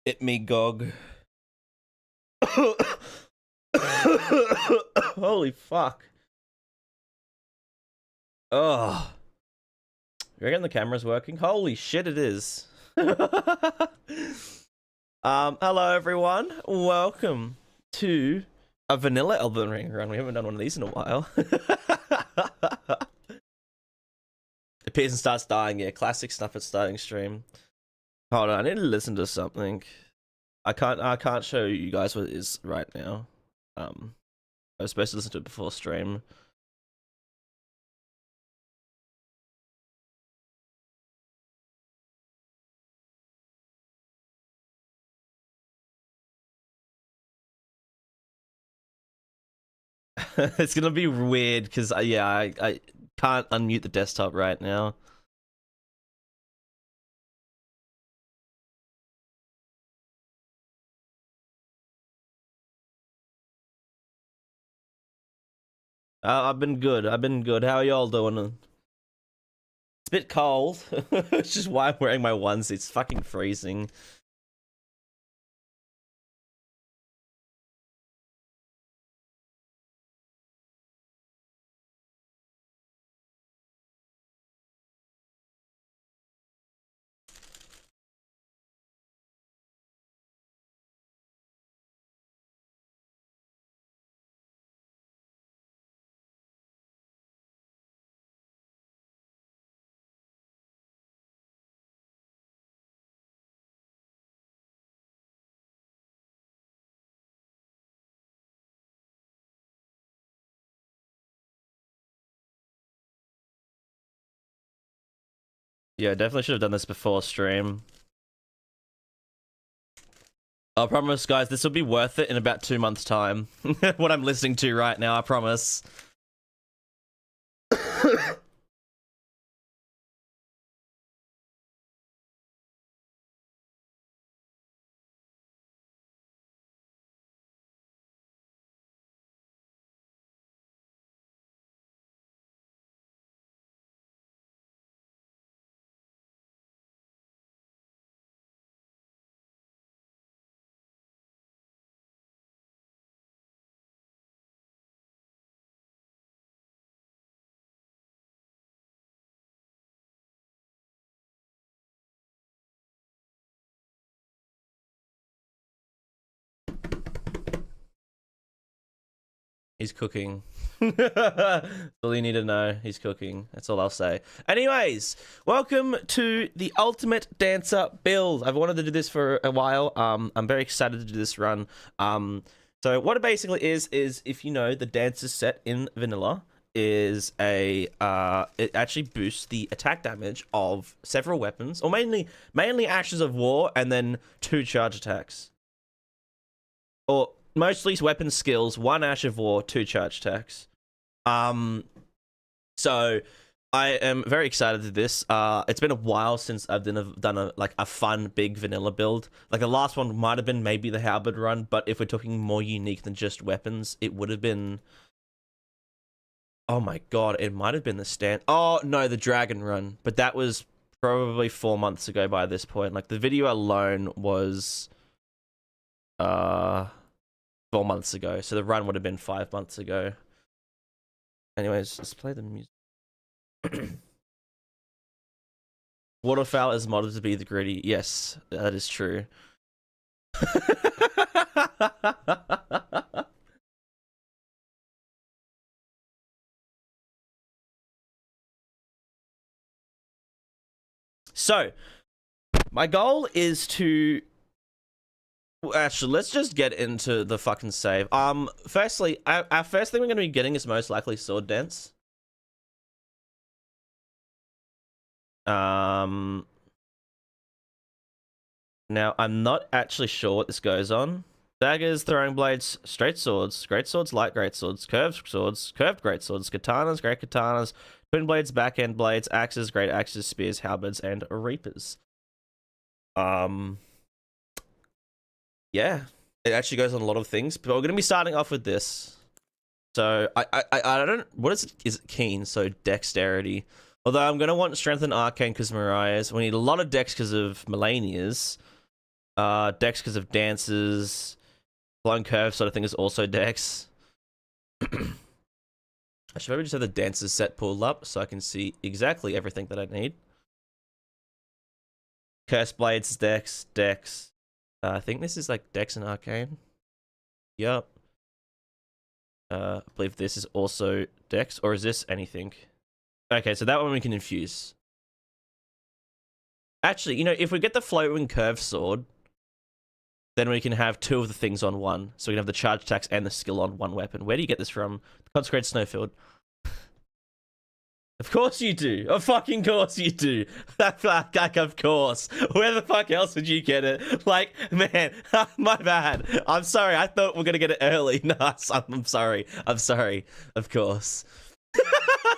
It me Gog. Holy fuck. Oh. You reckon the camera's working? Holy shit, it is. Hello everyone. Welcome to a vanilla Elden Ring run. We haven't done one of these in a while. The Pearson starts dying, yeah. Classic stuff at starting stream. Hold on, I need to listen to something. I can't show you guys what it is right now. I was supposed to listen to it before stream. It's gonna be weird because yeah, I can't unmute the desktop right now. I've been good. How are y'all doing? It's a bit cold. It's just why I'm wearing my onesie. It's fucking freezing. Yeah, definitely should have done this before stream. I promise, guys, this will be worth it in about 2 months' time. What I'm listening to right now, I promise. He's cooking. That's all you need to know. He's cooking. That's all I'll say. Anyways, welcome to the Ultimate Dancer build. I've wanted to do this for a while. I'm very excited to do this run. So what it basically is if you know the dancer set in vanilla is a it actually boosts the attack damage of several weapons, or mainly Ashes of War, and then 2 charge attacks. Or mostly weapon skills, 1 Ash of War, 2 charge attacks. So I am very excited to this. It's been a while since I've done a fun big vanilla build. Like the last one might have been maybe the Halberd run, but if we're talking more unique than just weapons, it would have been. Oh my god, it might have been the stand. Oh no, the Dragon run, but that was probably 4 months ago by this point. Like the video alone was 4 months ago, so the run would have been 5 months ago. Anyways, let's play the music. Waterfowl is modded to be the gritty. Yes, that is true. So, my goal is to... Actually, let's just get into the fucking save. Firstly, our first thing we're going to be getting is most likely Sword Dance. Now, I'm not actually sure what this goes on. Daggers, throwing blades, straight swords, great swords, light great swords, curved great swords, katanas, great katanas, twin blades, back end blades, axes, great axes, spears, halberds, and reapers. Yeah, it actually goes on a lot of things, but we're going to be starting off with this. So I don't, what is it keen? So dexterity. Although I'm going to want strength and arcane because Mariah's. We need a lot of dex because of Melania's. Dex because of dances. Blown curve sort of thing is also Dex. I should probably just have the dances set pulled up so I can see exactly everything that I need. Curse Blades, Dex, Dex. I think this is like Dex and Arcane. Yup. I believe this is also Dex, or is this anything? Okay, so that one we can infuse. Actually, you know, if we get the floating curve sword, then we can have two of the things on one. So we can have the charge attacks and the skill on one weapon. Where do you get this from? Consecrated Snowfield. Of course you do. Of fucking course you do. Like, of course. Where the fuck else would you get it? Like, man, my bad. I'm sorry. I thought we are gonna get it early. No, I'm sorry. I'm sorry. Of course.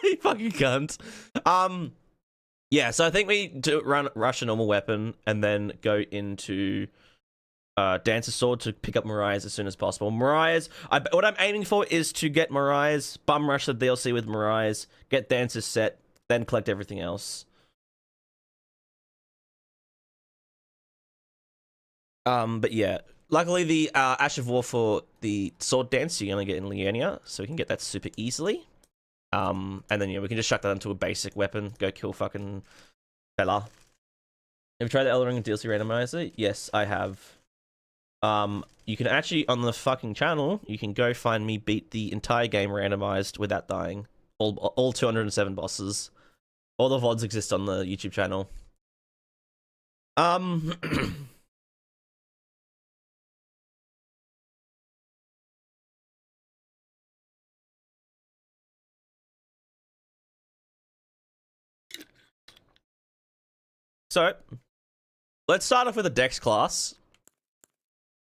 You fucking cunt. Yeah, so I think we do rush a normal weapon and then go into Dancer's Sword to pick up Mariah's as soon as possible. Mariah's, what I'm aiming for is to get Mariah's, bum rush the DLC with Mariah's, get Dancer's set, then collect everything else. But yeah, luckily the Ash of War for the sword dance you're gonna get in Leonia, so we can get that super easily. And then yeah, we can just chuck that into a basic weapon, go kill fucking fella. Have you tried the Elden Ring DLC randomizer? Yes, I have. You can actually, on the fucking channel, you can go find me beat the entire game randomized without dying. All 207 bosses. All the VODs exist on the YouTube channel. So, let's start off with a Dex class.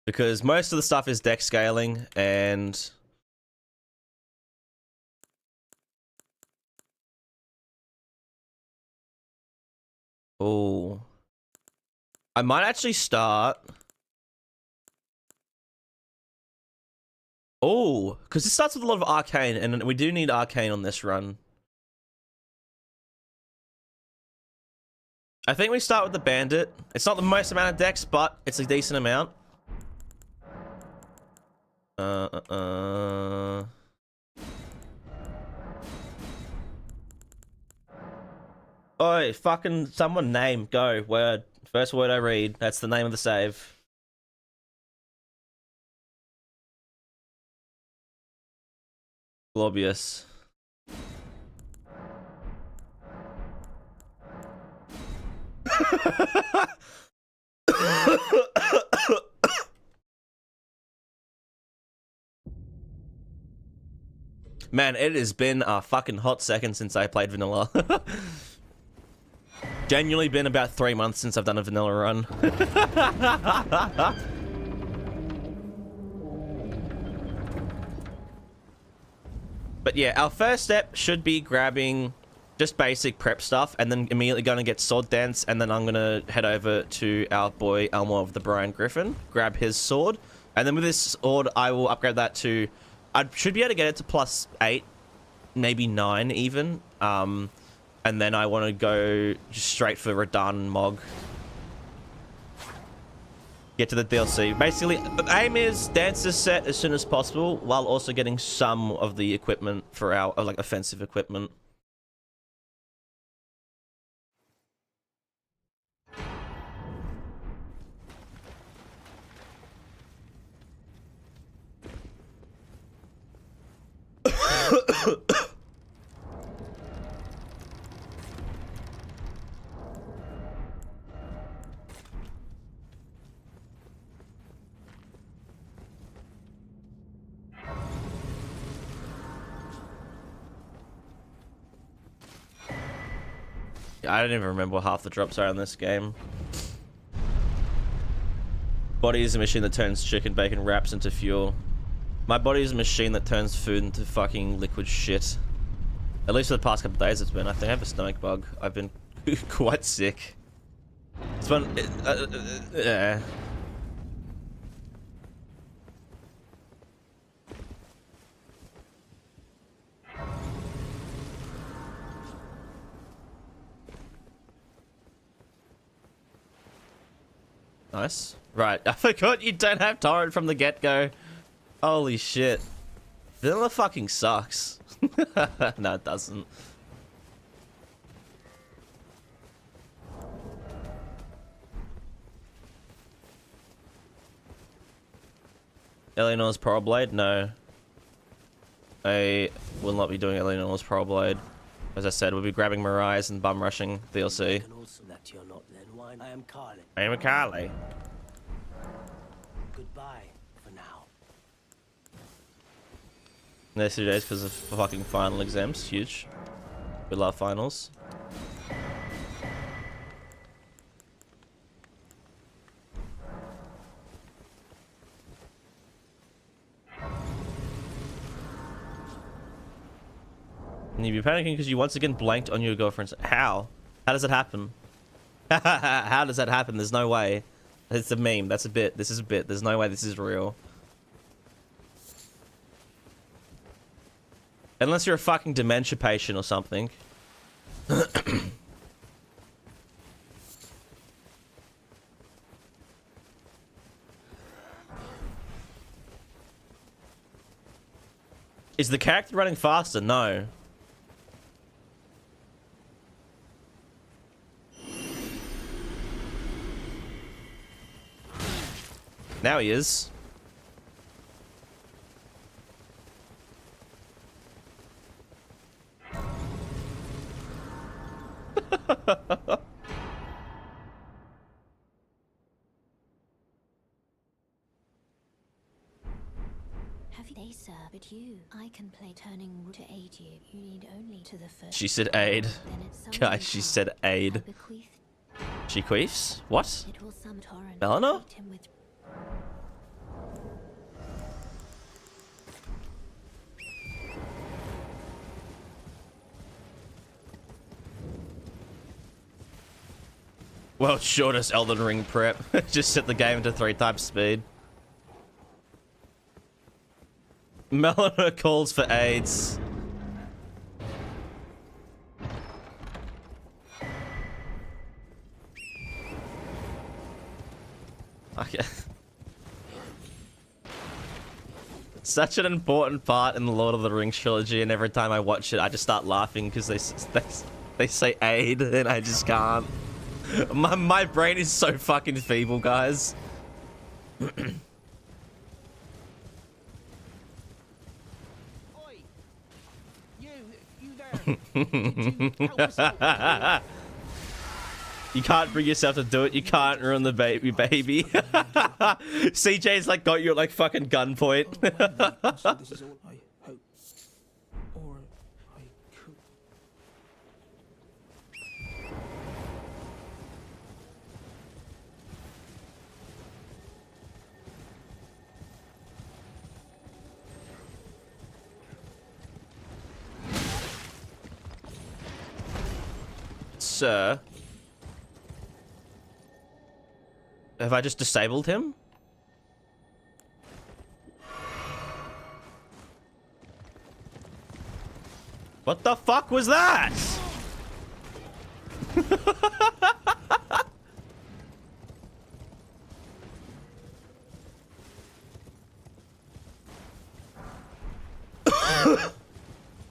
Because most of the stuff is Dex scaling, and... Oh. I might actually start... Oh, because it starts with a lot of Arcane, and we do need Arcane on this run. I think we start with the Bandit. It's not the most amount of Dex, but it's a decent amount. Oi, fucking someone name, go, word. First word I read, that's the name of the save. Globius. Man, it has been a fucking hot second since I played vanilla. Genuinely been about 3 months since I've done a vanilla run. But yeah, our first step should be grabbing just basic prep stuff, and then immediately going to get sword dance, and then I'm going to head over to our boy Elmo of the Brian Griffin, grab his sword, and then with this sword I will upgrade that to... I should be able to get it to +8, maybe 9 even. And then I want to go just straight for Radahn and Mogh. Get to the DLC. Basically, the aim is dance this set as soon as possible, while also getting some of the equipment for our like offensive equipment. I don't even remember what half the drops are in this game. Body is a machine that turns chicken bacon wraps into fuel. My body is a machine that turns food into fucking liquid shit. At least for the past couple of days it's been. I think I have a stomach bug. I've been quite sick. It's fun. Nice. Right, I forgot you don't have torrent from the get-go. Holy shit. Vanilla fucking sucks. No, it doesn't. Eleanor's Power Blade? No. I will not be doing Eleanor's Power Blade. As I said, we'll be grabbing Mariah's and bum rushing DLC. I am Carly. I am a Carly. Goodbye for now. Next 2 days because of fucking final exams. Huge. We love finals. And you'd be panicking because you once again blanked on your girlfriend's... How? How does it happen? How does that happen? There's no way. It's a meme. That's a bit. This is a bit. There's no way this is real. Unless you're a fucking dementia patient or something. Is the character running faster? No. Now he is. They sir, but you, I can play turning to aid you. You need only to the first. She said aid. Guys, she said aid. She queefs? What? Melina? Well, shortest Elden Ring prep. Just set the game to 3 times speed. Melina calls for AIDS. Okay. Such an important part in the Lord of the Rings trilogy, and every time I watch it, I just start laughing because they say aid, and I just can't. My brain is so fucking feeble, guys. You can't bring yourself to do it. You can't ruin the baby. CJ's like got you at like fucking gunpoint. So this is all I hope, or I could. Sir, have I just disabled him? What the fuck was that?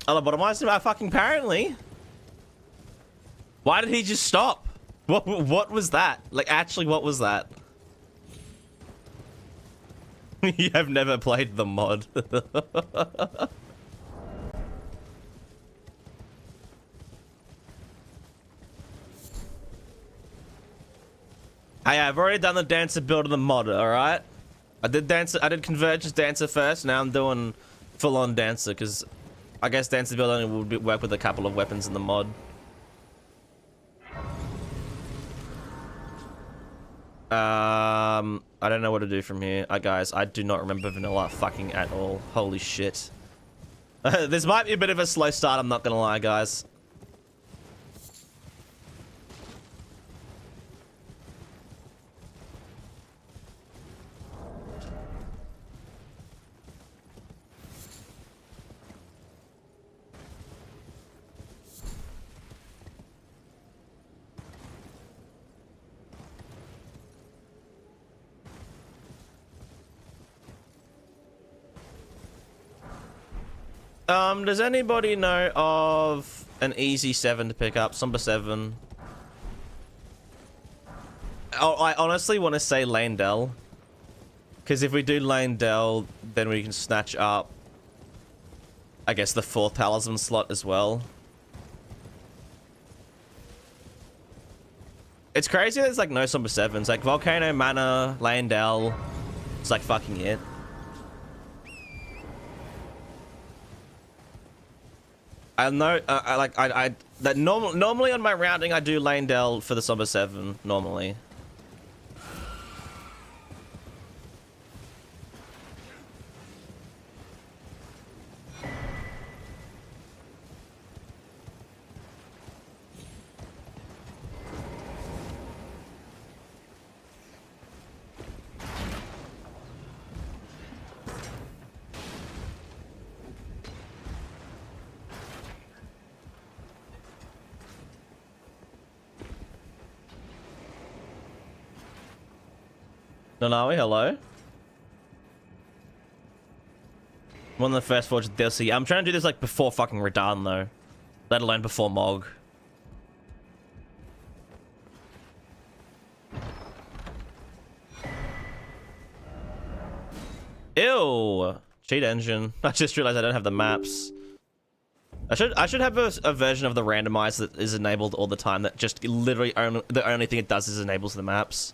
Lobotomized him fucking apparently. Why did he just stop? What was that? Like, actually, what was that? You have never played the mod. Hey, I've already done the dancer build of the mod, alright? I did Converge's dancer first, now I'm doing full-on dancer, because I guess dancer build only would work with a couple of weapons in the mod. I don't know what to do from here. Guys, I do not remember vanilla fucking at all. Holy shit. This might be a bit of a slow start, I'm not gonna lie, guys. Does anybody know of an easy 7 to pick up? Somber 7. Oh, I honestly want to say Landell. Because if we do Landell, then we can snatch up, I guess, the 4th talisman slot as well. It's crazy there's like no Somber 7s. Like Volcano, Mana, Landell. It's like fucking it. I know, that normally on my rounding I do Landell for the Somber 7 normally. Nanawi, hello. One of the first Forged DLC. I'm trying to do this like before fucking Radahn though. Let alone before Mogh. Ew! Cheat engine. I just realized I don't have the maps. I should have a version of the randomizer that is enabled all the time that just literally the only thing it does is enables the maps.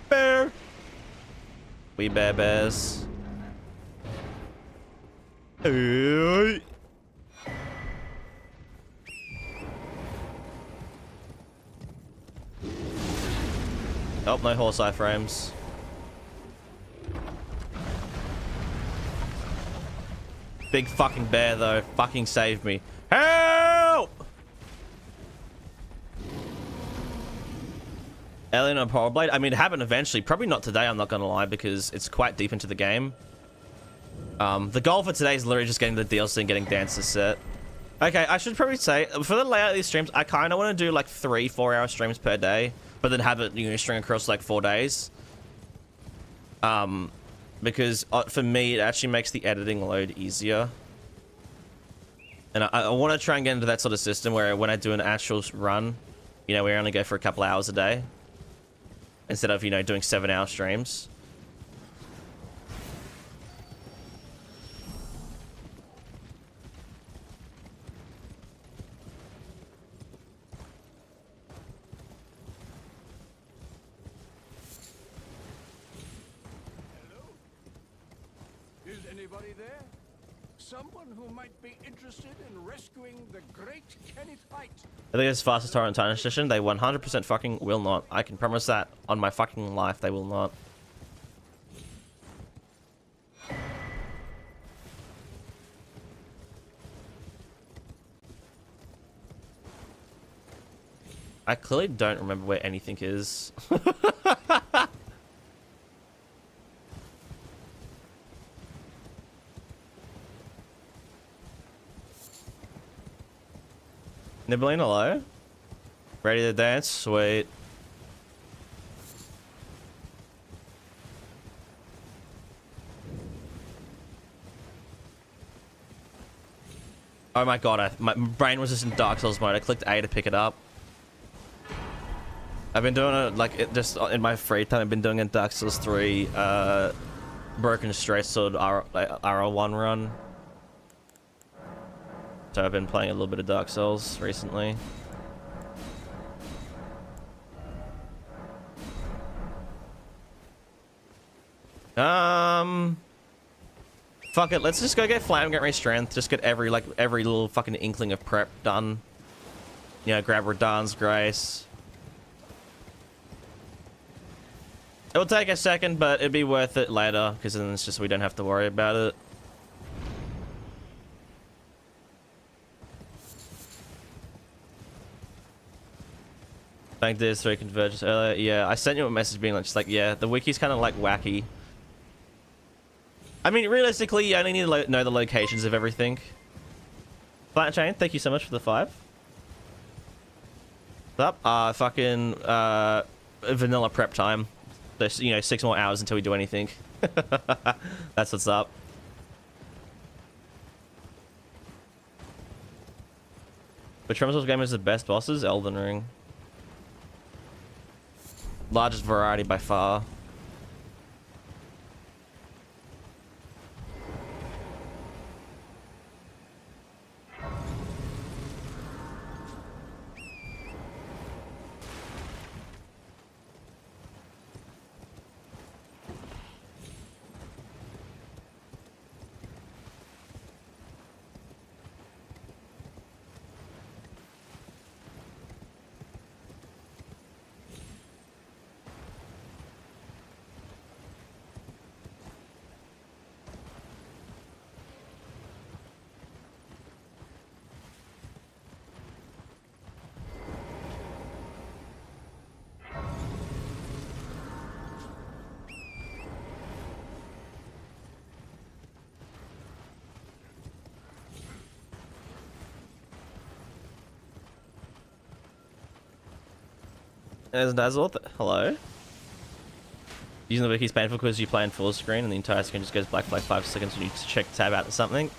Bear. We bears. Hey. Oh, no horse eye frames. Big fucking bear though. Fucking save me. Help! Alien on Power Blade? I mean, it happened eventually. Probably not today, I'm not gonna lie, because it's quite deep into the game. The goal for today is literally just getting the DLC and getting Dancer set. Okay, I should probably say, for the layout of these streams, I kind of want to do like 3-4 hour streams per day, but then have it, you know, string across like 4 days. Because for me, it actually makes the editing load easier. And I want to try and get into that sort of system where when I do an actual run, you know, we only go for a couple hours a day. Instead of, you know, doing 7-hour streams. Is anybody there? Someone who might be interested in rescuing the great Kenneth Height. I think it's fastest torrent Titan edition. They 100% fucking will not. I can promise that on my fucking life they will not. I clearly don't remember where anything is. Nibbling, hello? Ready to dance? Sweet. Oh my god, my brain was just in Dark Souls mode. I clicked A to pick it up. I've been doing it, like, just in my free time, I've been doing a Dark Souls 3, Broken Straight Sword R1 run. So I've been playing a little bit of Dark Souls recently. Fuck it, let's just go get Flame, get Strength, just get every little fucking inkling of prep done. You know, grab Radahn's Grace. It will take a second, but it'd be worth it later, because then it's just we don't have to worry about it. Thank this for convergence earlier. Yeah, I sent you a message being like, just like, yeah, the wiki's kind of like wacky. I mean, realistically, you only need to know the locations of everything. Flat Chain, thank you so much for the 5. What's up? Fucking vanilla prep time. There's, you know, 6 more hours until we do anything. That's what's up. Which From Source game is the best bosses? Elden Ring. Largest variety by far. There's Dazzle. Hello. Using the wiki's painful because you play in full screen and the entire screen just goes black for like 5 seconds when you check tab out or something.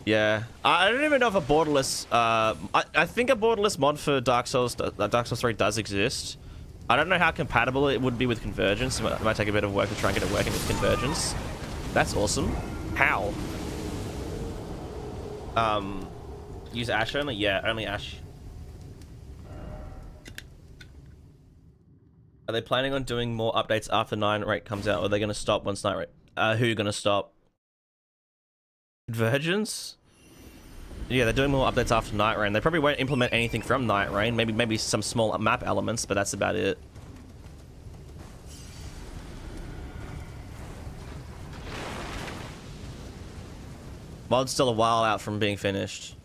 Yeah. I don't even know if a borderless... I think a borderless mod for Dark Souls 3 does exist. I don't know how compatible it would be with Convergence. It might take a bit of work to try and get it working with Convergence. That's awesome. How? Use Ash only? Yeah, only Ash. Are they planning on doing more updates after 9 rate comes out, or are they going to stop once 9 rate? Who are going to stop? Convergence? Yeah, they're doing more updates after Night Rain. They probably won't implement anything from Night Rain. Maybe some small map elements, but that's about it. Mod's still a while out from being finished,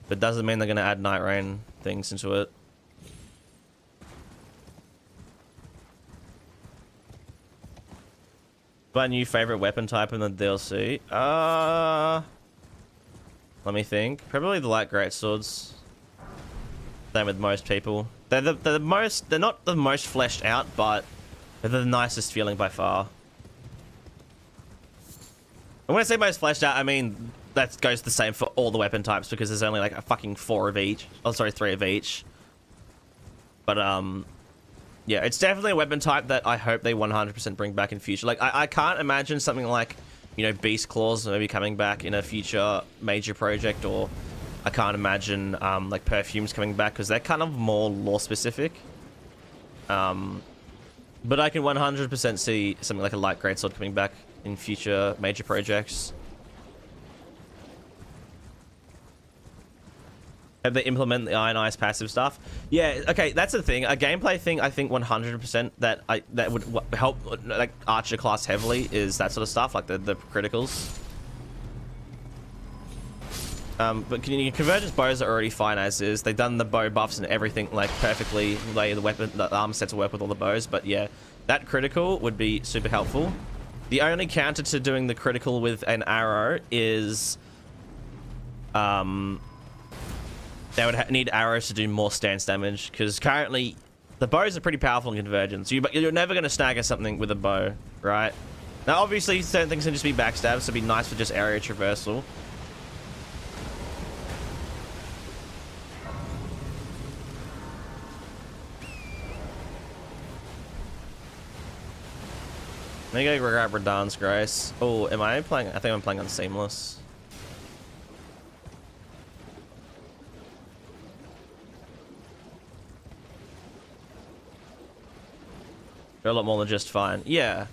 but doesn't mean they're going to add Night Rain things into it. My new favorite weapon type in the DLC? Let me think. Probably the light greatswords. Same with most people. They're not the most fleshed out, but they're the nicest feeling by far. And when I say most fleshed out, I mean that goes the same for all the weapon types because there's only like a fucking 4 of each. Oh, sorry, 3 of each. But yeah, it's definitely a weapon type that I hope they 100% bring back in future. Like, I can't imagine something like, you know, Beast Claws maybe coming back in a future major project, or I can't imagine, like, Perfumes coming back, because they're kind of more lore-specific. But I can 100% see something like a Light Greatsword coming back in future major projects. Have they implement the Iron Ice passive stuff? Yeah, okay, that's the thing. A gameplay thing I think 100% that would help like Archer class heavily is that sort of stuff, like the criticals. But Convergence bows are already fine as is. They've done the bow buffs and everything like perfectly. The armor set to work with all the bows, but yeah, that critical would be super helpful. The only counter to doing the critical with an arrow is they would need arrows to do more stance damage, because currently the bows are pretty powerful in Convergence. You're never going to snag something with a bow, right? Now, obviously, certain things can just be backstabs, so it'd be nice for just area traversal. Let me go grab Radahn's Grace. Oh, am I playing? I think I'm playing on Seamless. They're a lot more than just fine. Yeah.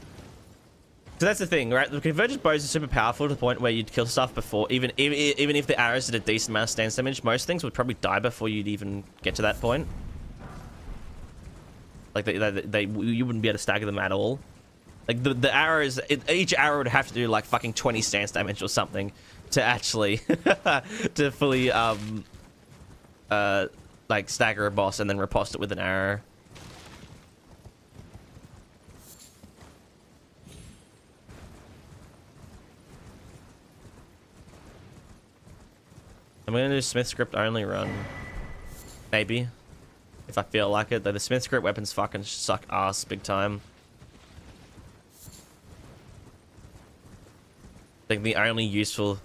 So that's the thing, right? The convergent bows are super powerful to the point where you'd kill stuff before, even if the arrows did a decent amount of stance damage, most things would probably die before you'd even get to that point. Like you wouldn't be able to stagger them at all. Like the arrows, each arrow would have to do like fucking 20 stance damage or something to actually to fully like stagger a boss and then riposte it with an arrow. I'm gonna do Smith script only run. Maybe. If I feel like it. Though the Smith script weapons fucking suck ass big time. I think the only useful...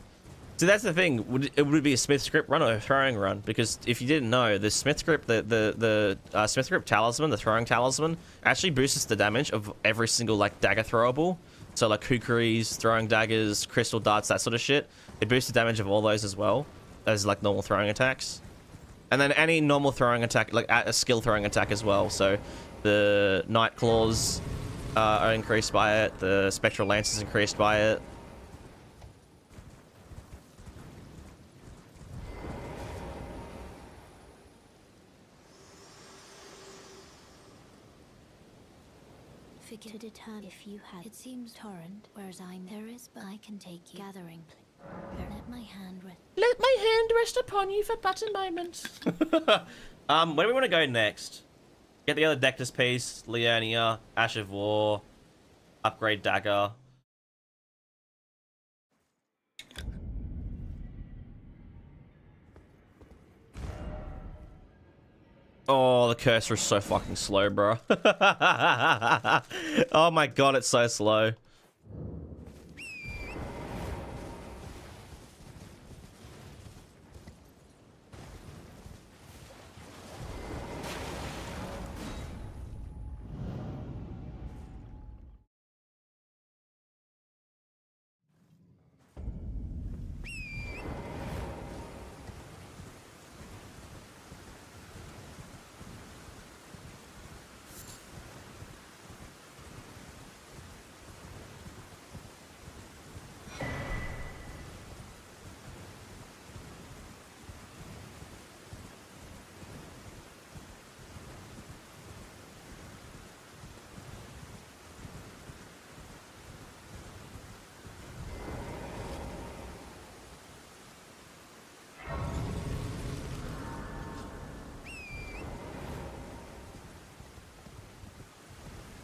So that's the thing. Would it be a Smith script run or a throwing run? Because if you didn't know, the Smith script, the Smith script talisman, the throwing talisman, actually boosts the damage of every single like dagger throwable. So like kukris, throwing daggers, crystal darts, that sort of shit. It boosts the damage of all those as well as like normal throwing attacks. And then any normal throwing attack, like a skill throwing attack as well. So the Night Claws are increased by it. The Spectral Lance is increased by it. Figure to determine if you had. It seems torrent, whereas there is, but I can take you. Gathering. Let my hand rest. Let my hand rest upon you for but a moment. Where do we want to go next? Get the other Dectus piece, Leonia, Ash of War, upgrade Dagger. Oh, the cursor is so fucking slow, bro. Oh my god, it's so slow.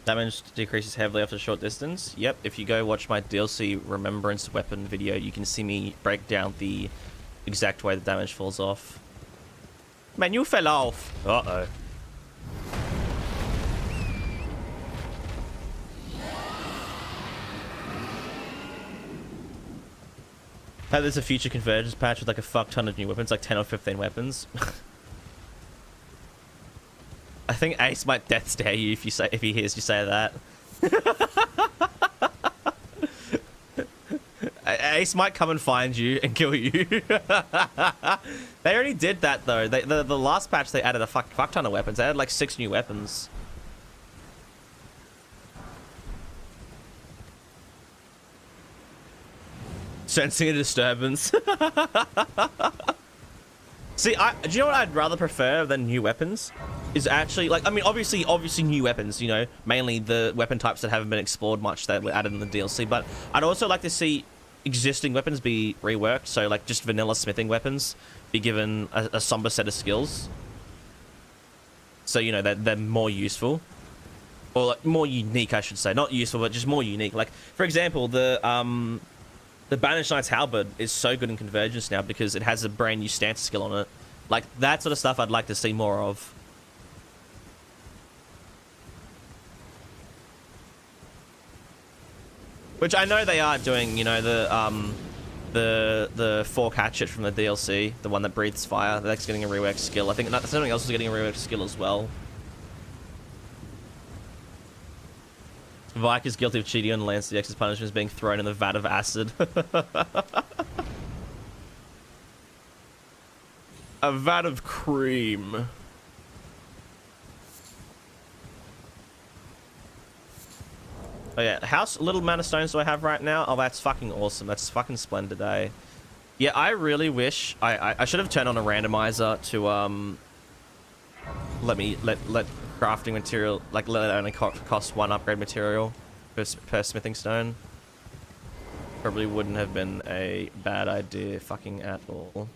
Damage decreases heavily after a short distance. Yep, if you go watch my DLC Remembrance Weapon video, you can see me break down the exact way the damage falls off. Man, you fell off. Uh-oh. Hey, there's a future convergence patch with like a fuck ton of new weapons, like 10 or 15 weapons. I think Ace might death stare you if he hears you say that. Ace might come and find you and kill you. They already did that though. The last patch they added a fuck ton of weapons. They added like 6 new weapons. Sensing a disturbance. See, do you know what I'd rather prefer than new weapons? Is actually, like, I mean, obviously new weapons, you know, mainly the weapon types that haven't been explored much that were added in the DLC, but I'd also like to see existing weapons be reworked, so, like, just vanilla smithing weapons be given a somber set of skills. So, you know, they're more useful. Or, like, more unique, I should say. Not useful, but just more unique. Like, for example, the Banished Knight's Halberd is so good in Convergence now because it has a brand new stance skill on it. Like, that sort of stuff I'd like to see more of. Which I know they are doing, you know, the Fork Hatchet from the DLC, the one that breathes fire. That's getting a reworked skill. I think something else is getting a reworked skill as well. Vike is guilty of cheating on Lance. The X's punishment is being thrown in the vat of acid. A vat of cream. Oh yeah, how little amount of stones do I have right now? Oh, that's fucking awesome. That's fucking splendid, eh? Yeah, I really wish I should have turned on a randomizer to let crafting material, like let it only cost one upgrade material per smithing stone. Probably wouldn't have been a bad idea fucking at all.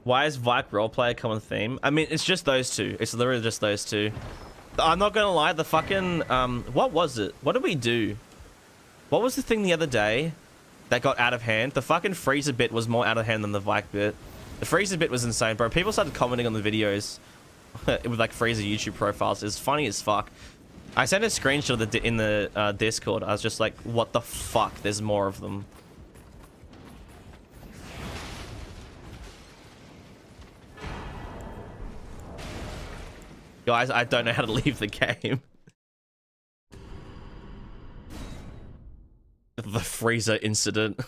Why is Vike roleplay a common theme? I mean, it's just those two. It's literally just those two. I'm not gonna lie, the fucking, what was it? What did we do? What was the thing the other day that got out of hand? The fucking freezer bit was more out of hand than the Vike bit. The freezer bit was insane, bro. People started commenting on the videos with like freezer YouTube profiles. It's funny as fuck. I sent a screenshot of in the Discord. I was just like, what the fuck? There's more of them. Guys, I don't know how to leave the game. The freezer incident.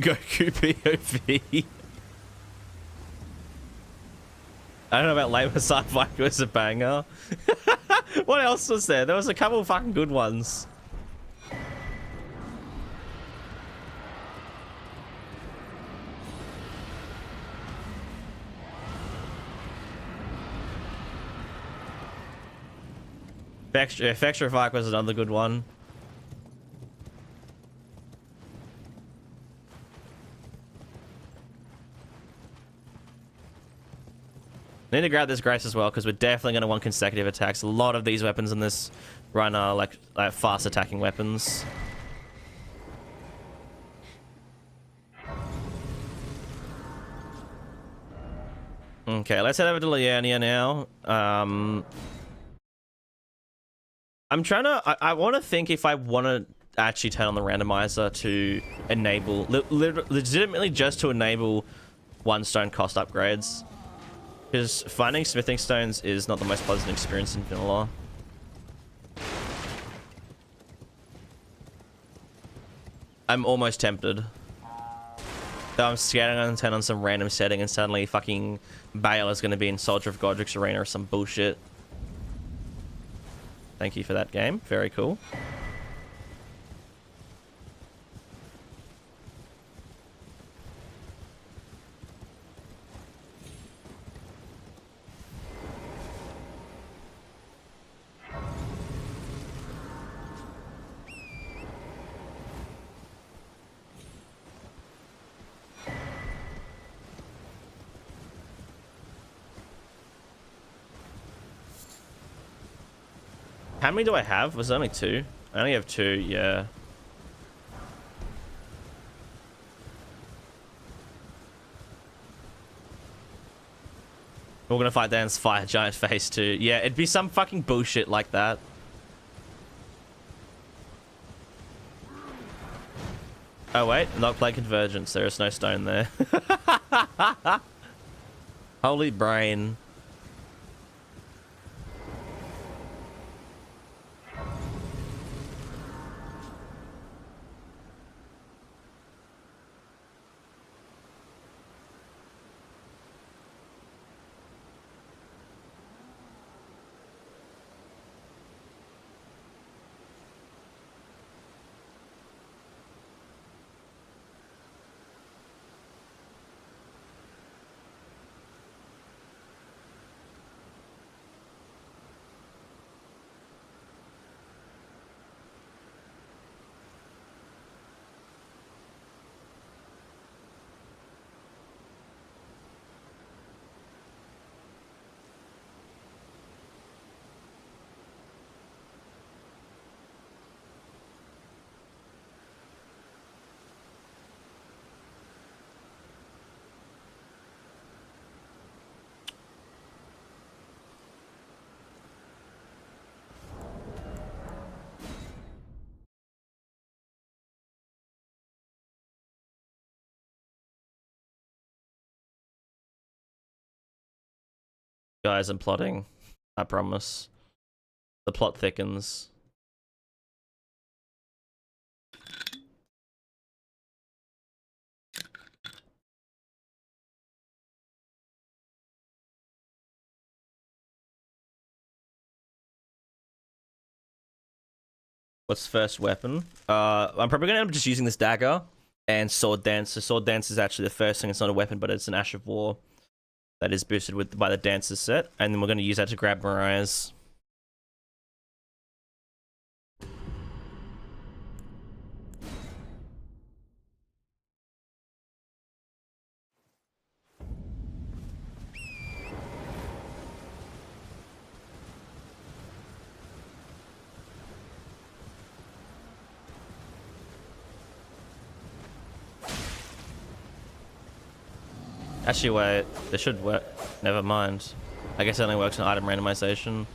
Goku POV. I don't know about Labor Side Vike was a banger. What else was there? There was a couple of fucking good ones. Effectual Vike was another good one. I need to grab this Grace as well because we're definitely going to want consecutive attacks. A lot of these weapons in this run are like fast attacking weapons. Okay, let's head over to Liurnia now. I'm trying to... I want to think if I want to actually turn on the randomizer to enable... legitimately just to enable one stone cost upgrades. Because finding smithing stones is not the most pleasant experience in vanilla. I'm almost tempted. Though I'm scared I'm gonna turn on some random setting and suddenly fucking Bale is gonna be in Soldier of Godrick's arena or some bullshit. Thank you for that game. Very cool. How many do I have? Was it only 2? I only have 2, yeah. We're gonna fight Dan's fire giant face too. Yeah, it'd be some fucking bullshit like that. Oh wait, not play Convergence. There is no stone there. Holy brain. Guys, I'm plotting. I promise. The plot thickens. What's first weapon? I'm probably gonna end up just using this dagger and sword dance. So sword dance is actually the first thing. It's not a weapon, but it's an Ash of War that is boosted with by the dancer's set, and then we're gonna use that to grab Mariah's. Actually, wait. This should work. Never mind. I guess it only works in item randomization.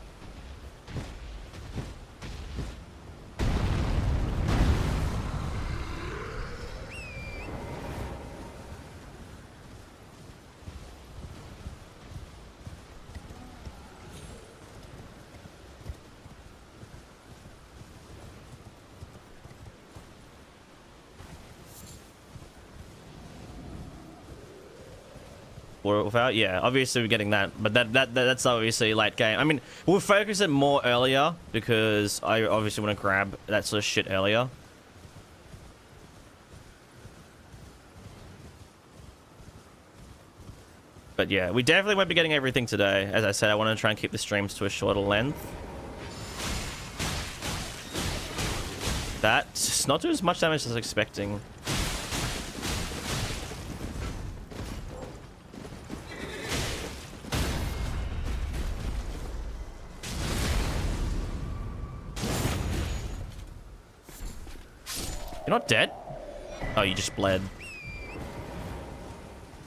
Without, yeah, obviously we're getting that, but that's obviously late game. I mean, we'll focus it more earlier because I obviously want to grab that sort of shit earlier. But yeah, we definitely won't be getting everything today. As I said, I want to try and keep the streams to a shorter length. That's not doing as much damage as I was expecting. You're not dead? Oh, you just bled.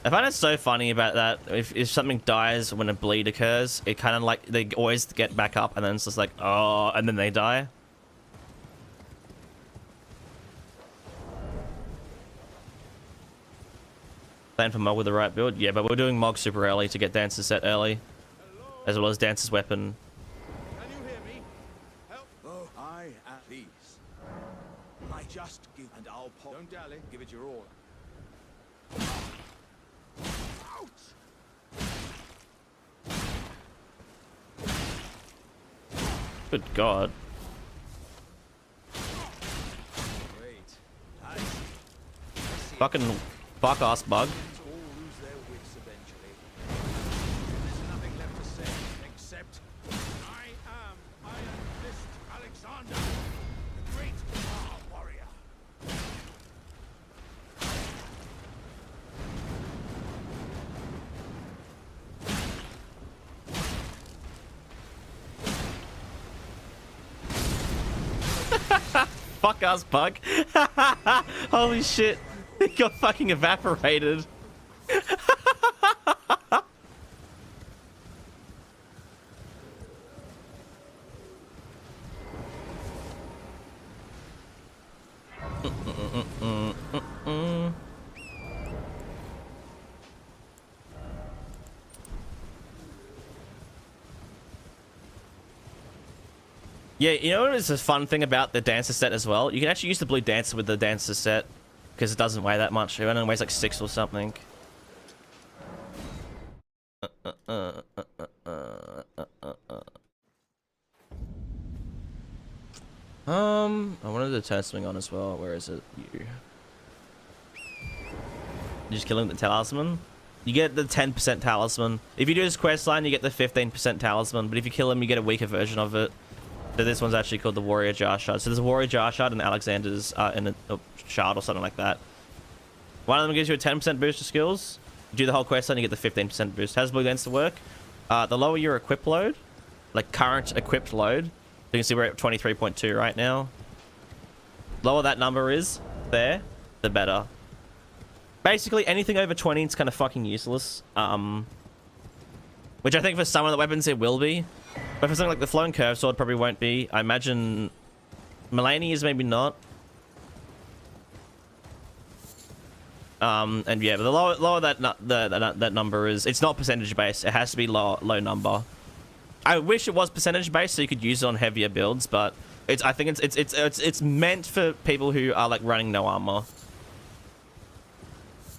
I find it so funny about that. If something dies when a bleed occurs, it kind of like, they always get back up and then it's just like, oh, and then they die. Plan for Mogh with the right build? Yeah, but we're doing Mogh super early to get Dancer's set early. As well as Dancer's weapon. Can you hear me? Help! Oh, I at peace. I just give and I'll pop. Don't dally. Give it your all. Ouch! Good God. Wait. Fucking fuck ass bug. All lose their wits eventually. There's nothing left to say except I am Iron Fist Alexander, the great warrior. Fuck us, bug. Holy shit. He got fucking evaporated. Yeah, you know what is a fun thing about the dancer set as well? You can actually use the blue dancer with the dancer set because it doesn't weigh that much. It only weighs like 6 or something. I wanted to turn something on as well. Where is it? You just killing the talisman. You get the 10% talisman. If you do this quest line, you get the 15% talisman. But if you kill him, you get a weaker version of it. So this one's actually called the Warrior Jar Shard. So there's a Warrior Jar Shard and Alexander's in a shard or something like that. One of them gives you a 10% boost to skills. You do the whole quest line, you get the 15% boost. How does blue dance to work? The lower your equip load, like current equipped load, you can see we're at 23.2 right now. Lower that number is there, the better. Basically, anything over 20 is kind of fucking useless. Which I think for some of the weapons it will be. But for something like the Flowing Curve Sword probably won't be. I imagine Mulaney is maybe not. And yeah, but the lower that number is, it's not percentage based. It has to be low number. I wish it was percentage based so you could use it on heavier builds, but I think it's meant for people who are like running no armor.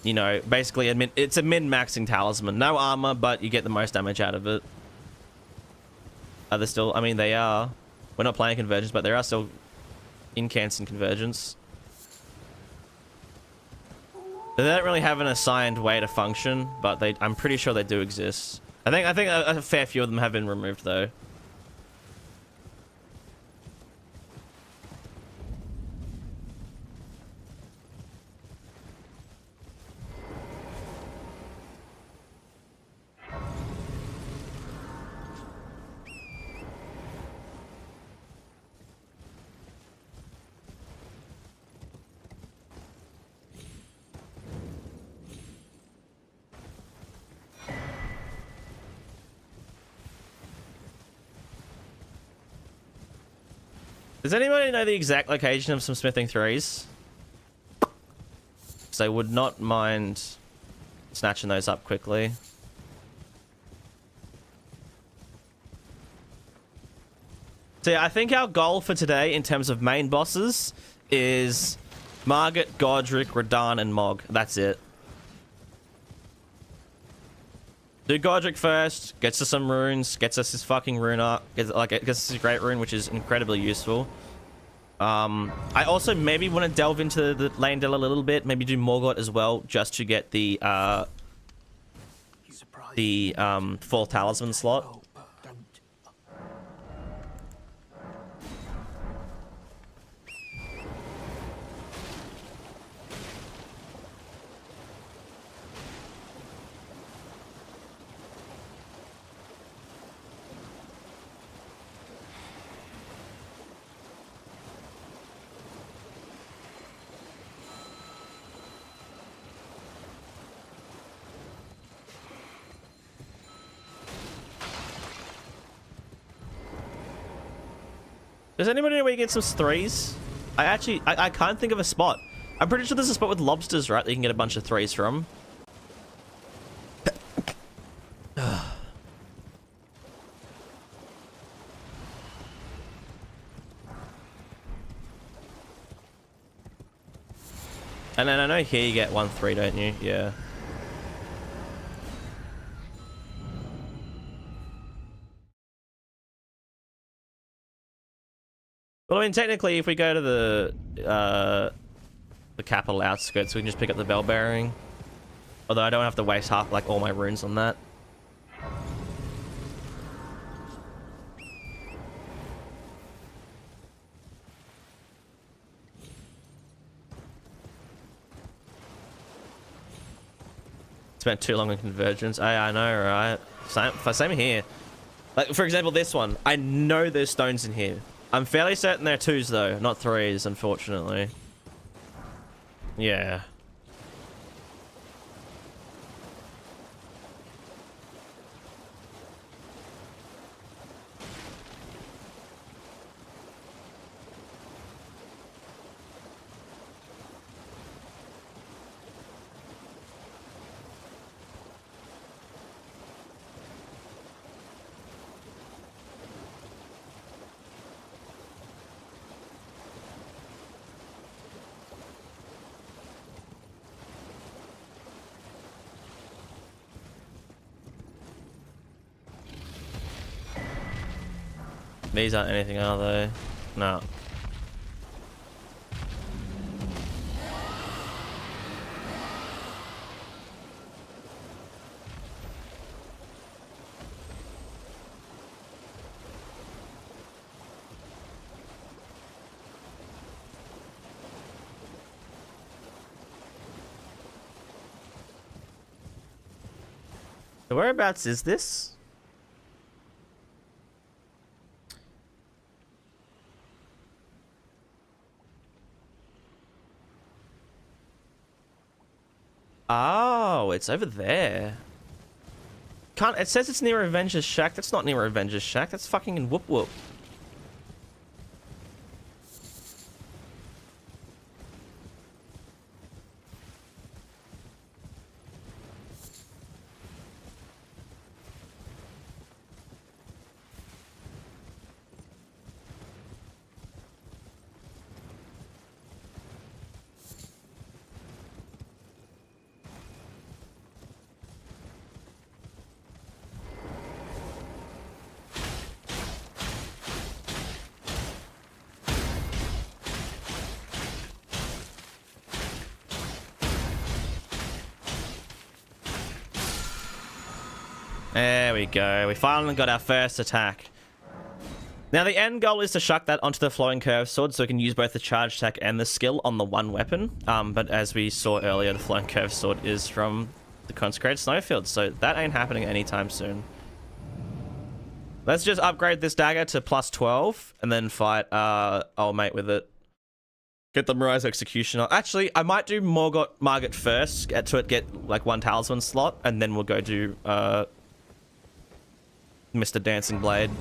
You know, basically it's a min-maxing talisman. No armor, but you get the most damage out of it. Are they still? I mean, they are. We're not playing convergence, but there are still incants in convergence. They don't really have an assigned way to function, but I'm pretty sure they do exist. I think a fair few of them have been removed though. Does anybody know the exact location of some smithing 3s? So I would not mind snatching those up quickly. So yeah, I think our goal for today in terms of main bosses is Marget, Godrick, Radahn, and Mogh. That's it. Do Godrick first, gets us some runes, gets us his fucking rune arc, gets us his great rune, which is incredibly useful. I also maybe want to delve into the Leyndell a little bit, maybe do Morgott as well, just to get the full talisman slot. Does anybody know where you get some 3s? I can't think of a spot. I'm pretty sure there's a spot with lobsters, right? That you can get a bunch of 3s from. And then I know here you get 1 3, don't you? Yeah. Well, I mean, technically, if we go to the capital outskirts, we can just pick up the bell bearing. Although I don't have to waste all my runes on that. Spent too long on convergence. I know, right? Same here. Like, for example, this one. I know there's stones in here. I'm fairly certain they're 2s though, not 3s, unfortunately. Yeah. These aren't anything, are they? No. So whereabouts is this? Oh, it's over there. It says it's near Avenger's Shack. That's not near Avenger's Shack. That's fucking in Whoop Whoop. There we go. We finally got our first attack. Now, the end goal is to shuck that onto the flowing curve sword so we can use both the charge attack and the skill on the one weapon. But as we saw earlier, the flowing curve sword is from the Consecrated Snowfield, so that ain't happening anytime soon. Let's just upgrade this dagger to plus 12 and then fight old mate with it. Get the Mirage Executioner. Actually, I might do Marget first to get like one talisman slot, and then we'll go do Mr. Dancing Blade.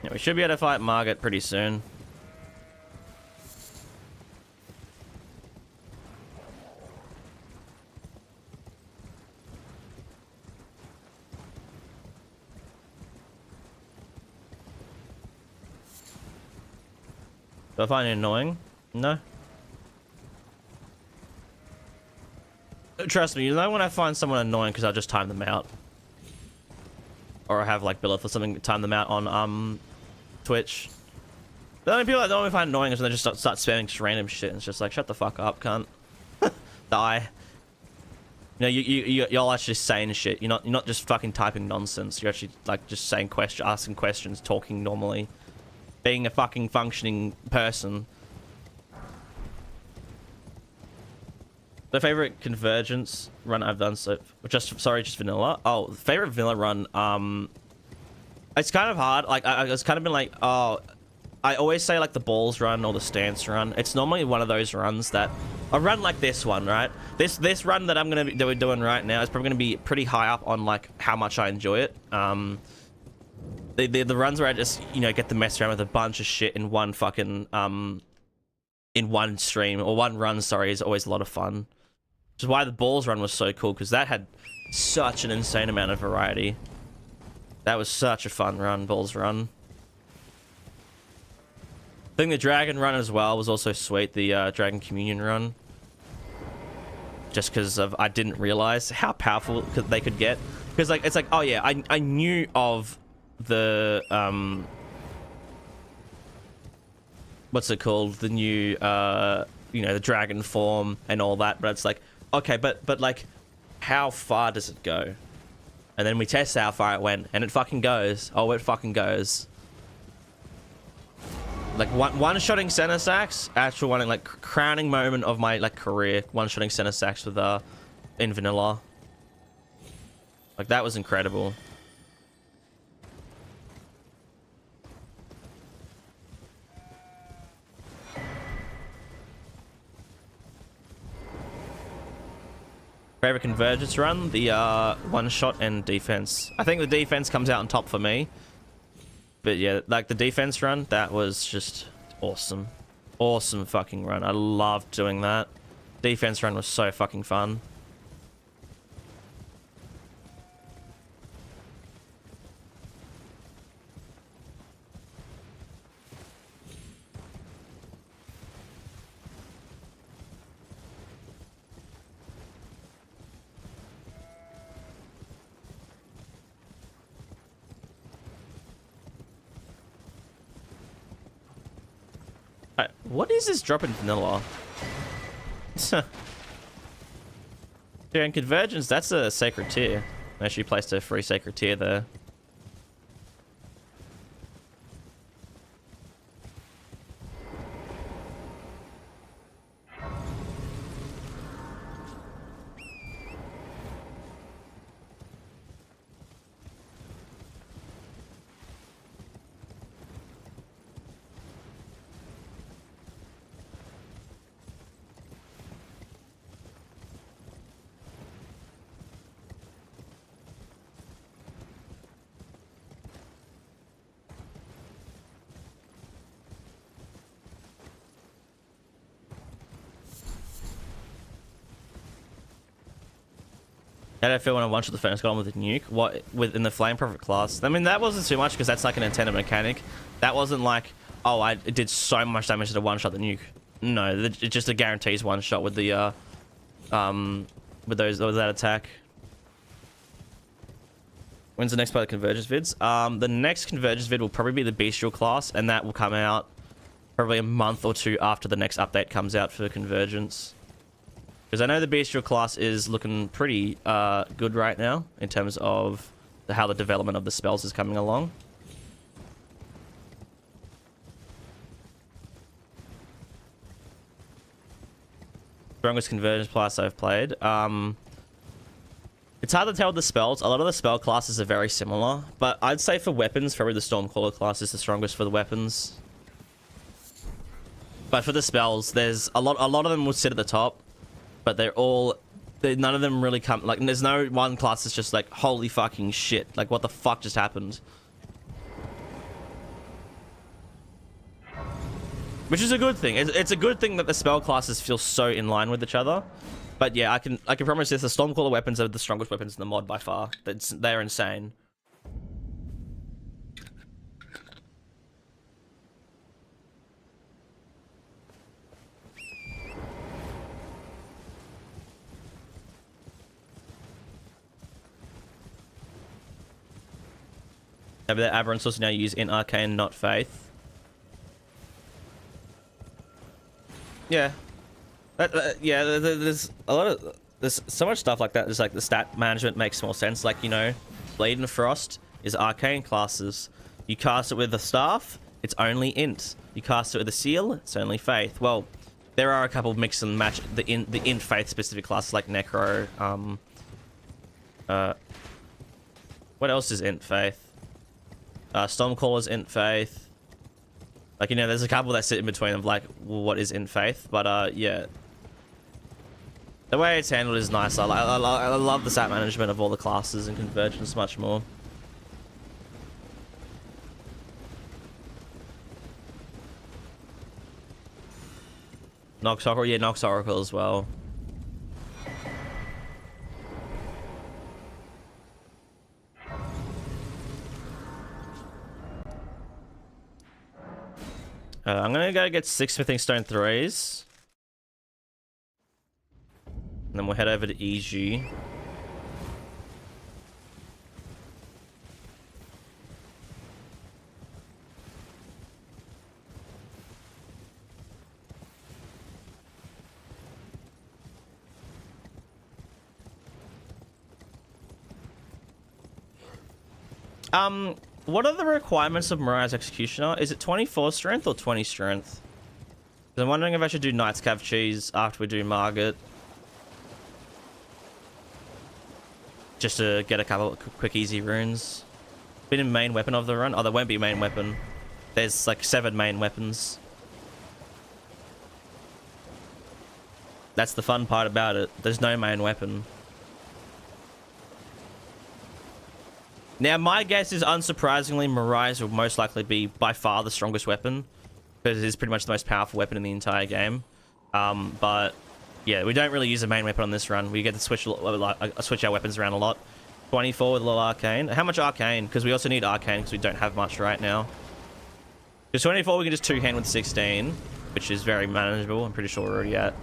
Yeah, we should be able to fight Marget pretty soon. Do I find it annoying? No. Trust me, you know when I find someone annoying because I just time them out. Or I have like Billith or something time them out on Twitch. The only people that don't find annoying is when they just start spamming just random shit and it's just like, shut the fuck up, cunt. Die. You know, you're actually saying shit. You're not just fucking typing nonsense. You're actually like just saying asking questions, talking normally. Being a fucking functioning person. The favorite convergence run I've done so just vanilla. Oh, favorite vanilla run. It's kind of hard. Like it's kind of been like, oh, I always say like the balls run or the stance run. It's normally one of those runs that a run like this one, right? This run that we're doing right now is probably gonna be pretty high up on like how much I enjoy it. The runs where I just get to mess around with a bunch of shit in one fucking in one stream or one run, sorry, is always a lot of fun. Which is why the balls run was so cool, because that had such an insane amount of variety. That was such a fun run, balls run. I think the dragon run as well was also sweet, the dragon communion run. Just because I didn't realize how powerful they could get. Because like it's like, oh yeah, I knew of the what's it called, the new the dragon form and all that, but it's like, okay, but like how far does it go? And then we test how far it went, and it fucking goes. Oh, it fucking goes. Like one-shotting center sacks, actual one, like crowning moment of my like career, one-shotting center sacks with in vanilla. Like that was incredible. Favorite convergence run, the one shot and defense. I think the defense comes out on top for me. But yeah, like the defense run, that was just awesome. Awesome fucking run. I loved doing that. Defense run was so fucking fun. What is this drop in vanilla? During convergence, that's a sacred tier. I actually placed a free sacred tier there. How did I feel when I one-shot the Furnace Golem with a nuke? What, within the Flame Prophet class? I mean, that wasn't too much because that's like an intended mechanic. That wasn't like, oh, it did so much damage to one-shot the nuke. No, it just a guarantees one-shot with the, with that attack. When's the next part of the Convergence vids? The next Convergence vid will probably be the Bestial class, and that will come out probably a month or two after the next update comes out for Convergence. Because I know the Bestial class is looking pretty good right now in terms of how the development of the spells is coming along. Strongest Convergence class I've played. It's hard to tell with the spells. A lot of the spell classes are very similar, but I'd say for weapons, probably the Stormcaller class is the strongest for the weapons. But for the spells, there's a lot of them will sit at the top. But none of them really come, like, there's no one class that's just like, holy fucking shit, like, what the fuck just happened? Which is a good thing. It's a good thing that the spell classes feel so in line with each other. But yeah, I can promise this, the Stormcaller weapons are the strongest weapons in the mod by far. They're insane. Over there, Aberrants also now use in Arcane, not Faith. Yeah. Yeah, there's a lot of... There's so much stuff like that. There's like the stat management makes more sense. Like, you know, Blade and Frost is Arcane classes. You cast it with the Staff, it's only Int. You cast it with the Seal, it's only Faith. Well, there are a couple mix and match the Int Faith specific classes like Necro. What else is Int Faith? Stormcaller's Int Faith. Like, you know, there's a couple that sit in between of like, well, what is Int Faith? But yeah. The way it's handled is nice. I love the stat management of all the classes and Convergence much more. Nox Oracle, yeah, Nox Oracle as well. I'm gonna go get 6 Smithing Stone 3s. And then we'll head over to EG. What are the requirements of Mariah's Executioner? Is it 24 strength or 20 strength? 'Cause I'm wondering if I should do Knight's Cav Cheese after we do Marget. Just to get a couple of quick easy runes. Been in main weapon of the run? Oh, there won't be main weapon. There's like 7 main weapons. That's the fun part about it. There's no main weapon. Now, my guess is, unsurprisingly, Mariah's will most likely be by far the strongest weapon, because it is pretty much the most powerful weapon in the entire game. But yeah, we don't really use a main weapon on this run. We get to switch our weapons around a lot. 24 with a little Arcane. How much Arcane? Because we also need Arcane because we don't have much right now. Because 24 we can just two-hand with 16, which is very manageable. I'm pretty sure we're already at...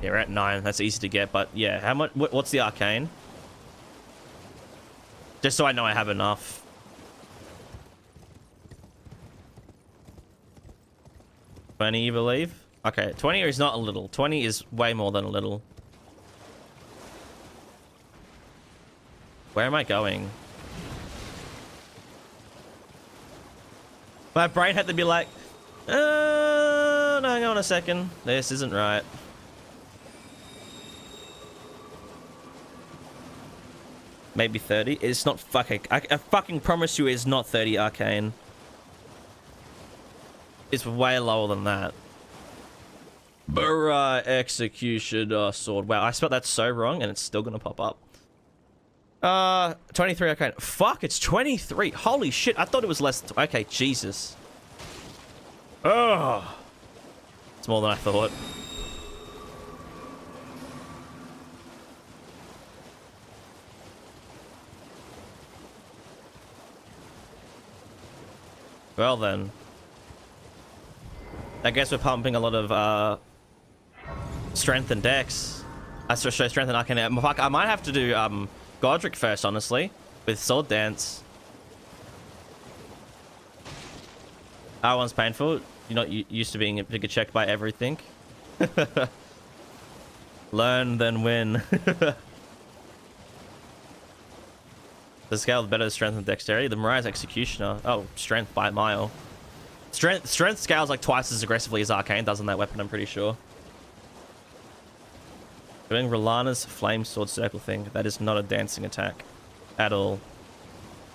Yeah, we're at 9. That's easy to get, but yeah, how much? What's the Arcane? Just so I know I have enough. $20, you believe? Okay, 20 is not a little. 20 is way more than a little. Where am I going? My brain had to be like, no, hang on a second. This isn't right. Maybe 30. It's not fucking... I fucking promise you it's not 30 Arcane. It's way lower than that. Bruh, Execution Sword. Wow, I spelled that so wrong and it's still gonna pop up. 23 Arcane. Fuck, it's 23. Holy shit, I thought it was less... Okay, Jesus. Ugh. It's more than I thought. . Well then. I guess we're pumping a lot of strength and dex. I show strength and arcane. Fuck, I might have to do Godrick first, honestly, with sword dance. R1's painful. You're not used to being checked by everything. Learn, then win. The scale of better strength and dexterity. The Mariah's executioner. Oh, strength by a mile. Strength scales like twice as aggressively as arcane does on that weapon, I'm pretty sure. Doing Rolana's flame sword circle thing. That is not a dancing attack at all.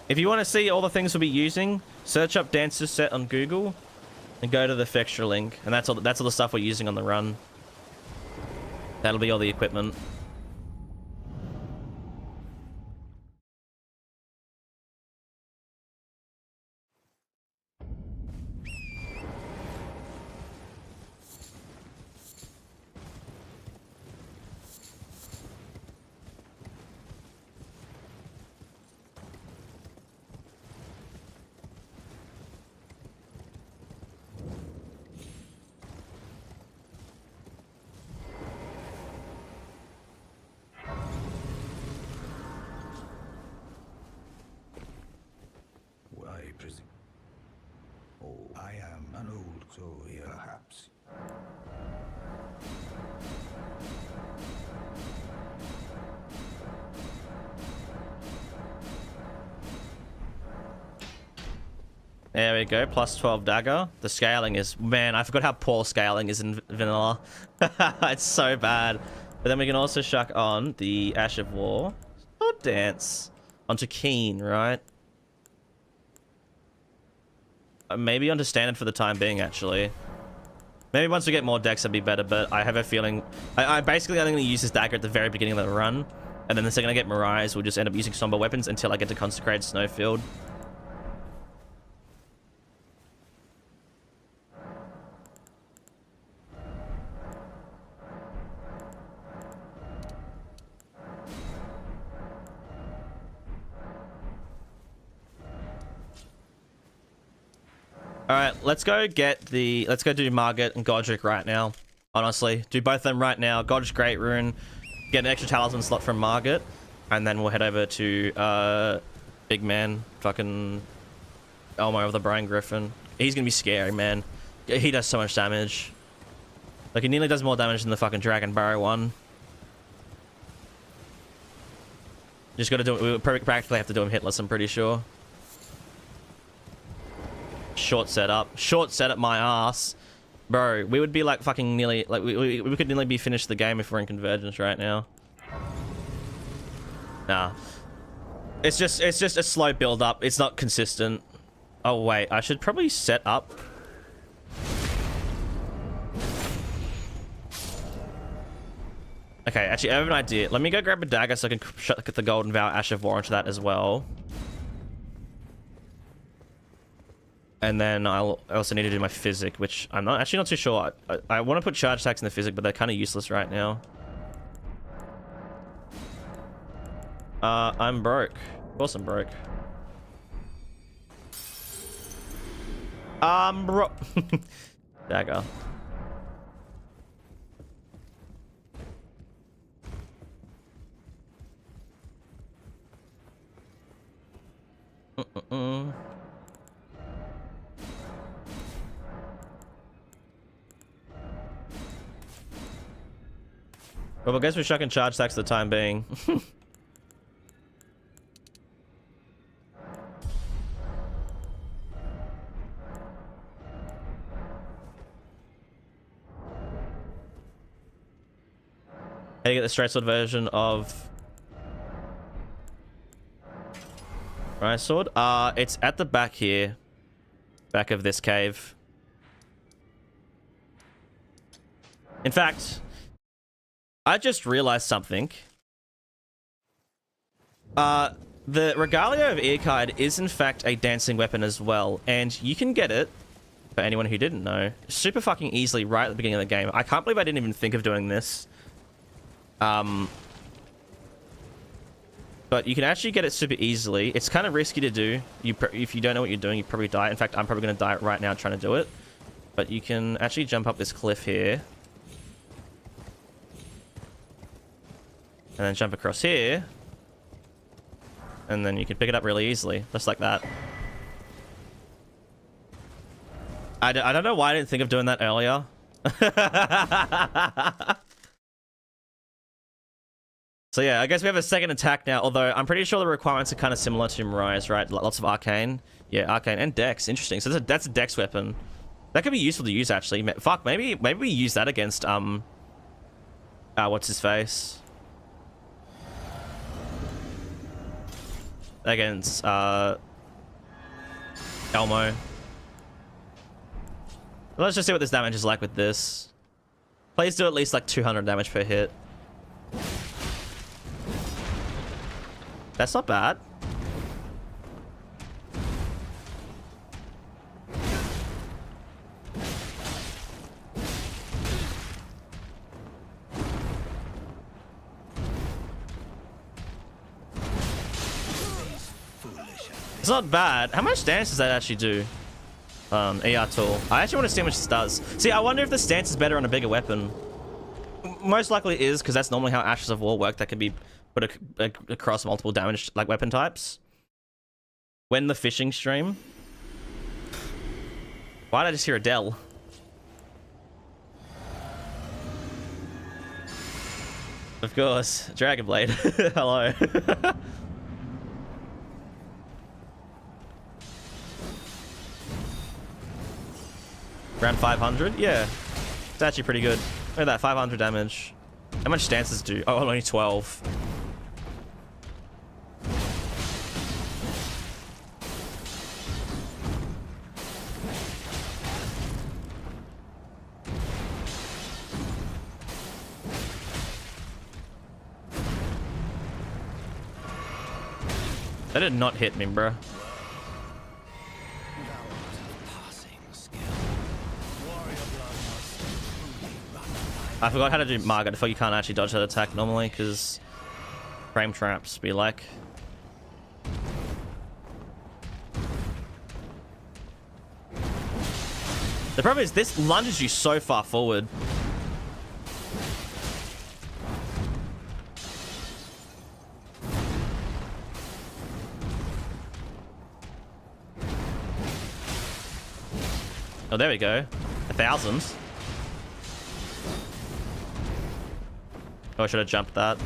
If you want to see all the things we'll be using, search up dancer set on Google and go to the fixture link, and that's all the stuff we're using on the run. That'll be all the equipment. I am an old soul here, perhaps. There we go, plus 12 dagger. The scaling is, man, I forgot how poor scaling is in vanilla. It's so bad. But then we can also shuck on the Ash of War. Sword dance. Onto Keen, right? Maybe onto standard for the time being, actually. Maybe once we get more decks, that'd be better, but I have a feeling... I basically, I'm going to use this dagger at the very beginning of the run, and then the second I get Mariah's, we'll just end up using somber weapons until I get to Consecrated Snowfield. Alright, let's go do Marget and Godrick right now. Honestly, do both of them right now. Godrick's great rune, get an extra talisman slot from Marget, and then we'll head over to big man, fucking Elmo of the Brian Griffin. He's gonna be scary, man. He does so much damage. Like, he nearly does more damage than the fucking Dragonbarrow one. Just gotta do it. We practically have to do him hitless, I'm pretty sure. Short setup my ass, bro. We would be like fucking nearly, like we could nearly be finished the game if we're in convergence right now. Nah, it's just a slow build up. It's not consistent. Oh wait, I should probably set up. Okay, actually I have an idea. Let me go grab a dagger so I can get the Golden Vow Ash of War into that as well. And then I also need to do my physic, which I'm not too sure. I want to put charge attacks in the physic, but they're kind of useless right now. I'm broke. Of course I'm broke. Bro. Dagger. Well, I guess we're shucking charge attacks for the time being. How do you get the straight sword version of Right sword? It's at the back here. Back of this cave. In fact, I just realized something. The Regalia of Earkide is in fact a dancing weapon as well, and you can get it, for anyone who didn't know, super fucking easily right at the beginning of the game. I can't believe I didn't even think of doing this. But you can actually get it super easily. It's kind of risky to do. If you don't know what you're doing, you probably die. In fact, I'm probably going to die right now trying to do it. But you can actually jump up this cliff here. And then jump across here. And then you can pick it up really easily. Just like that. I don't know why I didn't think of doing that earlier. So yeah, I guess we have a second attack now, although I'm pretty sure the requirements are kind of similar to Mirai's, right? Lots of arcane. Yeah, arcane and dex. Interesting. So that's a dex weapon. That could be useful to use, actually. Fuck, maybe we use that against, what's his face? Against, Elmo. Let's just see what this damage is like with this. Please do at least like 200 damage per hit. That's not bad. It's not bad. How much damage does that actually do? ER tool. I actually want to see how much this does. See, I wonder if the stance is better on a bigger weapon. Most likely it is, because that's normally how Ashes of War work. That can be put across multiple damage like weapon types. When the fishing stream. Why did I just hear a Dell? Of course, Dragonblade. Hello. Around 500? Yeah. It's actually pretty good. Look at that, 500 damage. How much stances do? Oh, only 12. That did not hit me, bro. I forgot how to do Marget. I thought you can't actually dodge that attack normally because frame traps be like. The problem is this lunges you so far forward. Oh, there we go. 1,000. Oh, I should have jumped that.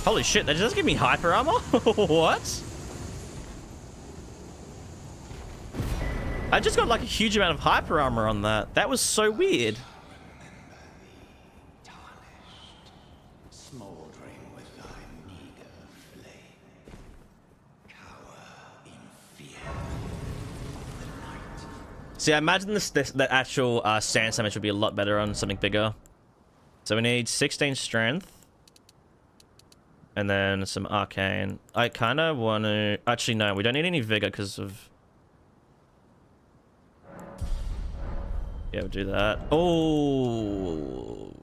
Holy shit, that just give me hyper armor? What? I just got like a huge amount of hyper armor on that. That was so weird. See, I imagine the actual stance damage would be a lot better on something bigger. So we need 16 strength. And then some arcane. I kind of want to... Actually, no, we don't need any vigor because of... Yeah, we'll do that. Oh.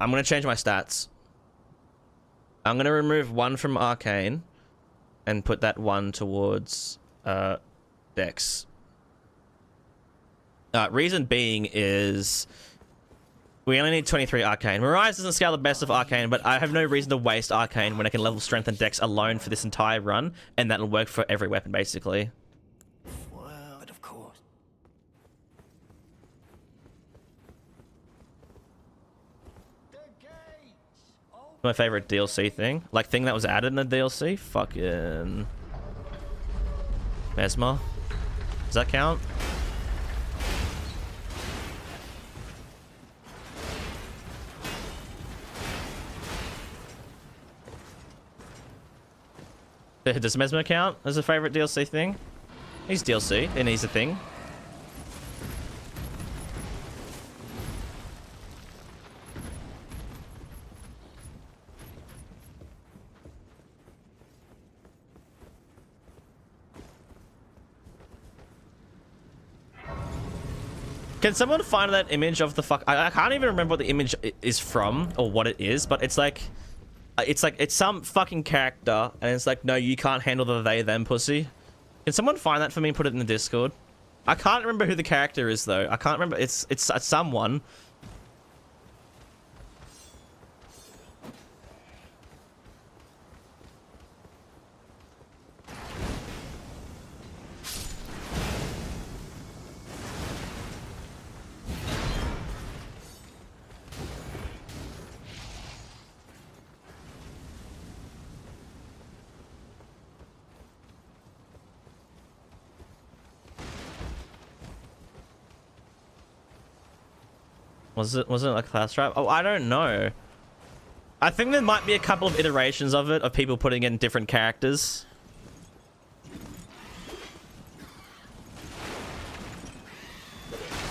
I'm going to change my stats. I'm going to remove one from arcane and put that one towards dex. Reason being is we only need 23 arcane. Mirai's doesn't scale the best of arcane, but I have no reason to waste arcane when I can level strength and dex alone for this entire run, and that'll work for every weapon basically. Well, but of course. My favorite DLC thing, like thing that was added in the DLC, fucking Mesmer. Does that count? Does Mesmer count as a favorite DLC thing? He's DLC, and he's a thing. Can someone find that image of the fuck? I can't even remember what the image is from or what it is, but it's like it's some fucking character, and it's like, no, you can't handle the they them pussy. Can someone find that for me and put it in the Discord? I can't remember who the character is though. I can't remember. It's someone. Was it like a class trap? Oh, I don't know. I think there might be a couple of iterations of it, of people putting in different characters.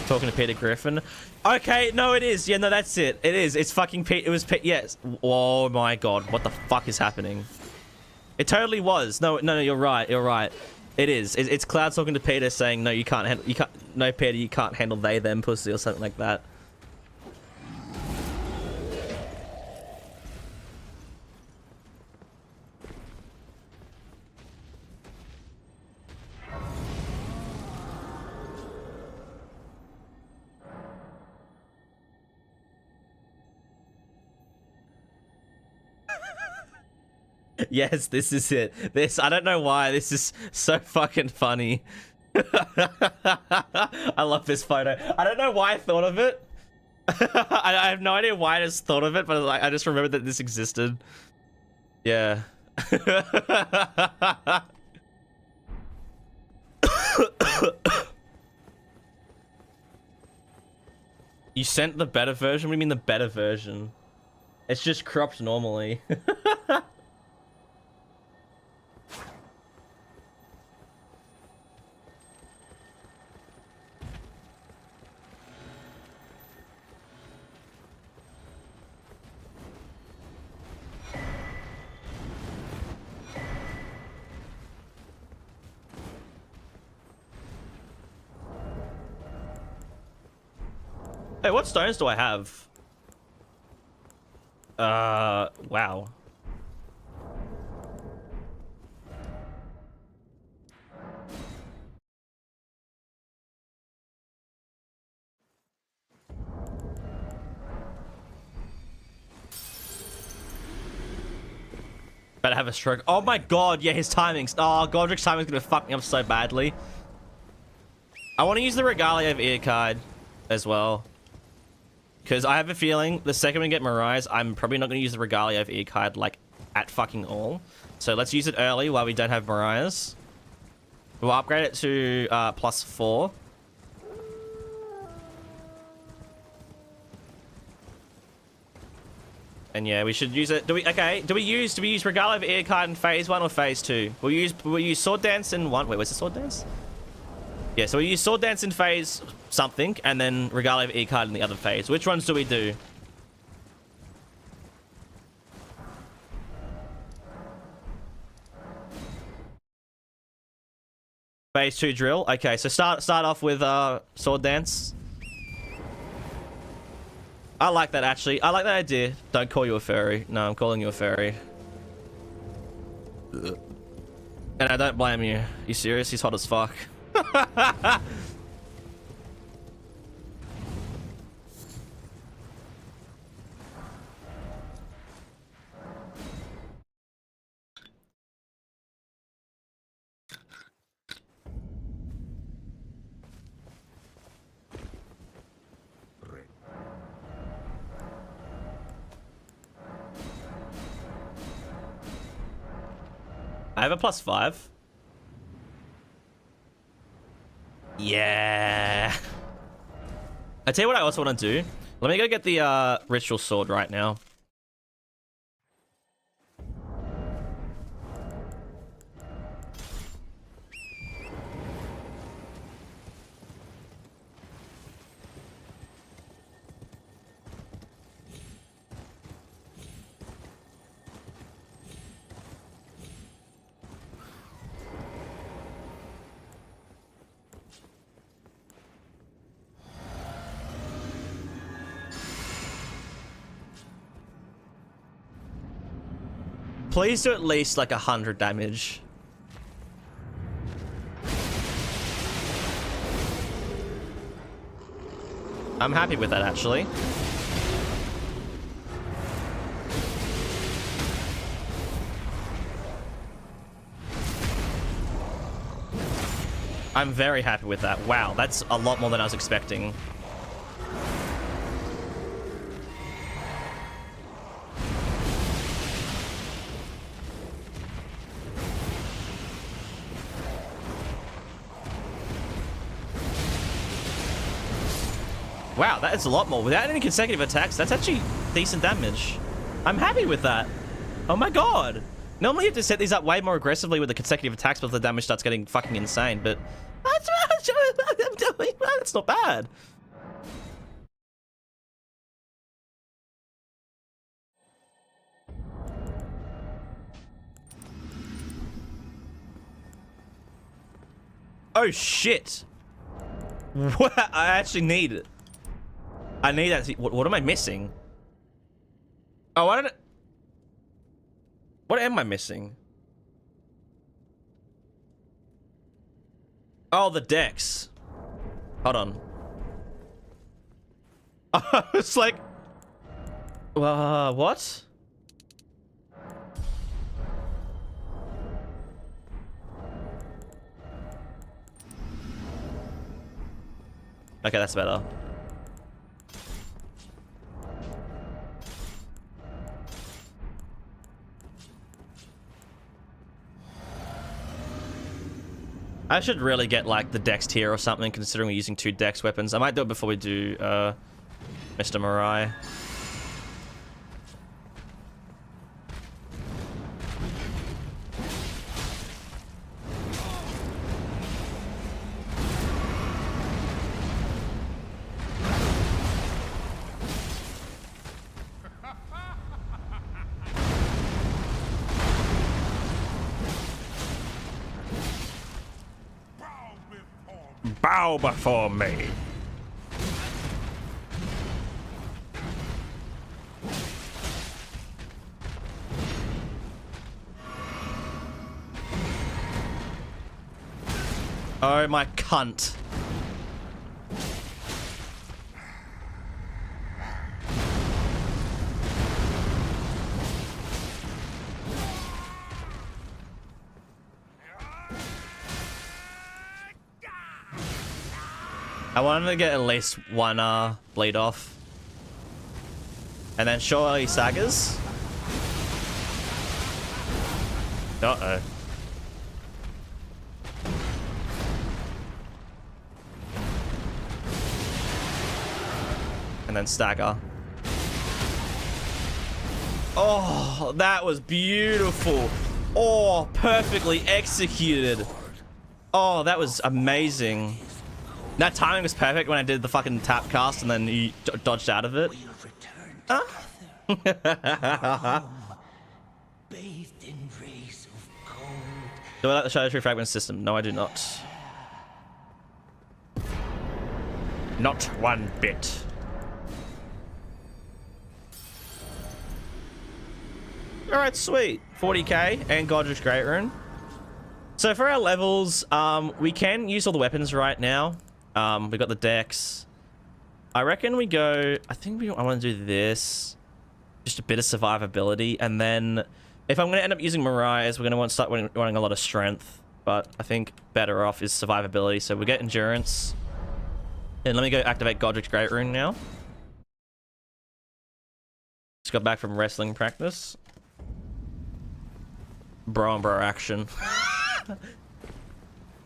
Talking to Peter Griffin. Okay, no, it is. Yeah, no, that's it. It is. It's fucking Pete. It was Pete. Yes. Oh my god, what the fuck is happening? It totally was. No, you're right. You're right. It is. It's Cloud talking to Peter, saying, "No, you can't. No, Peter, you can't handle they them pussy," or something like that. Yes, this is it. I don't know why. This is so fucking funny. I love this photo. I don't know why I thought of it. I have no idea why I just thought of it, but like I just remembered that this existed. Yeah. You sent the better version? What do you mean the better version? It's just cropped normally. Hey, what stones do I have? Wow. Better have a stroke. Oh my god, yeah, his timings. Oh, Godrick's timing's gonna fuck me up so badly. I want to use the Regalia of Ear card as well. Because I have a feeling the second we get Mariah's, I'm probably not going to use the Regalia of Ear card, like, at fucking all. So let's use it early while we don't have Mariah's. We'll upgrade it to +4. And yeah, we should use it. Do we use Regalia of Ear card in phase 1 or phase 2? We'll use Sword Dance in 1. Wait, what's the Sword Dance? Yeah, so we use Sword Dance in phase something, and then Regalia of Ear card in the other phase. Which ones do we do? Phase 2 drill. Okay, so start off with Sword Dance. I like that, actually. I like that idea. Don't call you a furry. No, I'm calling you a furry. And I don't blame you. You serious? He's hot as fuck. I have a +5. Yeah. I tell you what I also want to do. Let me go get the ritual sword right now. Please do at least like 100 damage. I'm happy with that, actually. I'm very happy with that. Wow, that's a lot more than I was expecting. Wow, that is a lot more. Without any consecutive attacks, that's actually decent damage. I'm happy with that. Oh my god. Normally you have to set these up way more aggressively with the consecutive attacks before the damage starts getting fucking insane, but that's not bad. Oh shit. What? I actually need it. I need that. What am I missing? Oh, I don't. What am I missing? Oh, the decks. Hold on. It's like, what? Okay, that's better. I should really get like the Dex tier or something, considering we're using 2 Dex weapons. I might do it before we do Mr. Mirai. Bow before me. Oh my cunt. I wanted to get at least one bleed off. And then surely sagas. Uh-oh. And then stagger. Oh, that was beautiful. Oh, perfectly executed. Oh, that was amazing. That timing was perfect when I did the fucking tap cast and then you dodged out of it. Huh? Bathed in rays of gold. Do I like the Shadow Tree Fragment system? No, I do not. Not one bit. Alright, sweet. 40k and Godrick's Great Rune. So for our levels, we can use all the weapons right now. We got the Dex. I reckon we go... I want to do this. Just a bit of survivability. And then if I'm going to end up using Mariah's, we're going to want to start running a lot of strength. But I think better off is survivability. So we get endurance. And let me go activate Godrick's Great Rune now. Just got back from wrestling practice. Bro and bro action.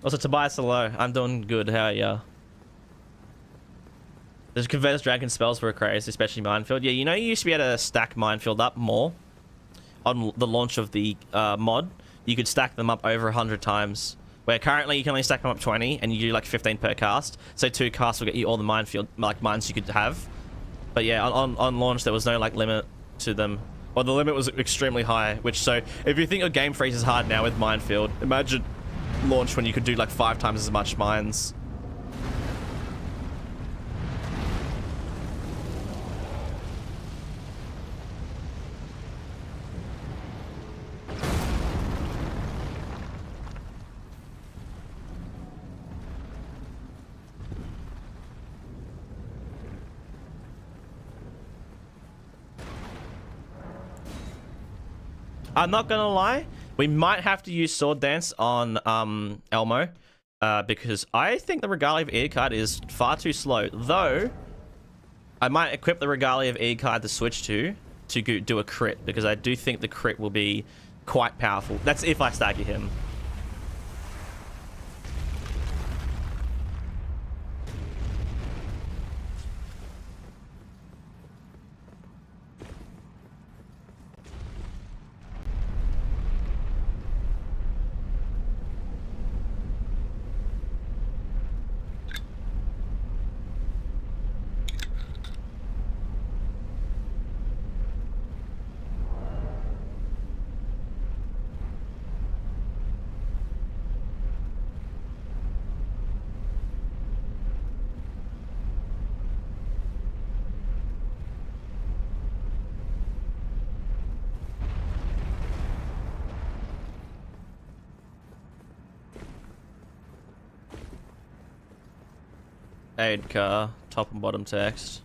Also, Tobias, hello. I'm doing good. How are ya? The converted dragon spells were crazy, especially Minefield. Yeah, you know you used to be able to stack Minefield up more on the launch of the mod. You could stack them up over 100 times. Where currently you can only stack them up 20, and you do like 15 per cast. So 2 casts will get you all the Minefield mines you could have. But yeah, on launch there was no like limit to them. Well, the limit was extremely high. So if you think your game freezes hard now with Minefield, imagine launch when you could do like 5 times as much mines. I'm not gonna lie, we might have to use Sword Dance on Elmo, because I think the Regalia of Earcard is far too slow. Though, I might equip the Regalia of Earcard to switch to do a crit, because I do think the crit will be quite powerful. That's if I stagger him. Aid car, top and bottom text.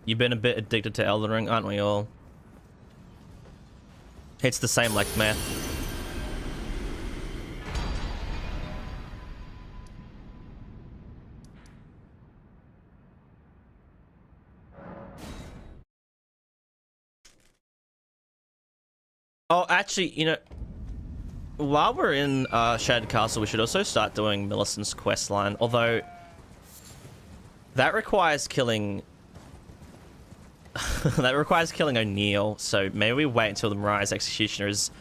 You've been a bit addicted to Elden Ring, aren't we all? It's the same like meth. Oh, actually, you know, while we're in Shattered Castle, we should also start doing Millicent's questline, although that requires killing that requires killing O'Neill, so maybe we wait until the Mirai's Executioner is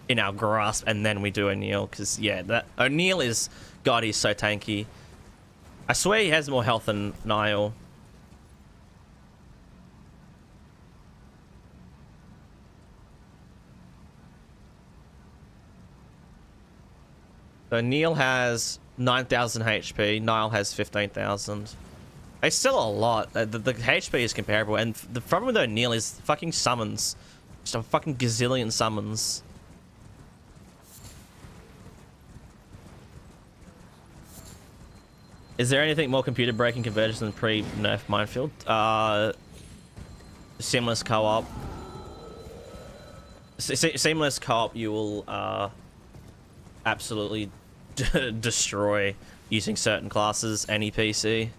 in our grasp and then we do O'Neill, because yeah, that O'Neill is, god, he's so tanky. I swear he has more health than Nile. So O'Neill has 9,000 HP, Nile has 15,000. It's still a lot. The HP is comparable, and the problem with O'Neill is fucking summons. Just a fucking gazillion summons. Is there anything more computer breaking convergence than pre-nerf minefield? Seamless co-op. Seamless co-op you will absolutely destroy using certain classes, any PC.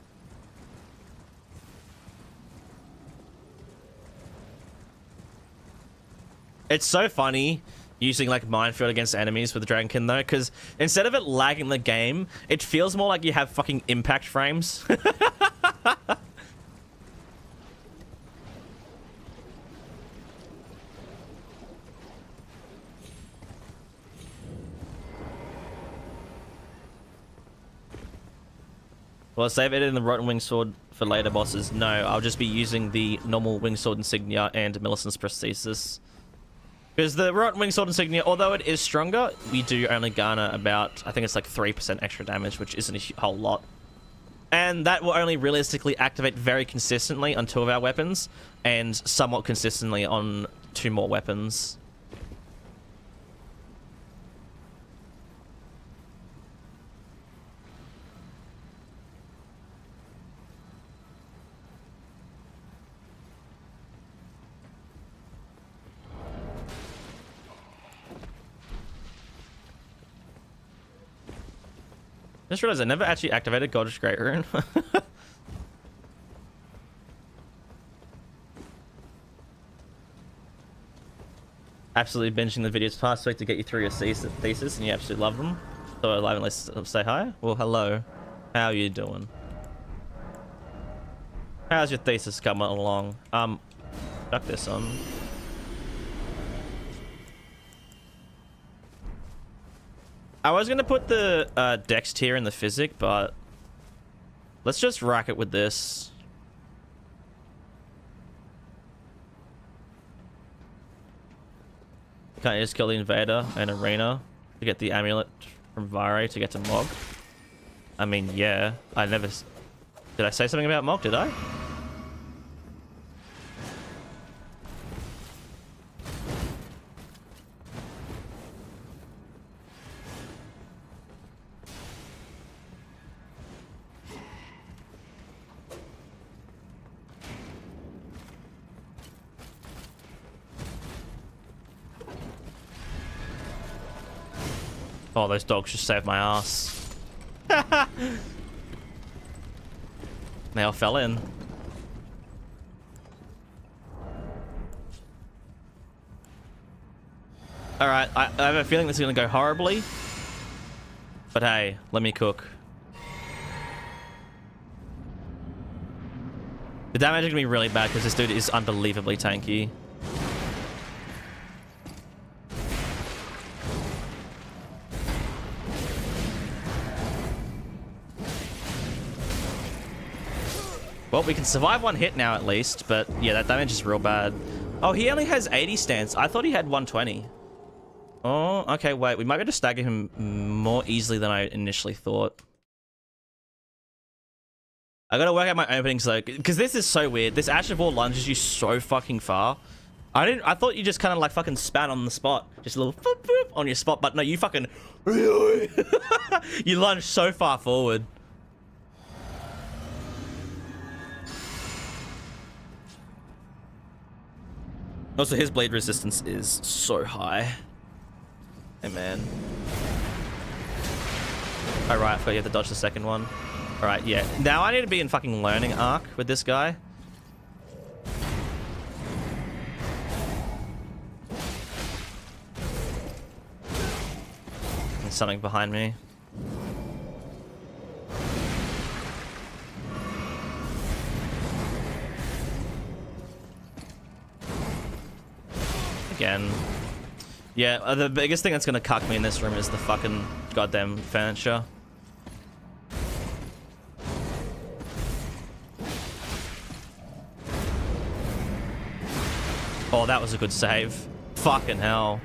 It's so funny using like minefield against enemies with the Dragonkin though, because instead of it lagging the game, it feels more like you have fucking impact frames. Well, save it in the Rotten Wing Sword for later bosses. No, I'll just be using the normal Wing Sword Insignia and Millicent's Prosthesis. Because the Rotten Wing Sword Insignia, although it is stronger, we do only garner about, I think it's like 3% extra damage, which isn't a whole lot. And that will only realistically activate very consistently on 2 of our weapons, and somewhat consistently on 2 more weapons. Just realized I never actually activated Godrick's Great Rune. Absolutely binging the videos past week to get you through your thesis, and you absolutely love them. So alive and let's say hi. Well, hello. How are you doing? How's your thesis coming along? Chuck this on. I was gonna put the Dex tier in the Physic, but let's just rack it with this. Can't you just kill the Invader and Arena to get the amulet from Vare to get to Mogh? I mean, yeah. I never... Did I say something about Mogh? Did I? Oh, those dogs just saved my ass. They all fell in. Alright, I have a feeling this is going to go horribly. But hey, let me cook. The damage is going to be really bad because this dude is unbelievably tanky. Well, we can survive one hit now at least, but yeah, that damage is real bad. Oh, he only has 80 stance. I thought he had 120. Oh, okay, wait. We might be able to stagger him more easily than I initially thought. I gotta work out my openings though, because this is so weird. This Ash of War lunges you so fucking far. I thought you just kind of like fucking spat on the spot. Just a little boop, boop on your spot, but no, you fucking... you lunge so far forward. Also, his bleed resistance is so high. Hey, man. Alright, I forgot you have to dodge the second one. Alright, yeah. Now I need to be in fucking learning arc with this guy. There's something behind me. Again. Yeah, the biggest thing that's gonna cuck me in this room is the fucking goddamn furniture. Oh, that was a good save. Fucking hell.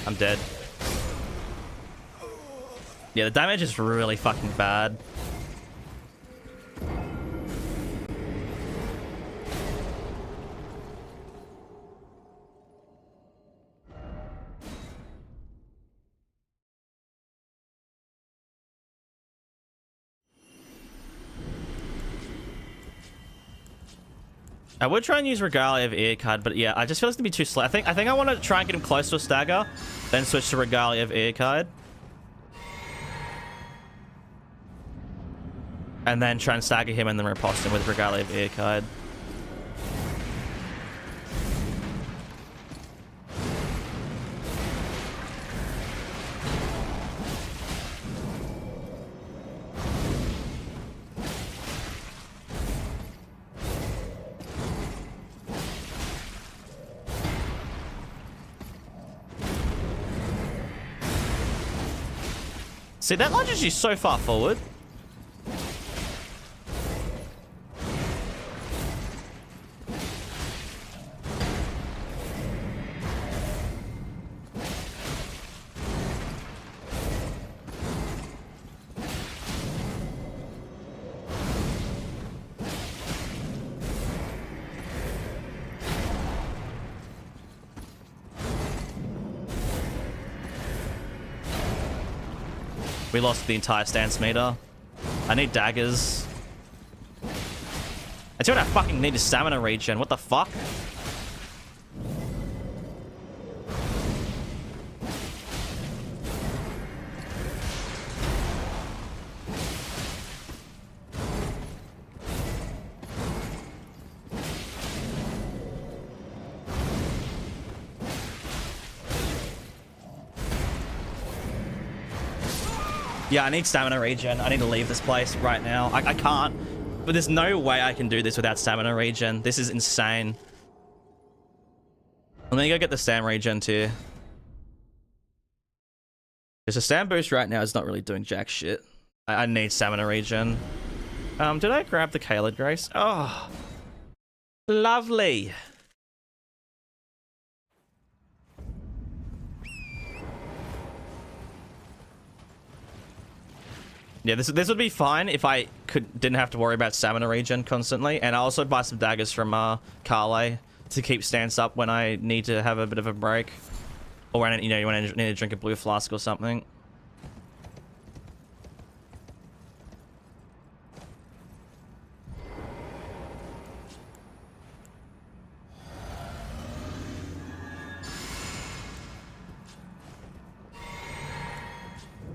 I'm dead. Yeah, the damage is really fucking bad. I would try and use Regalia of Ear card, but yeah, I just feel it's gonna be too slow. I think I want to try and get him close to a stagger, then switch to Regalia of Ear card, and then try and stagger him and then riposte him with Regalia of Ear card. See, that launches you so far forward. We lost the entire stance meter. I need daggers. I tell you what I fucking need is stamina regen. What the fuck? Yeah, I need stamina regen. I need to leave this place right now. I can't. But there's no way I can do this without stamina regen. This is insane. Let me go get the stam regen too. There's a stam boost right now. It's not really doing jack shit. I need stamina regen. Did I grab the Caelid Grace? Oh, lovely. Yeah, this would be fine if I didn't have to worry about stamina regen constantly, and I also buy some daggers from Carle to keep stance up when I need to have a bit of a break, or when you need to drink a blue flask or something.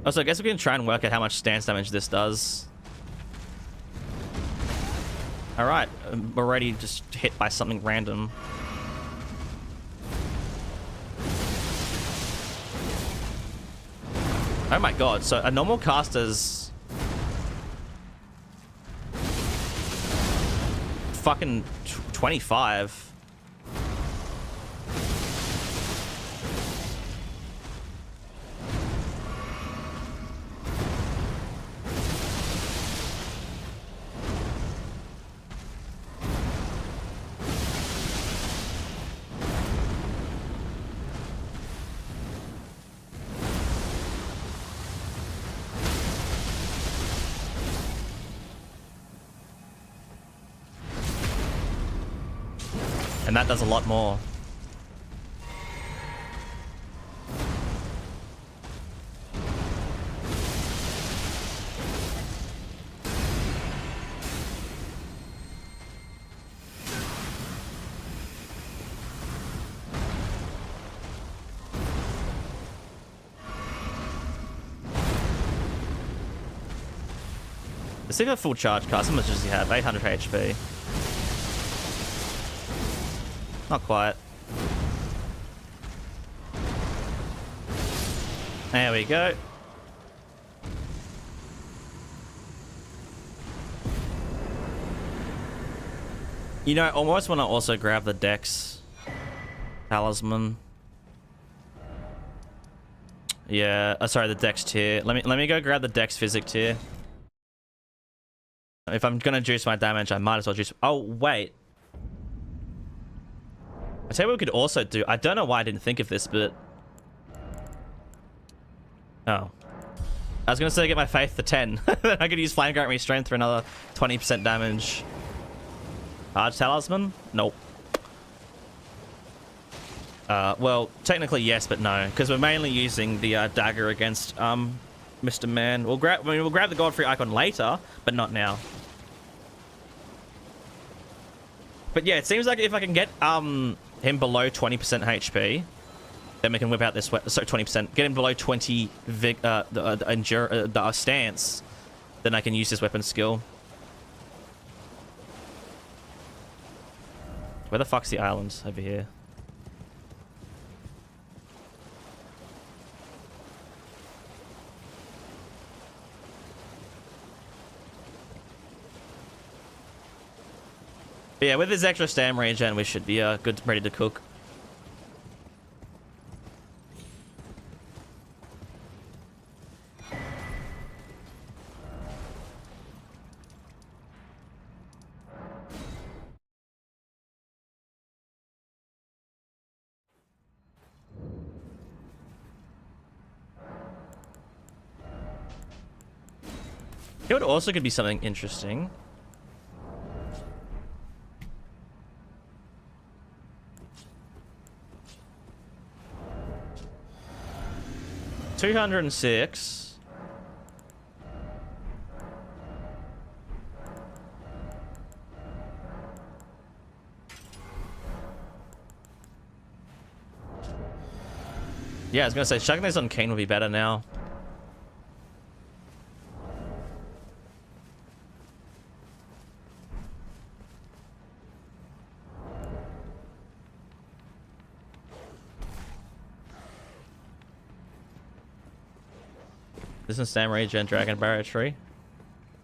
Also, I guess we can try and work out how much stance damage this does. Alright, I'm already just hit by something random. Oh my god, so a normal caster's fucking 25. And that does a lot more. Let's see if a full charge cast. How much does he have? 800 HP. Not quite. There we go. You know, I almost want to also grab the Dex talisman. Yeah, sorry, the Dex tier. Let me go grab the Dex physic tier. If I'm gonna juice my damage, I might as well juice. Oh wait. I tell you what we could also do. I don't know why I didn't think of this, but oh, I was gonna say get my faith to 10. Then I could use Flame Grant Restraint for another 20% damage. Arch Talisman? Nope. Well, technically yes, but no, because we're mainly using the dagger against Mr. Man. We'll grab the Godfrey icon later, but not now. But yeah, it seems like if I can get him below 20% HP, then we can whip out this weapon. So 20%. Get him below 20 the stance, then I can use this weapon skill. Where the fuck's the island? Over here. But yeah, with this extra stam regen, we should be good, ready to cook. It would also could be something interesting. $206. Yeah, I was gonna say chucking this on Kane would be better now. Isn't Stam Regen Dragonbarrow tree?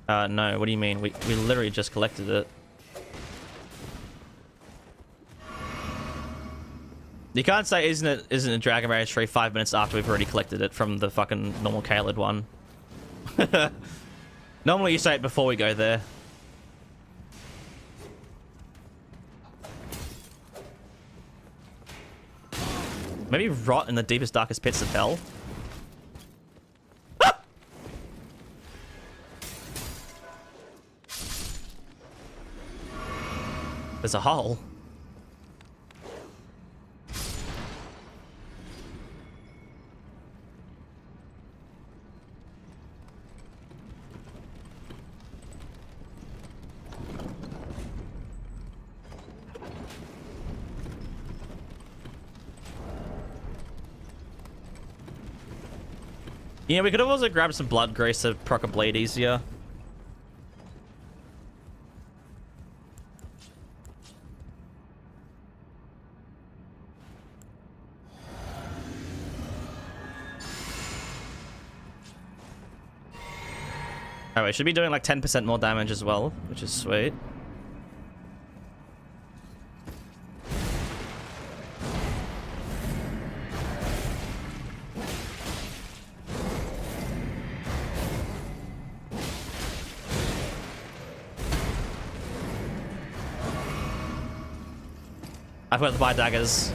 No, what do you mean? We literally just collected it. You can't say isn't it a Dragonbarrow tree 5 minutes after we've already collected it from the fucking normal Caelid one. Normally you say it before we go there. Maybe rot in the deepest, darkest pits of hell. There's a hole. Yeah, we could have also grabbed some blood grease to proc a bleed easier. Alright, should be doing like 10% more damage as well, which is sweet. I forgot to buy daggers.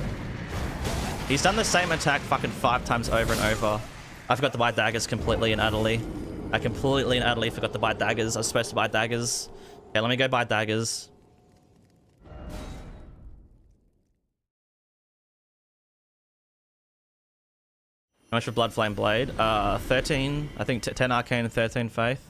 He's done the same attack fucking 5 times over and over. I forgot to buy daggers completely and utterly. I completely and utterly forgot to buy daggers. I was supposed to buy daggers. Okay, let me go buy daggers. How much for Blood Flame Blade? 13. I think 10 Arcane and 13 Faith.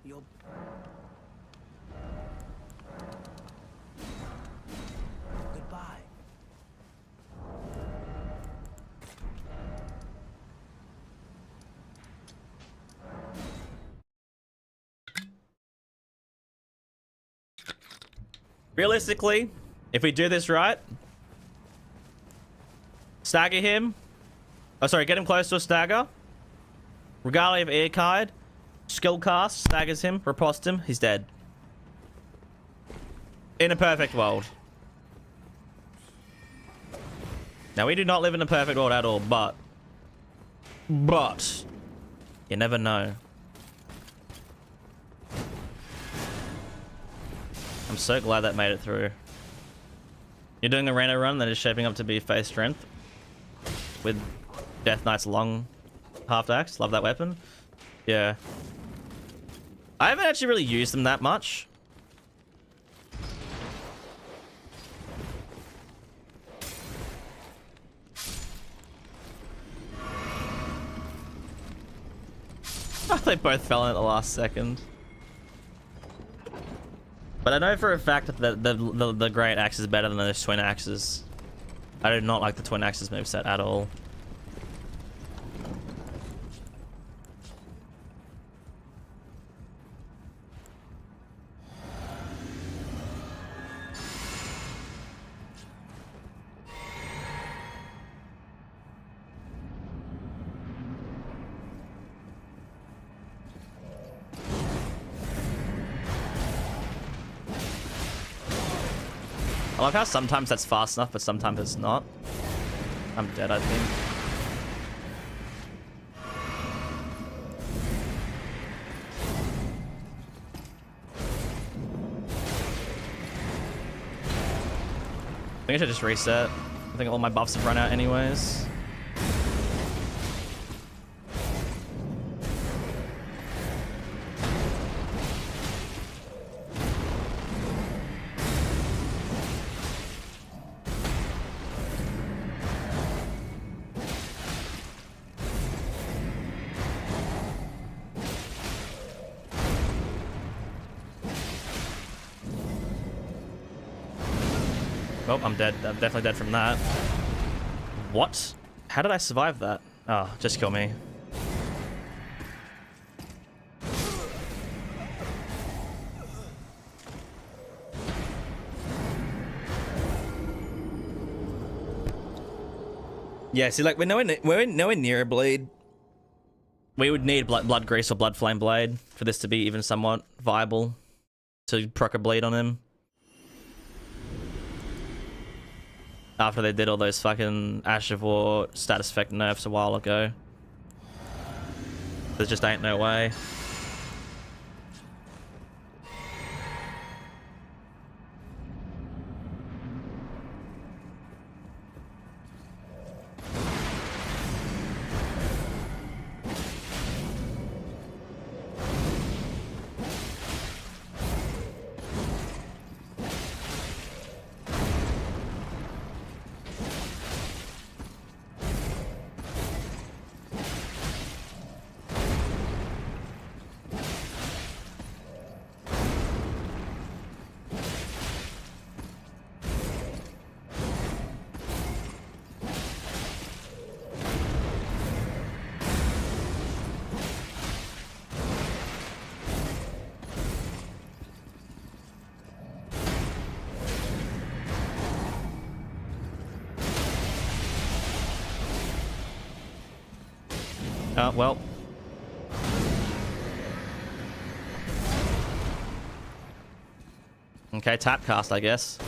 You're... Goodbye. Realistically, if we do this right, stagger him. Oh, sorry, get him close to a stagger. Regalia of Earkide. Skill cast, staggers him, riposte him, he's dead. In a perfect world. Now, we do not live in a perfect world at all, but you never know. I'm so glad that made it through. You're doing a rando run that is shaping up to be face strength with Death Knight's long half axe. Love that weapon. Yeah. I haven't actually really used them that much. They both fell in at the last second. But I know for a fact that the great axe is better than those twin axes. I do not like the twin axes moveset at all. I love how sometimes that's fast enough, but sometimes it's not. I'm dead, I think. I think I should just reset. I think all my buffs have run out anyways. Oh, I'm dead. I'm definitely dead from that. What? How did I survive that? Oh, just kill me. Yeah, see, like, we're nowhere near a bleed. We would need blood grease or blood flame blade for this to be even somewhat viable to proc a bleed on him. After they did all those fucking Ash of War status effect nerfs a while ago. There just ain't no way. Well. Okay, tap cast, I guess.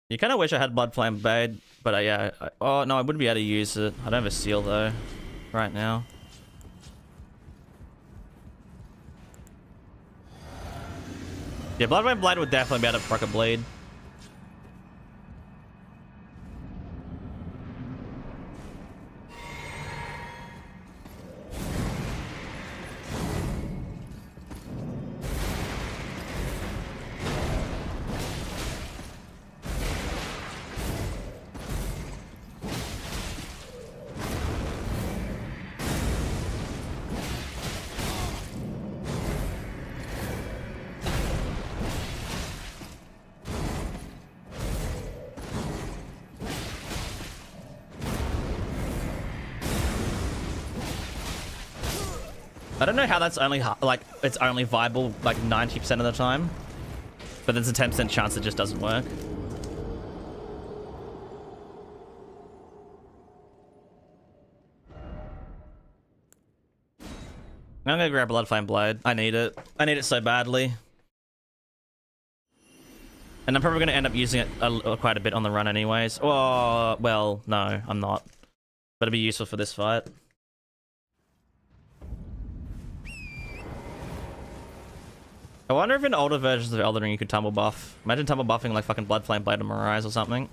You kind of wish I had Blood Flame Blade, but yeah. Oh, no, I wouldn't be able to use it. I don't have a seal, though, right now. Yeah, Blood Flame Blade would definitely be able to proc a bleed. I don't know how that's only like it's only viable like 90% of the time, but there's a 10% chance it just doesn't work. I'm gonna grab Blood Flame Blade. I need it. I need it so badly. And I'm probably gonna end up using it quite a bit on the run anyways. Oh, well, no, I'm not. But it'd be useful for this fight. I wonder if in older versions of Elden Ring you could tumble buff. Imagine tumble buffing like fucking Blood Flame Blade or Mirage or something.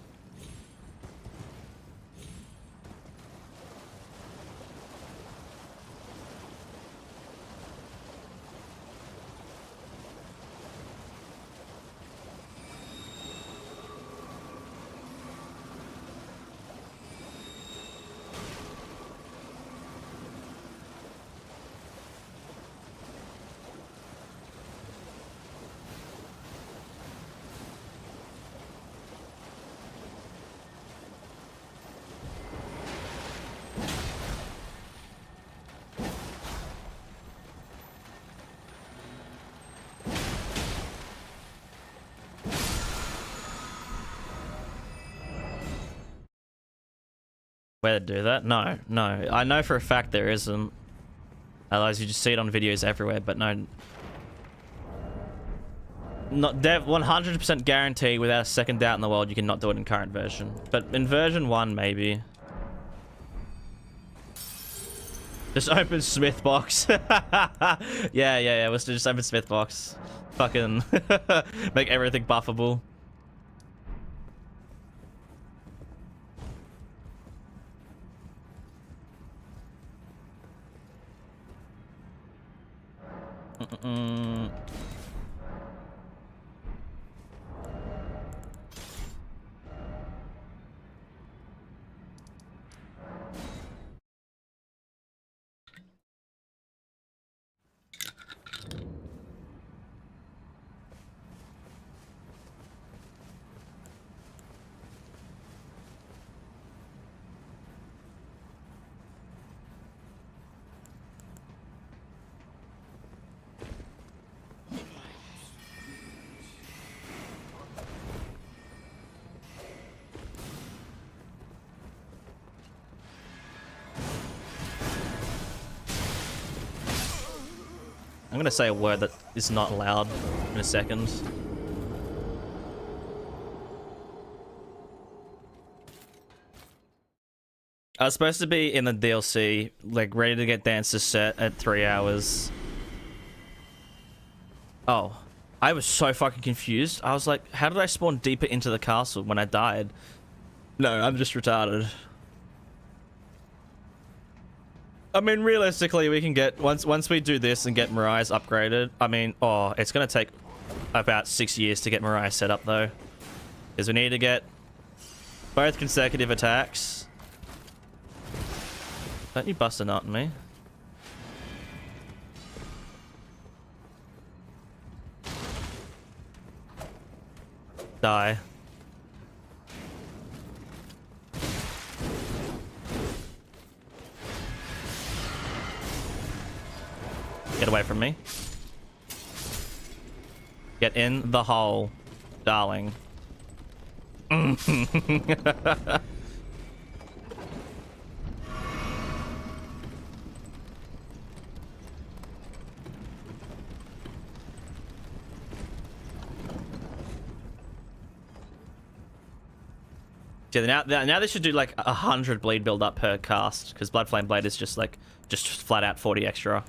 Where to do that? No, no. I know for a fact there isn't. Otherwise you just see it on videos everywhere, but no. Not 100% guarantee without a second doubt in the world you cannot do it in current version. But in version 1 maybe. Just open Smith box. yeah. Let's just open Smith box. Fucking make everything buffable. gonna say a word that is not allowed in a second. I was supposed to be in the DLC, like ready to get dances set at 3 hours. Oh, I was so fucking confused. I was like, how did I spawn deeper into the castle when I died? No, I'm just retarded. I mean, realistically, we can get once we do this and get Mariah's upgraded. I mean, oh, it's gonna take about 6 years to get Mariah set up though, because we need to get both consecutive attacks. Don't you bust a nut on me? Die. Get away from me. Get in the hole, darling. Yeah, now they should do like 100 bleed build up per cast, because Blood Flame Blade is just like just flat out 40 extra.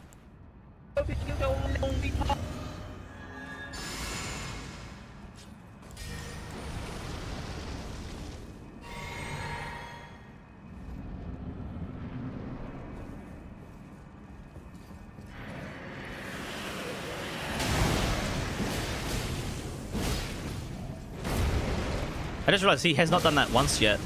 I just realized he has not done that once yet.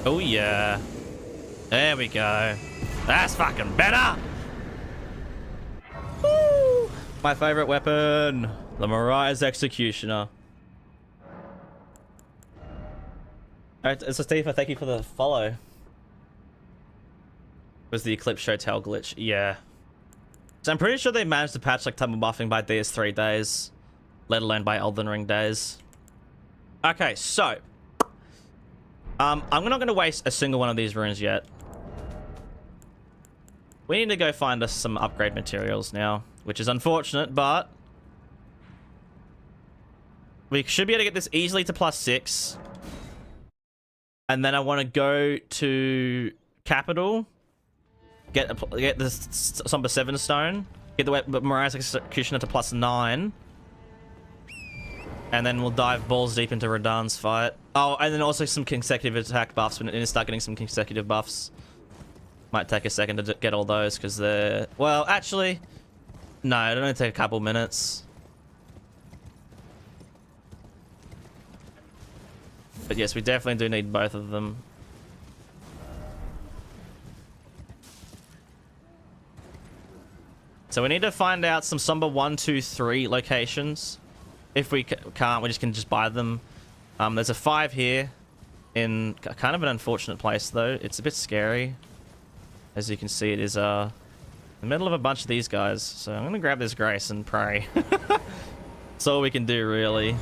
Oh yeah. There we go. That's fucking better. Woo! My favorite weapon. The Mariah's Executioner. Alright, so Steve, thank you for the follow. Was the Eclipse Hotel glitch? Yeah. So I'm pretty sure they managed to patch like tumble buffing by DS3 days, let alone by Elden Ring days. Okay, so I'm not going to waste a single one of these runes yet. We need to go find us some upgrade materials now, which is unfortunate, but we should be able to get this easily to +6. And then I want to go to Capital, get the Somber 7 Stone, get the Mariah's Executioner to +9. And then we'll dive balls deep into Radahn's fight. Oh, and then also some consecutive attack buffs. We need to start getting some consecutive buffs. Might take a second to get all those, because they're... Well, actually... No, it'll only take a couple minutes. But yes, we definitely do need both of them. So we need to find out some Somber 1, 2, 3 locations. If we can't, we can just buy them. There's a 5 here in kind of an unfortunate place, though. It's a bit scary. As you can see, it is in the middle of a bunch of these guys. So I'm going to grab this Grace and pray. That's all we can do, really.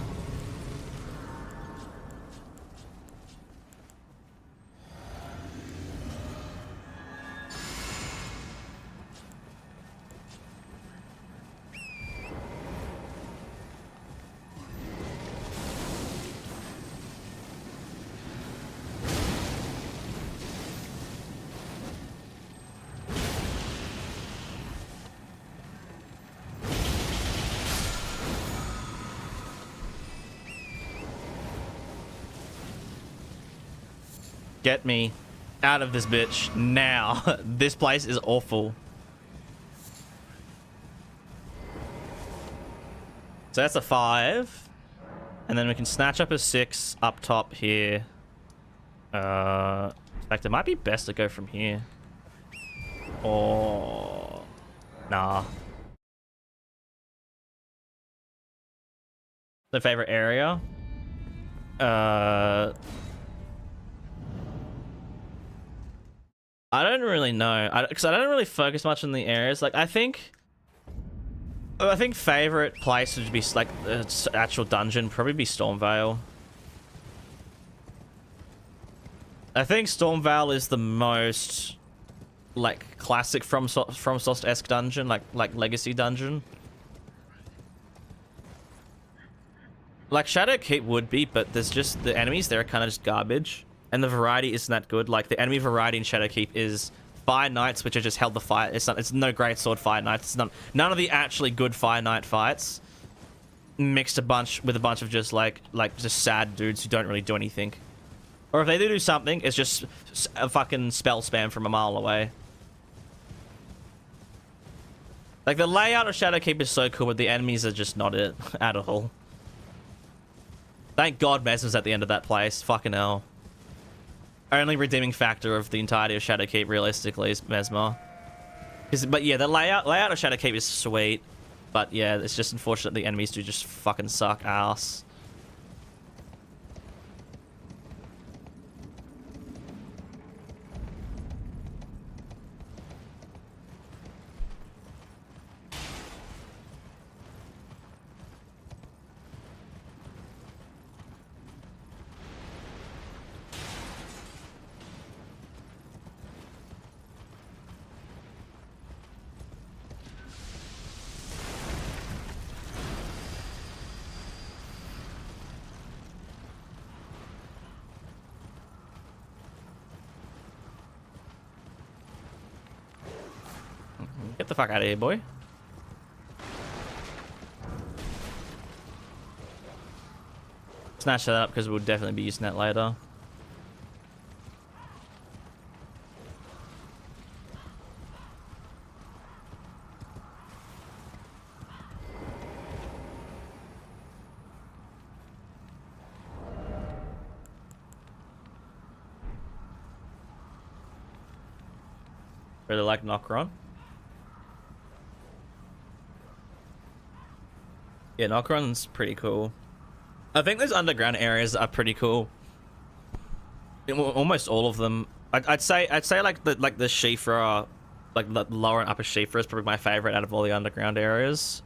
Get me out of this bitch now. This place is awful. So that's a 5. And then we can snatch up a 6 up top here. In fact, it might be best to go from here. Or... Nah. The favorite area? I don't really know. Because I don't really focus much on the areas. Like, I think favorite place would be like the actual dungeon, probably be Stormvale. I think Stormvale is the most like classic from FromSoft-esque dungeon, like legacy dungeon. Like Shadowkeep would be, but there's just the enemies there are kind of just garbage, and the variety isn't that good. Like the enemy variety in Shadowkeep is Fire Knights, which are just held the fight. It's no great sword Fire Knights. It's none of the actually good Fire Knight fights. Mixed with a bunch of just like just sad dudes who don't really do anything. Or if they do something, it's just a fucking spell spam from a mile away. Like the layout of Shadowkeep is so cool, but the enemies are just not it at all. Thank God Mesmer's at the end of that place. Fucking hell. Only redeeming factor of the entirety of Shadowkeep, realistically, is Mesmer. But yeah, the layout of Shadowkeep is sweet. But yeah, it's just unfortunate the enemies do just fucking suck ass. Get the fuck out of here, boy. Snatch that up because we'll definitely be using that later. Really like Nocron. Yeah, Nocron's pretty cool. I think those underground areas are pretty cool. Almost all of them. I'd say like the Shifra, like the lower and upper Shifra is probably my favorite out of all the underground areas.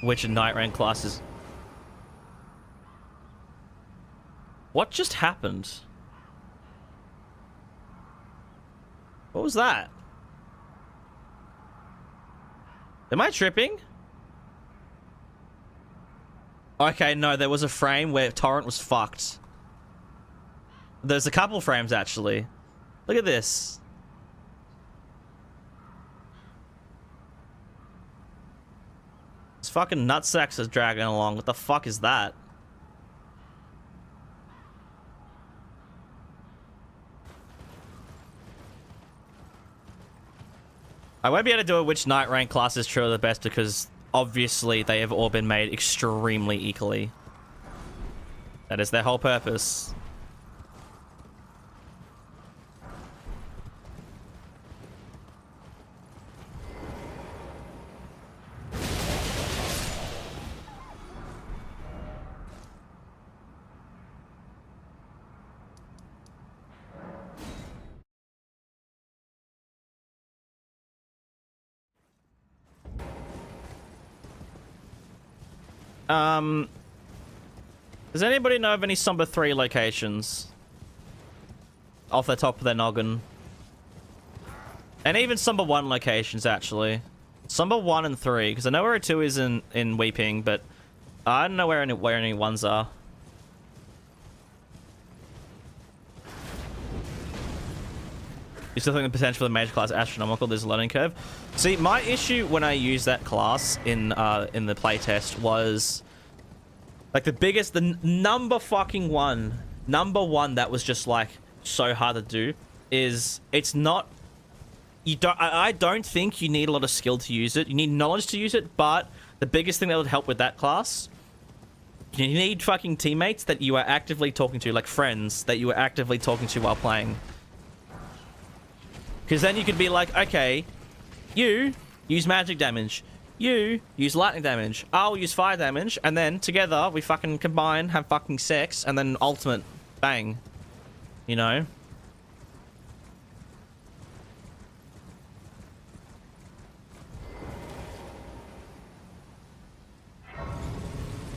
Which night rank classes? What just happened? What was that? Am I tripping? Okay, no, there was a frame where Torrent was fucked. There's a couple frames, actually. Look at this. This fucking nutsacks is dragging along. What the fuck is that? I won't be able to do it which night rank class is truly the best because obviously they have all been made extremely equally. That is their whole purpose. Does anybody know of any Somber 3 locations? Off the top of their noggin. And even Somber 1 locations, actually. Somber 1 and 3, because I know where 2 is in Weeping, but I don't know where any 1s are. You still think the potential for the major class is astronomical? There's a learning curve. See, my issue when I used that class in the playtest was like the number one that was just like so hard to do is it's not. you don't. I don't think you need a lot of skill to use it. You need knowledge to use it, but the biggest thing that would help with that class, you need fucking teammates that you are actively talking to, like friends that you are actively talking to while playing. Because then you could be like, okay, you use magic damage, you use lightning damage, I'll use fire damage, and then together we fucking combine, have fucking sex, and then ultimate bang. You know?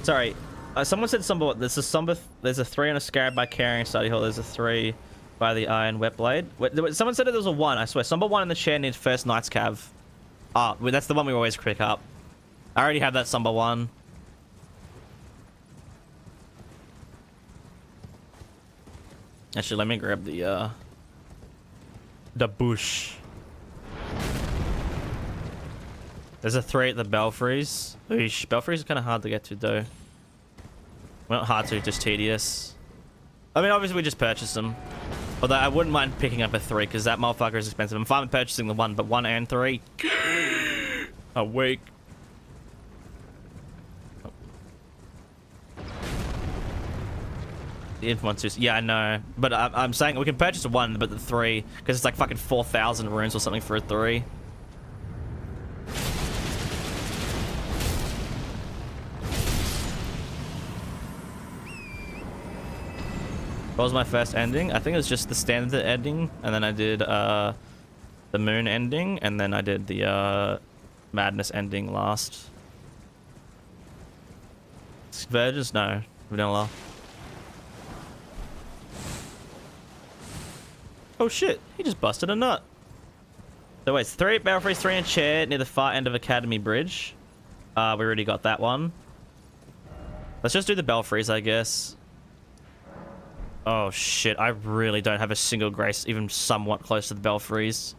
Sorry, someone said there's a 3 on a scarab by carrying study hall. There's a 3 by the iron wet blade. Someone said that there was a 1. I swear, number 1 in the chair needs first knight's cav. Ah, well, that's the one we always pick up. I already have that number 1. Actually, let me grab the bush. There's a 3 at the belfries. Oosh, belfries are kind of hard to get to, though. Well, not hard to, just tedious. I mean, obviously, we just purchased them. Although, I wouldn't mind picking up a 3, because that motherfucker is expensive. I'm fine with purchasing the 1, but 1 and 3... a week. The influencers. Yeah, I know. But I'm saying we can purchase a 1, but the 3, because it's like fucking 4,000 runes or something for a 3. What was my first ending? I think it was just the standard ending, and then I did the moon ending, and then I did the madness ending last. Virgins? No. Vanilla. Oh shit, he just busted a nut. So wait, it's 3 at Belfries, 3 in chair near the far end of Academy Bridge. We already got that one. Let's just do the Belfries, I guess. Oh shit, I really don't have a single grace even somewhat close to the belfries.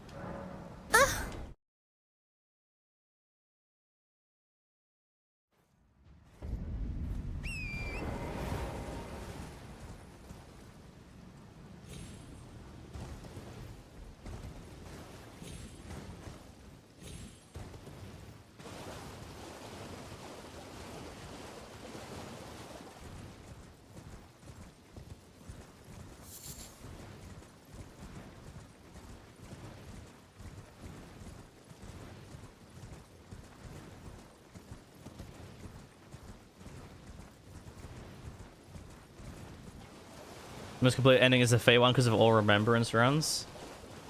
Most complete ending is the Fey one because of all remembrance runs.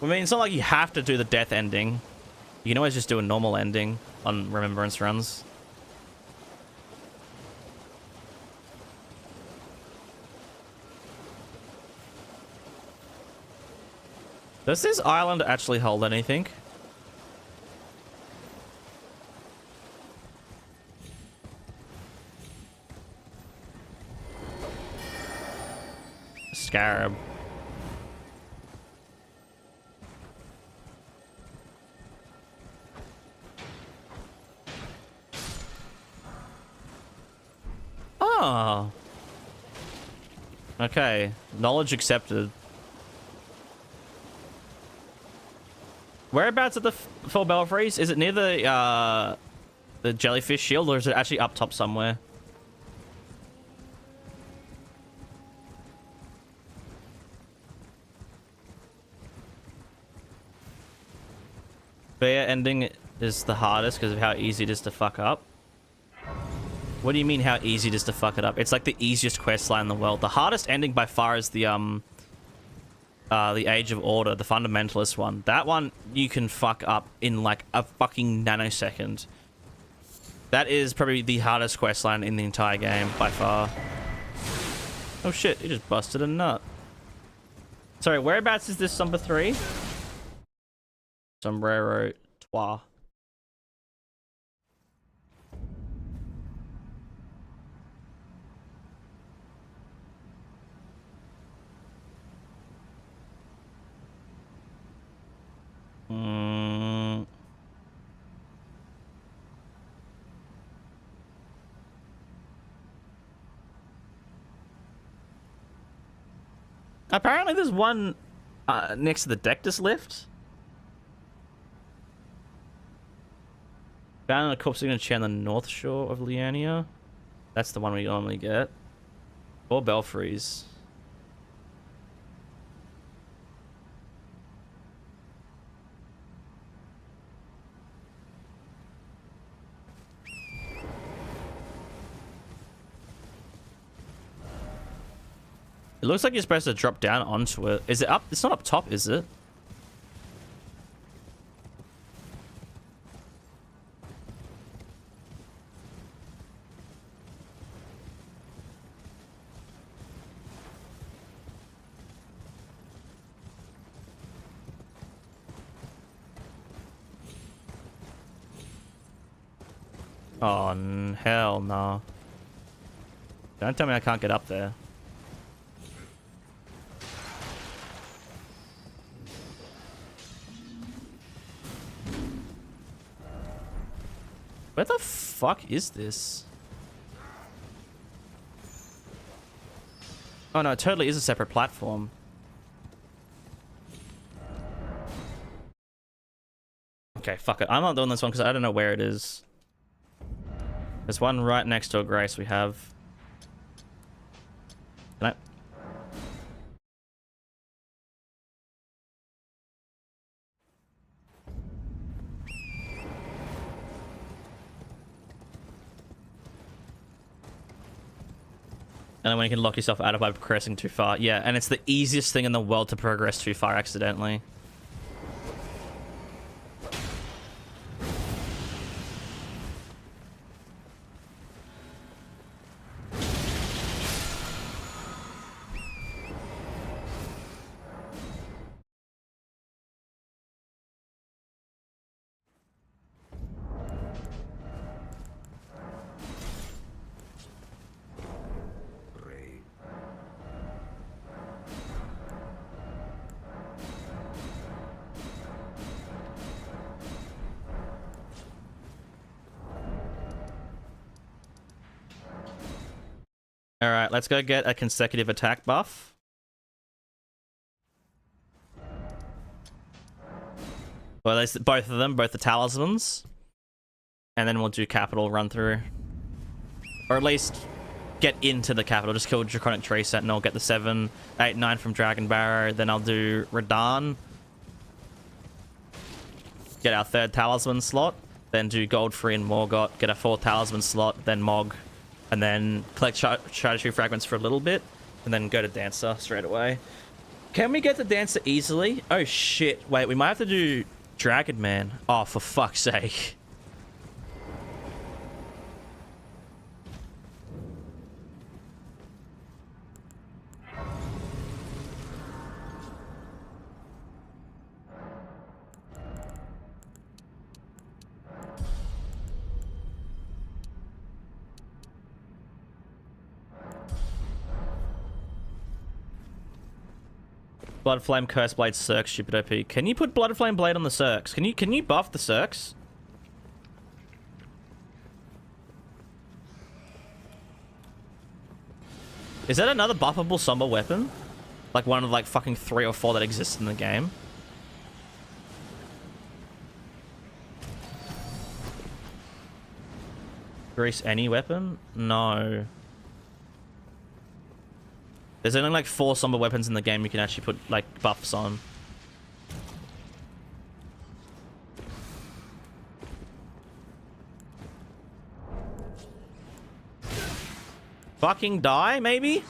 I mean, it's not like you have to do the death ending. You can always just do a normal ending on remembrance runs. Does this island actually hold anything? Scarab. Oh. Okay. Knowledge accepted. Whereabouts at the full belfries? Is it near the jellyfish shield, or is it actually up top somewhere? Fair ending is the hardest because of how easy it is to fuck up. What do you mean how easy it is to fuck it up? It's like the easiest quest line in the world. The hardest ending by far is the Age of Order, the fundamentalist one. That one you can fuck up in like a fucking nanosecond. That is probably the hardest quest line in the entire game by far. Oh shit, he just busted a nut. Sorry, whereabouts is this number 3? Sombrero Trois. Apparently there's one next to the Dectus lift. Found a corpse signature on the north shore of Liania. That's the one we normally get. Or belfries. It looks like you're supposed to drop down onto it. Is it up? It's not up top, is it? Oh, hell no. Don't tell me I can't get up there. Where the fuck is this? Oh no, it totally is a separate platform. Okay, fuck it. I'm not doing this one because I don't know where it is. There's one right next to a Grace we have. Can I? And then when you can lock yourself out of by progressing too far. Yeah, and it's the easiest thing in the world to progress too far accidentally. Alright, let's go get a consecutive attack buff. Well, at least both of them, both the talismans. And then we'll do capital run through. Or at least get into the capital. Just kill Draconic Tree Sentinel, get the 7, 8, 9 from Dragonbarrow. Then I'll do Radahn. Get our 3rd talisman slot. Then do Godfrey and Morgot. Get a 4th talisman slot. Then Mogh. And then collect strategy fragments for a little bit. And then go to Dancer straight away. Can we get the Dancer easily? Oh shit. Wait, we might have to do Dragonman. Oh, for fuck's sake. Blood Flame Curse Blade Cirque, stupid OP. Can you put Blood Flame Blade on the Cirques? Can you buff the Cirques? Is that another buffable somber weapon? Like one of like fucking 3 or 4 that exists in the game? Grease any weapon? No. There's only like 4 somber weapons in the game you can actually put like buffs on. Fucking die, maybe?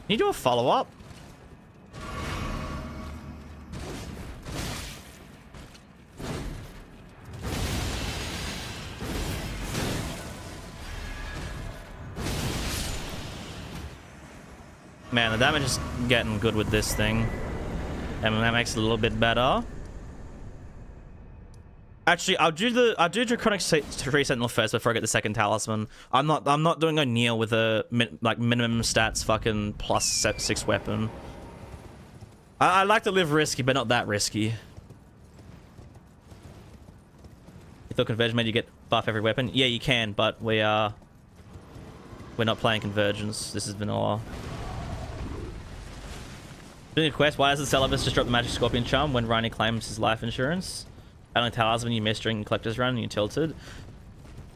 Can you do a follow-up? Man, the damage is getting good with this thing. And that makes it a little bit better. Actually, I'll do Draconic Tree Sentinel first before I get the second talisman. I'm not doing a Nile with a minimum stats fucking plus 6 weapon. I like to live risky, but not that risky. You thought Convergence made you get buff every weapon? Yeah, you can, but we're not playing Convergence. This is vanilla. Doing a quest, why doesn't Celibus just drop the Magic Scorpion Charm when Rani claims his life insurance? Adding talisman you missed during Collector's Run and you tilted.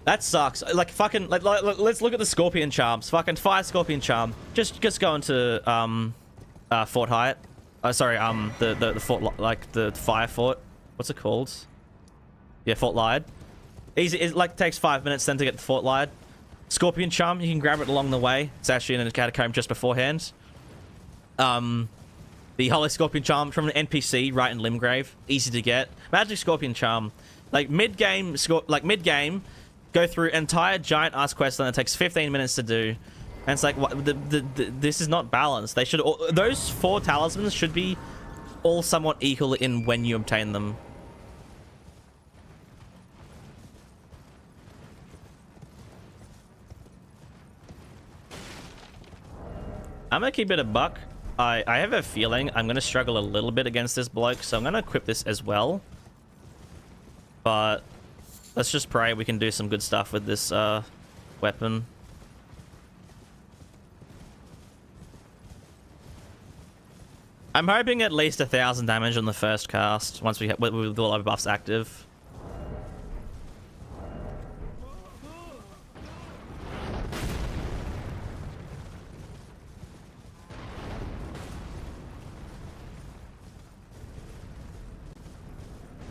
That sucks. Like fucking let's look at the Scorpion Charms. Fucking Fire Scorpion Charm. Just go into Fort Hyatt. Sorry, the fort, like the fire fort. What's it called? Yeah, Fort Lyde. Easy. It like takes 5 minutes then to get to Fort Lyde. Scorpion Charm, you can grab it along the way. It's actually in a catacomb just beforehand. The Holy Scorpion Charm from an NPC right in Limgrave. Easy to get. Magic Scorpion Charm. Like mid-game, go through entire giant ass quest and it takes 15 minutes to do. And it's like, what, this is not balanced. They should, those 4 talismans should be all somewhat equal in when you obtain them. I'm gonna keep it a buck. I have a feeling I'm gonna struggle a little bit against this bloke, so I'm gonna equip this as well. But let's just pray we can do some good stuff with this weapon. I'm hoping at least 1,000 damage on the first cast once we have with all our buffs active.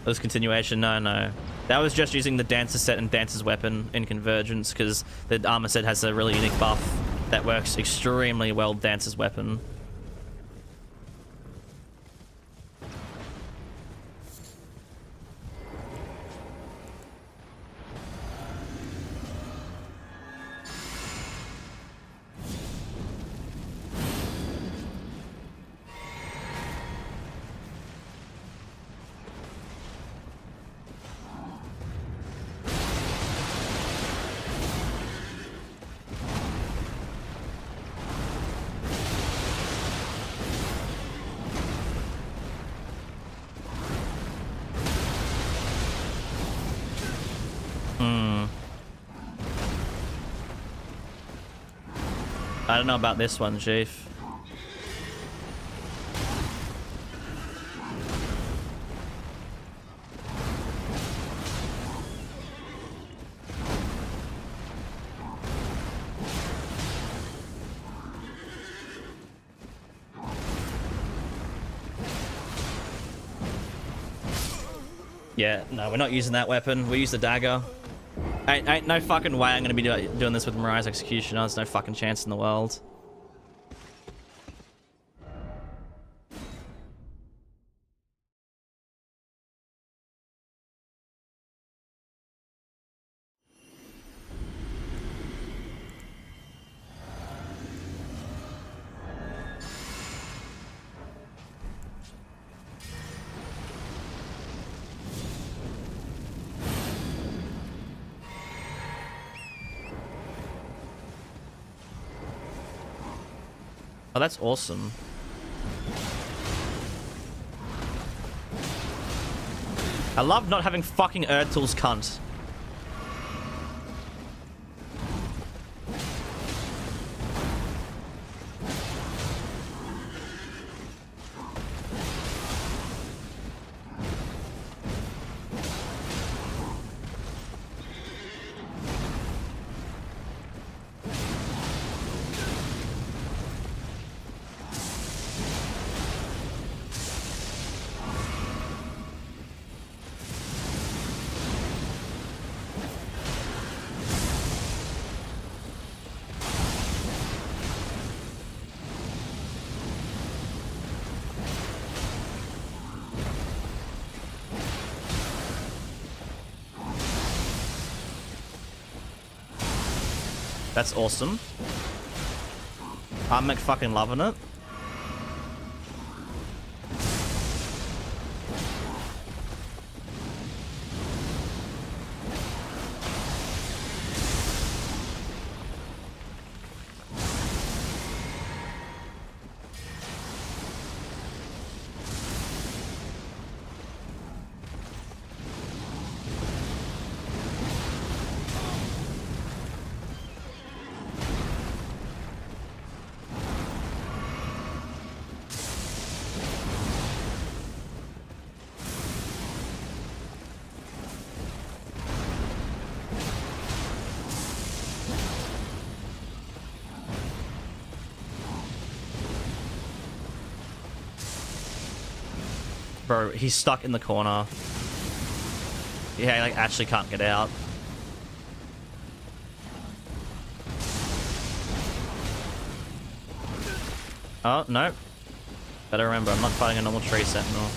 That was continuation. No. That was just using the Dancer set and Dancer's weapon in Convergence because the armor set has a really unique buff that works extremely well with Dancer's weapon. I don't know about this one, Chief. Yeah, no, we're not using that weapon. We use the dagger. Ain't no fucking way I'm gonna be doing this with Mariah's Executioner. There's no fucking chance in the world. Oh, that's awesome. I love not having fucking Erdtools, cunt. That's awesome. I'm fucking loving it. Bro, he's stuck in the corner. Yeah, he like actually can't get out. Oh, no. Better remember, I'm not fighting a normal tree sentinel.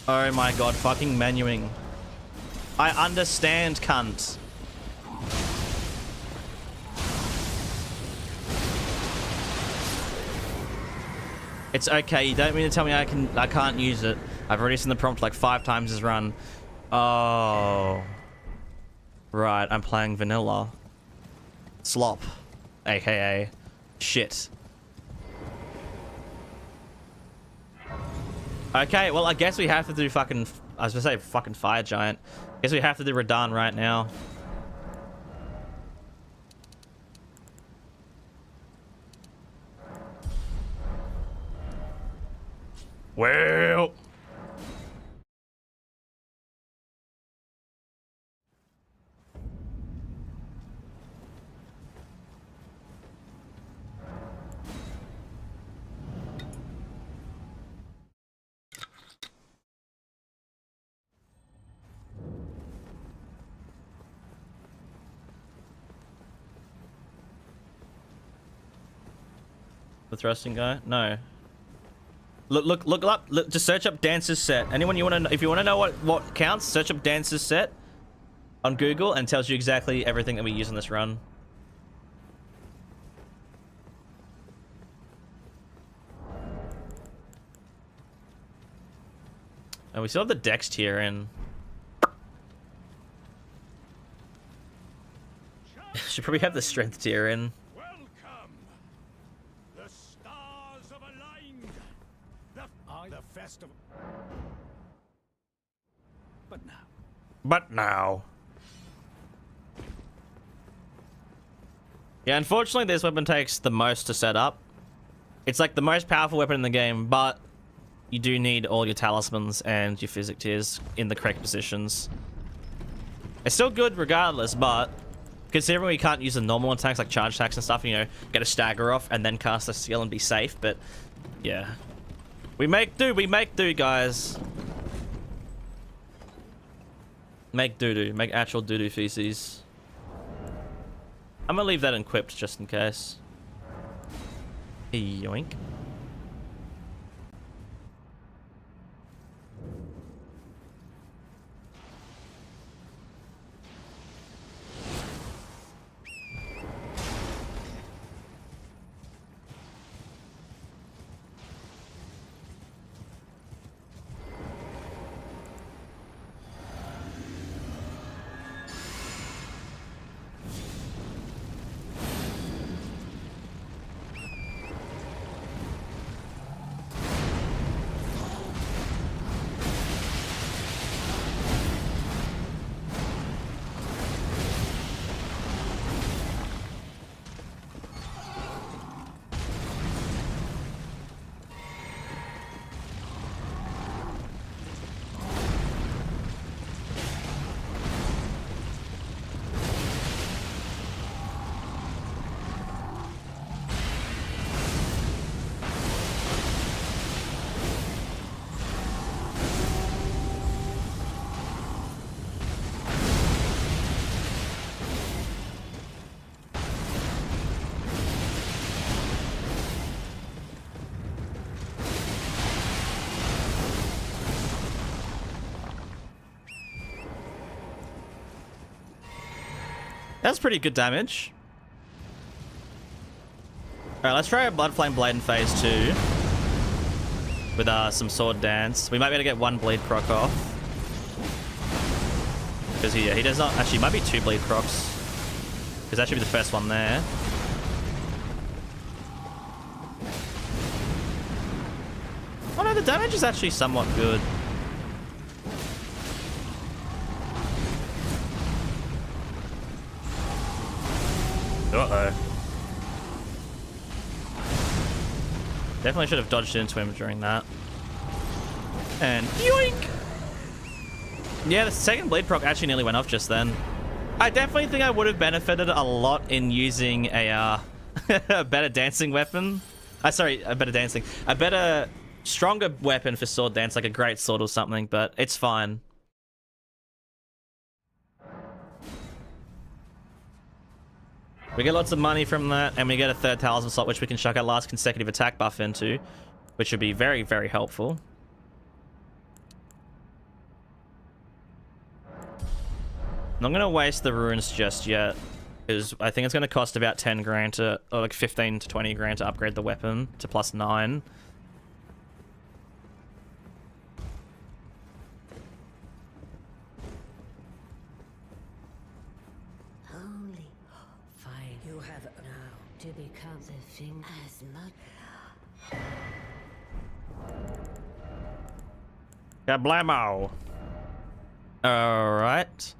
Oh my god, fucking menuing. I understand, cunt. It's okay, you don't mean to tell me I can't use it. I've already seen the prompt like 5 times this run. Oh. Right, I'm playing vanilla. Slop. AKA shit. Okay, well, I guess we have to do fucking... I was gonna say fucking fire giant. Guess we have to do Radahn right now. Well... The thrusting guy? No. Look up. Look, just search up Dancer's set. Anyone you want to know, if you want to know what counts, search up Dancer's set on Google and tells you exactly everything that we use in this run. And we still have the Dex tier in. Should probably have the Strength tier in. But now. Yeah, unfortunately this weapon takes the most to set up. It's like the most powerful weapon in the game, but you do need all your talismans and your physic tiers in the correct positions. It's still good regardless, but considering we can't use the normal attacks like charge attacks and stuff, you know, get a stagger off and then cast a seal and be safe, but yeah. We make do, guys. Make doo-doo. Make actual doo-doo feces. I'm gonna leave that equipped just in case. Yoink. That's pretty good damage. Alright, let's try a Bloodflame Blade in phase 2. With some Sword Dance. We might be able to get one Bleed Croc off. Because he does not... Actually, it might be 2 Bleed Crocs. Because that should be the first one there. Oh no, the damage is actually somewhat good. Uh-oh. Definitely should have dodged into him during that. And yoink! Yeah, the second Bleed Proc actually nearly went off just then. I definitely think I would have benefited a lot in using a better dancing weapon. A better stronger weapon for sword dance, like a great sword or something, but it's fine. We get lots of money from that, and we get a third talisman slot, which we can chuck our last consecutive attack buff into, which would be very, very helpful. I'm not going to waste the runes just yet, because I think it's going to cost about 10 grand to, or like 15 to 20 grand to upgrade the weapon to +9. Only fine. You have now to become the thing as much. Kablamo! Alright.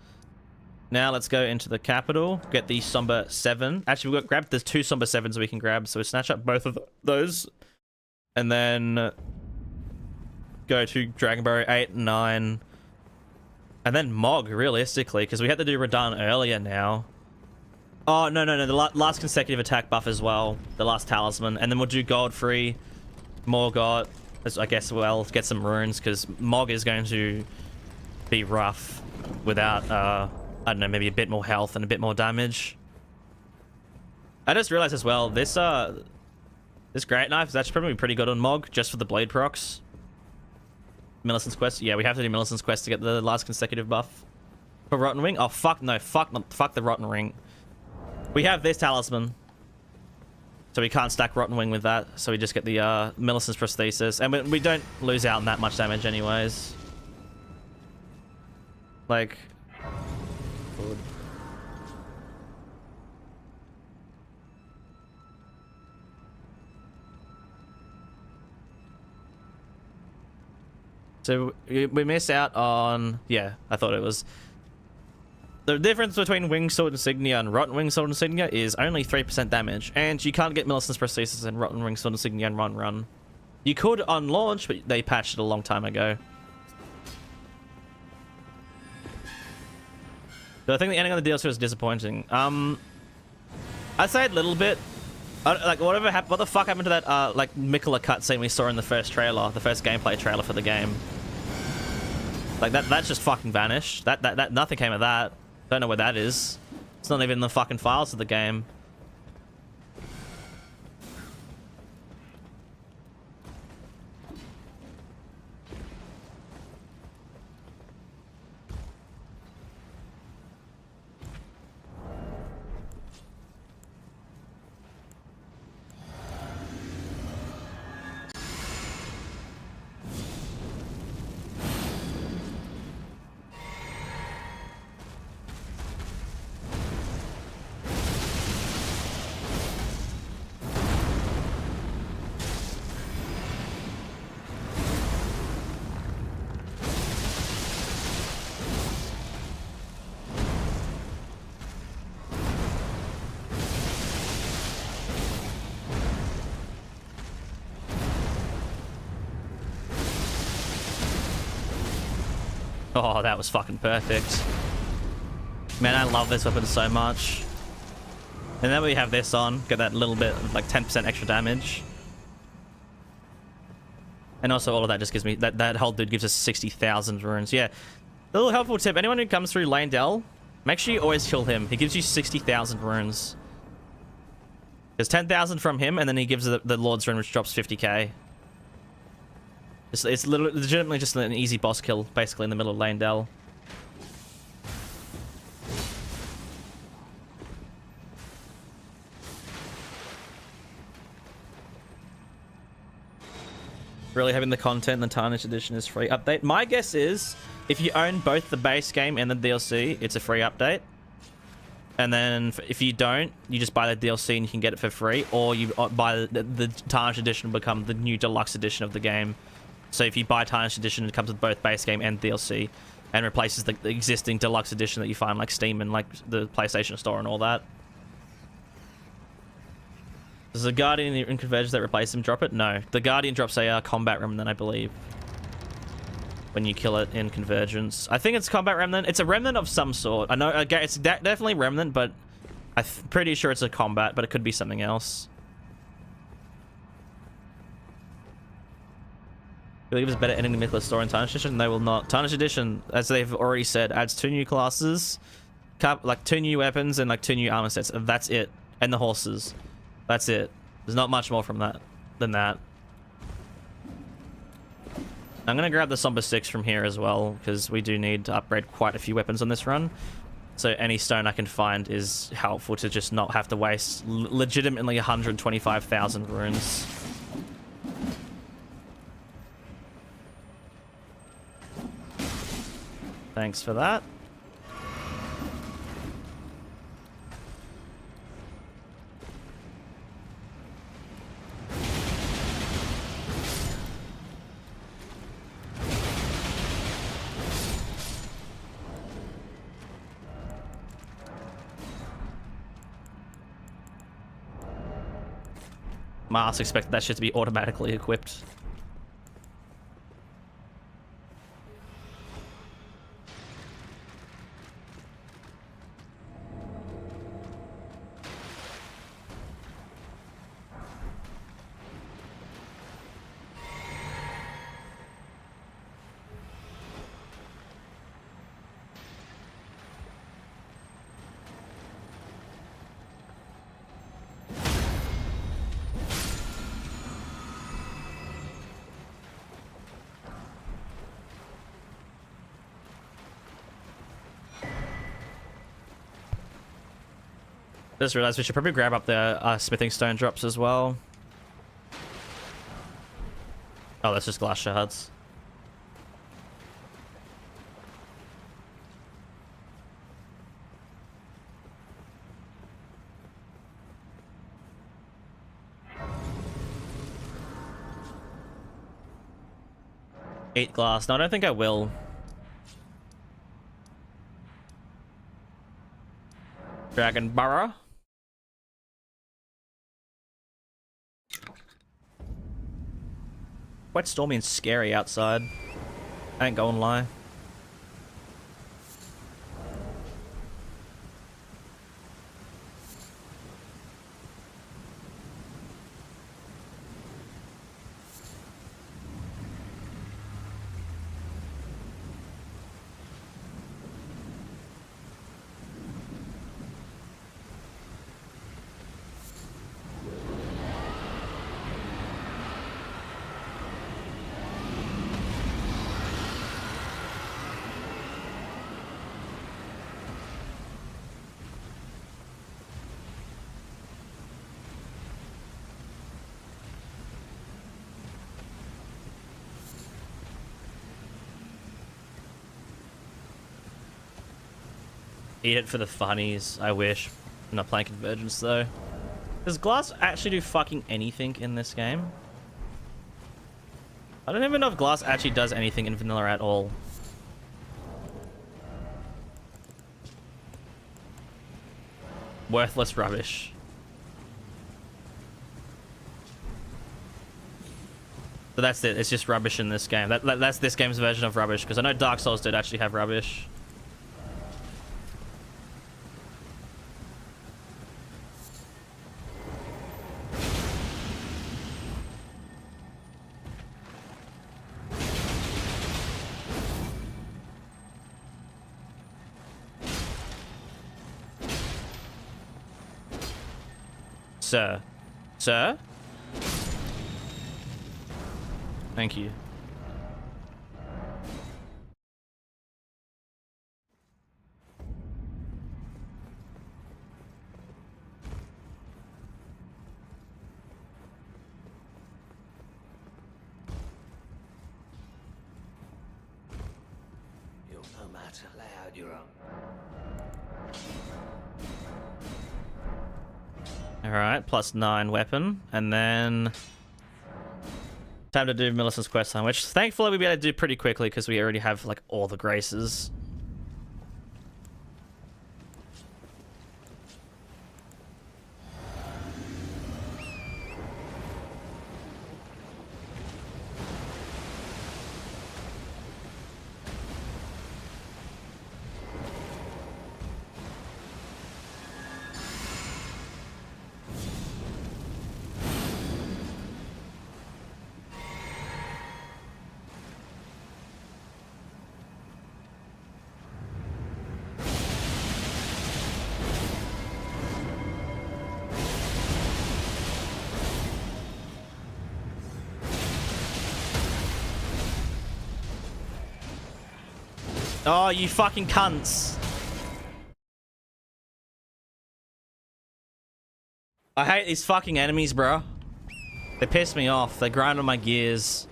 Now let's go into the capital, get the Somber 7. Actually, we've got grab. There's 2 Somber 7s we can grab, so we snatch up both of those. And then go to Dragonbarrow 8, 9. And then Mogh, realistically, because we had to do Radahn earlier now. Oh, no. The last consecutive attack buff as well. The last talisman. And then we'll do Godfrey, Morgott. I guess we'll get some runes, because Mogh is going to be rough without, I don't know, maybe a bit more health and a bit more damage. I just realized as well, this Great Knife is actually probably pretty good on Mogh, just for the Blade procs. Millicent's Quest. Yeah, we have to do Millicent's Quest to get the last consecutive buff. For Rotten Wing? Oh, fuck no. Fuck the Rotten Ring. We have this talisman. So we can't stack Rotten Wing with that. So we just get the Millicent's Prosthesis. And we don't lose out on that much damage anyways. Like... Good. So we miss out on... Yeah, I thought it was... The difference between Winged Sword Insignia and Rotten Winged Sword Insignia is only 3% damage. And you can't get Millicent's Prosthesis and Rotten Winged Sword Insignia and run. You could on launch, but they patched it a long time ago. So I think the ending of the DLC was disappointing. I'd say a little bit. Like, whatever happened... What the fuck happened to that, like, Mikola cutscene we saw in the first trailer? The first gameplay trailer for the game? Like, that just fucking vanished. That nothing came of that. Don't know where that is. It's not even in the fucking files of the game. Oh, that was fucking perfect. Man, I love this weapon so much. And then we have this on, get that little bit of like 10% extra damage. And also all of that just gives me, that whole dude gives us 60,000 runes. Yeah, a little helpful tip, anyone who comes through Landell, make sure you always kill him. He gives you 60,000 runes. There's 10,000 from him, and then he gives the Lord's Rune, which drops 50k. It's legitimately just an easy boss kill, basically, in the middle of Landell. Really having the content and the Tarnished Edition is free update. My guess is if you own both the base game and the DLC, it's a free update. And then if you don't, you just buy the DLC and you can get it for free, or you buy the Tarnished Edition will become the new deluxe edition of the game. So if you buy Tarnished Edition, it comes with both base game and DLC, and replaces the existing deluxe edition that you find like Steam and like the PlayStation Store and all that. Does the Guardian in Convergence that replaces him drop it? No. The Guardian drops a combat remnant, I believe, when you kill it in Convergence. I think it's combat remnant. It's a remnant of some sort. I know it's definitely remnant, but I'm pretty sure it's a combat, but it could be something else. Will give us better ending to Mythical Story in Tarnished Edition? They will not. Tarnished Edition, as they've already said, adds 2 new classes, like 2 new weapons and like 2 new armor sets. That's it. And the horses. That's it. There's not much more from that than that. I'm gonna grab the Somber 6 from here as well, because we do need to upgrade quite a few weapons on this run. So any stone I can find is helpful to just not have to waste legitimately 125,000 runes. Thanks for that. Mars expected that shit to be automatically equipped. Just realized we should probably grab up the smithing stone drops as well. Oh, that's just glass shards. Eight glass. No, I don't think I will. Dragonbarrow. Quite stormy and scary outside. I ain't gonna lie. Eat it for the funnies, I wish. I'm not playing Convergence though. Does glass actually do fucking anything in this game? I don't even know if glass actually does anything in vanilla at all. Worthless rubbish. But that's it, it's just rubbish in this game. That's this game's version of rubbish, because I know Dark Souls did actually have rubbish. Sir. Sir? Thank you. matter loud, you're up. Alright, +9 weapon. And then... time to do Millicent's quest line, which thankfully we'll be able to do pretty quickly because we already have, like, all the graces. Oh, you fucking cunts. I hate these fucking enemies, bro. They piss me off. They grind on my gears.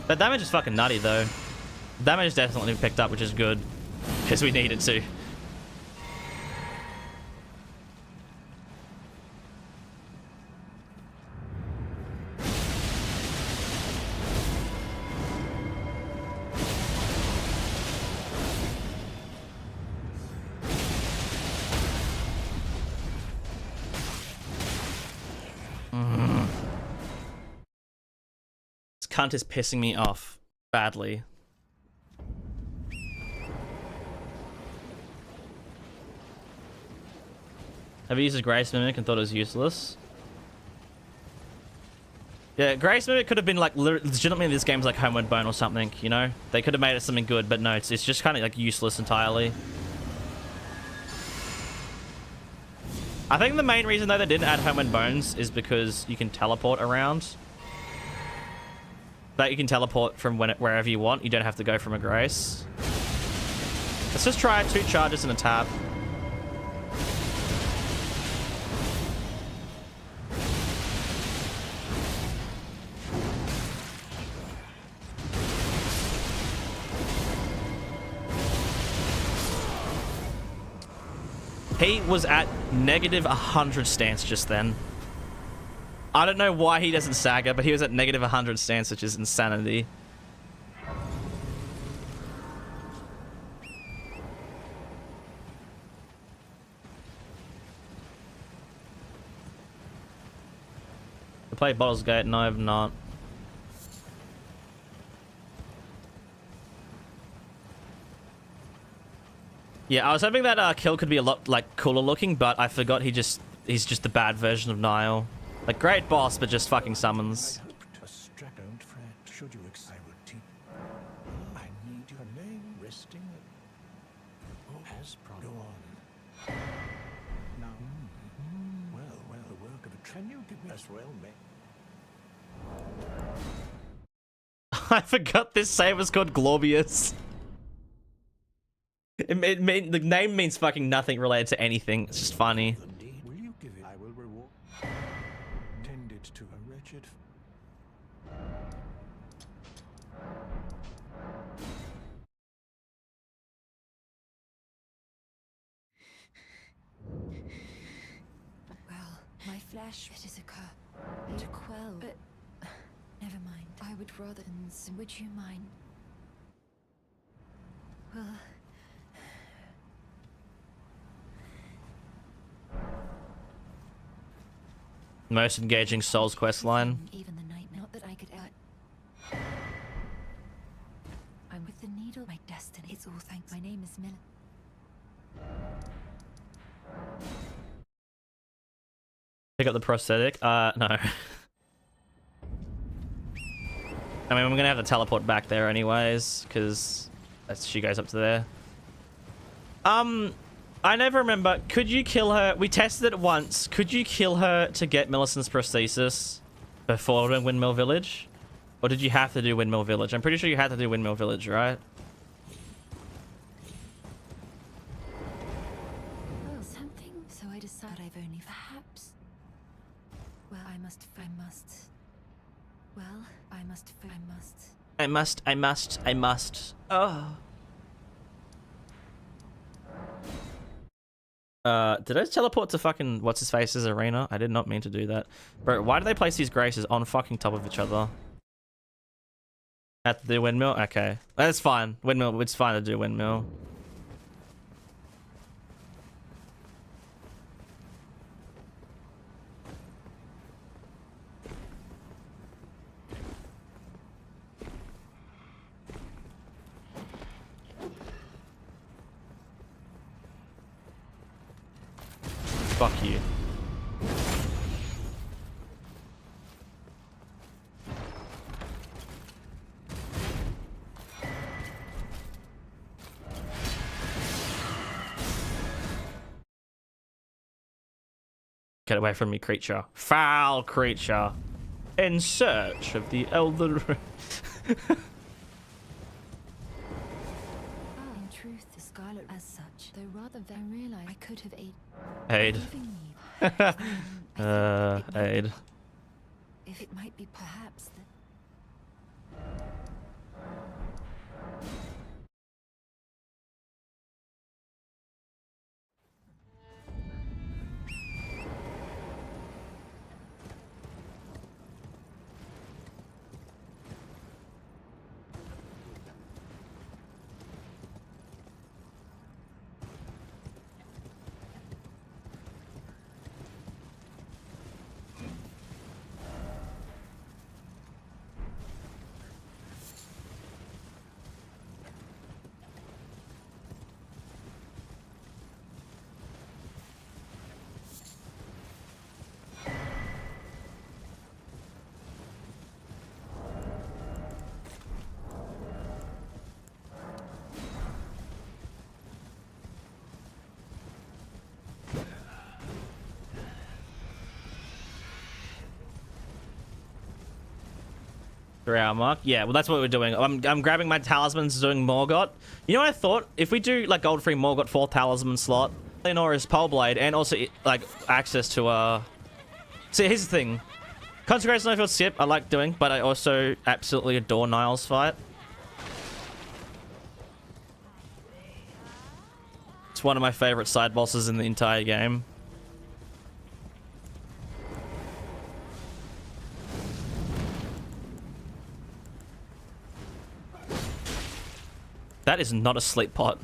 That damage is fucking nutty, though. Damage is definitely picked up, which is good. Because we needed to. This cunt is pissing me off badly. Have you used a Grace Mimic and thought it was useless? Yeah, Grace Mimic could have been like legitimately this game's like Homeward Bone or something, you know? They could have made it something good, but no, it's just kind of like useless entirely. I think the main reason though they didn't add Homeward Bones is because you can teleport around. Like you can teleport from wherever you want. You don't have to go from a Grace. Let's just try 2 charges and a tap. He was at -100 stance just then. I don't know why he doesn't stagger, but he was at -100 stance, which is insanity. I played Bottles Gate, no I have not. Yeah, I was hoping that kill could be a lot like cooler looking, but I forgot he's just the bad version of Nile. Like great boss, but just fucking summons. Don't fret. Should you I would teach. I need your name resting. As go on. Now, well, the work of a can you give me as well, mate? I forgot this save was called Glorbius. The name means fucking nothing related to anything. It's just funny. Indeed. Will you give it? I will reward. Tended to a wretched. Well, my flesh, it is a curse to quell, but never mind. I would rather. Would you mind? Well. Most engaging Souls quest line. Even the night, not that I could. I'm with the needle. My destiny. It's all thanks. My name is Miller. Pick up the prosthetic. No. I mean, we're gonna have to teleport back there anyways, because she goes up to there. I never remember. Could you kill her? We tested it once. Could you kill her to get Millicent's prosthesis before doing Windmill Village? Or did you have to do Windmill Village? I'm pretty sure you had to do Windmill Village, right? decide I've only perhaps. Well, I must. Well, I must. Oh. Did I teleport to fucking what's his face's arena? I did not mean to do that. Bro, why do they place these graces on fucking top of each other? At the windmill? Okay. That's fine. Windmill, it's fine to do windmill. Fuck you. Get away from me, creature. Foul creature. In search of the elder... In truth, the Scarlet as such, though rather than realize I could have Aid. Aid. If it might be perhaps that. Hour mark. Yeah, well, that's what we're doing. I'm grabbing my talismans, doing Morgot. You know what I thought? If we do like gold free Morgot 4th talisman slot, Leonora's Pole Blade, and also like access to See, here's the thing. Consecrated Snowfield skip I like doing, but I also absolutely adore Nile's fight. It's one of my favorite side bosses in the entire game. That is not a sleep pot.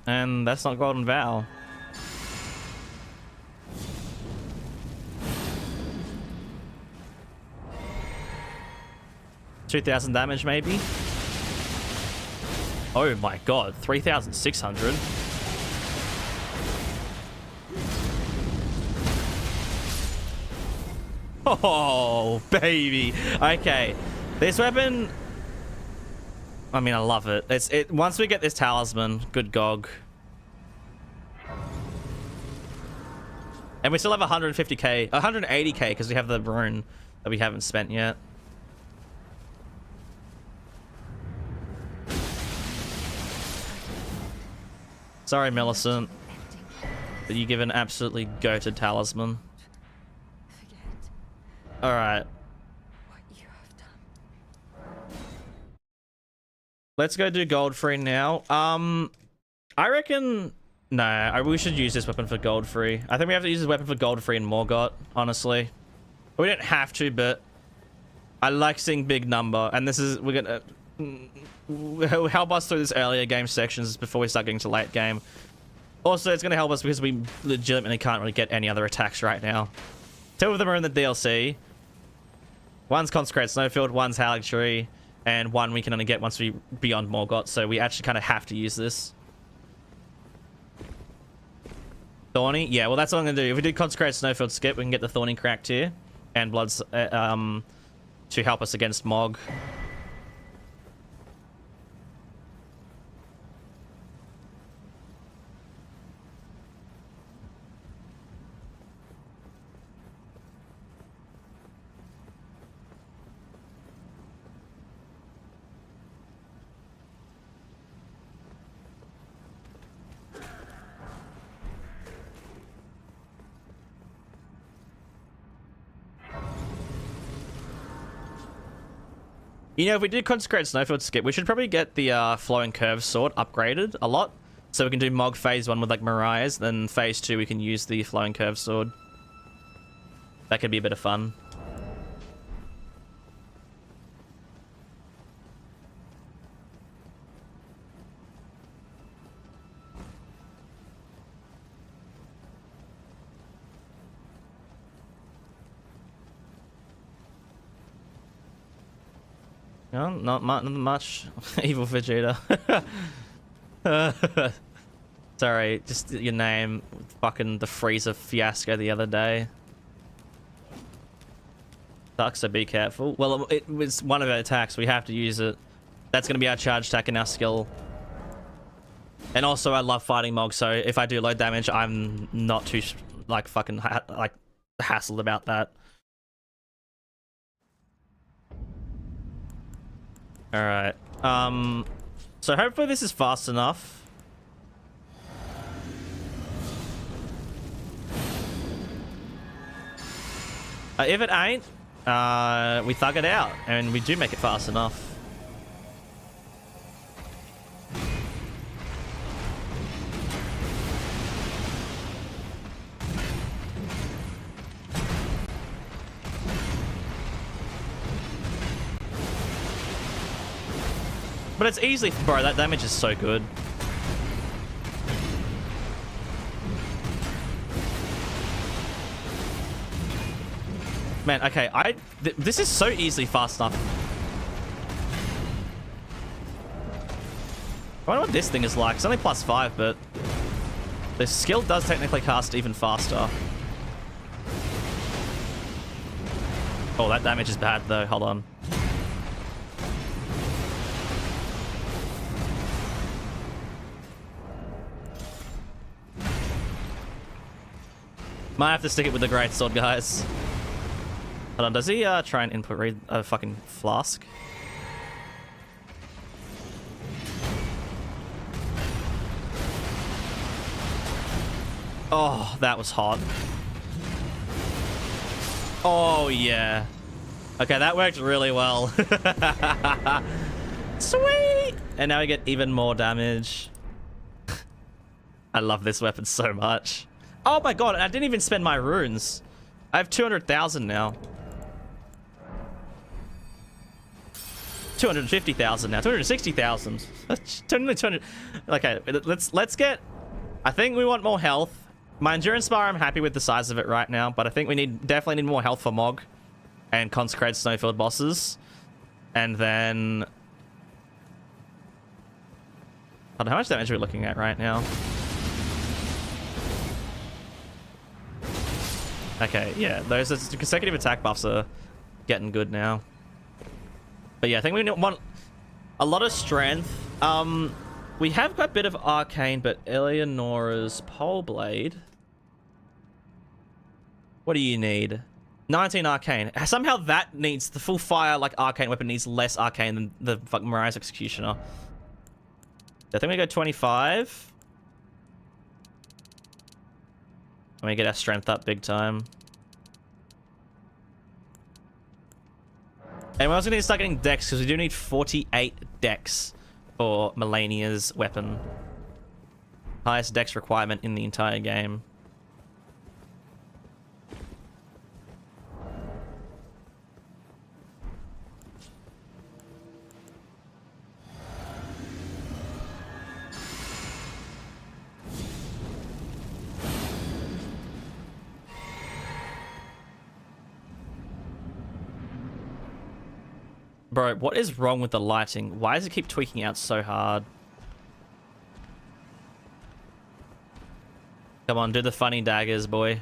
And that's not Golden Vow. $2,000 damage maybe? Oh my god, 3,600. Oh, baby. Okay. This weapon... I mean, I love it. Once we get this talisman, good gog. And we still have 150k, 180k because we have the rune that we haven't spent yet. Sorry, Millicent, but you give an absolutely goated talisman. Alright. Let's go do gold free now. I reckon... No, we should use this weapon for gold free. I think we have to use this weapon for gold free in Morgot, honestly. We don't have to, but... I like seeing big number, and this is... We're gonna... help us through this earlier game sections before we start getting to late game. Also, it's gonna help us because we legitimately can't really get any other attacks right now. 2 of them are in the DLC. One's Consecrated Snowfield, one's Howling Tree, and one we can only get once we beyond Morgot, so we actually kind of have to use this. Thorny? Yeah, well that's what I'm gonna do. If we do Consecrated Snowfield skip, we can get the Thorny cracked here, and Bloods to help us against Mogh. You know, if we did Consecrated Snowfield skip, we should probably get the Flowing Curve sword upgraded a lot. So we can do Mogh phase 1 with like Mariah's, then phase 2 we can use the Flowing Curve sword. That could be a bit of fun. No, not much. Evil Vegeta. Sorry, just your name. Fucking the freezer fiasco the other day. Sucks, so be careful. Well, it was one of our attacks. We have to use it. That's going to be our charge attack and our skill. And also, I love fighting Mogh, so if I do low damage, I'm not too, like, fucking, like, hassled about that. Alright. So hopefully this is fast enough. If it ain't, we thug it out, and we do make it fast enough. But it's easily, bro, that damage is so good. Man, okay, this is so easily fast enough. I wonder what this thing is like. It's only +5, but the skill does technically cast even faster. Oh, that damage is bad though. Hold on. Might have to stick it with the greatsword, guys. Hold on, does he try and input read a fucking flask? Oh, that was hot. Oh, yeah. Okay, that worked really well. Sweet! And now we get even more damage. I love this weapon so much. Oh my god, I didn't even spend my runes. I have 200,000 now. 250,000 now. 260,000. 200. Okay, let's get. I think we want more health. My endurance bar, I'm happy with the size of it right now, but I think we definitely need more health for Mogh and Consecrated Snowfield bosses. And then, I don't know how much damage we're looking at right now. Okay, yeah, those consecutive attack buffs are getting good now. But yeah, I think we want a lot of strength. We have got a bit of arcane, but Eleonora's pole blade. What do you need? 19 arcane. Somehow that needs the full fire, like arcane weapon needs less arcane than the fucking Mariah's Executioner. I think we go 25. And we get our strength up big time. And we're also going to start getting dex, because we do need 48 dex for Melania's weapon. Highest dex requirement in the entire game. Bro, what is wrong with the lighting? Why does it keep tweaking out so hard? Come on, do the funny daggers, boy.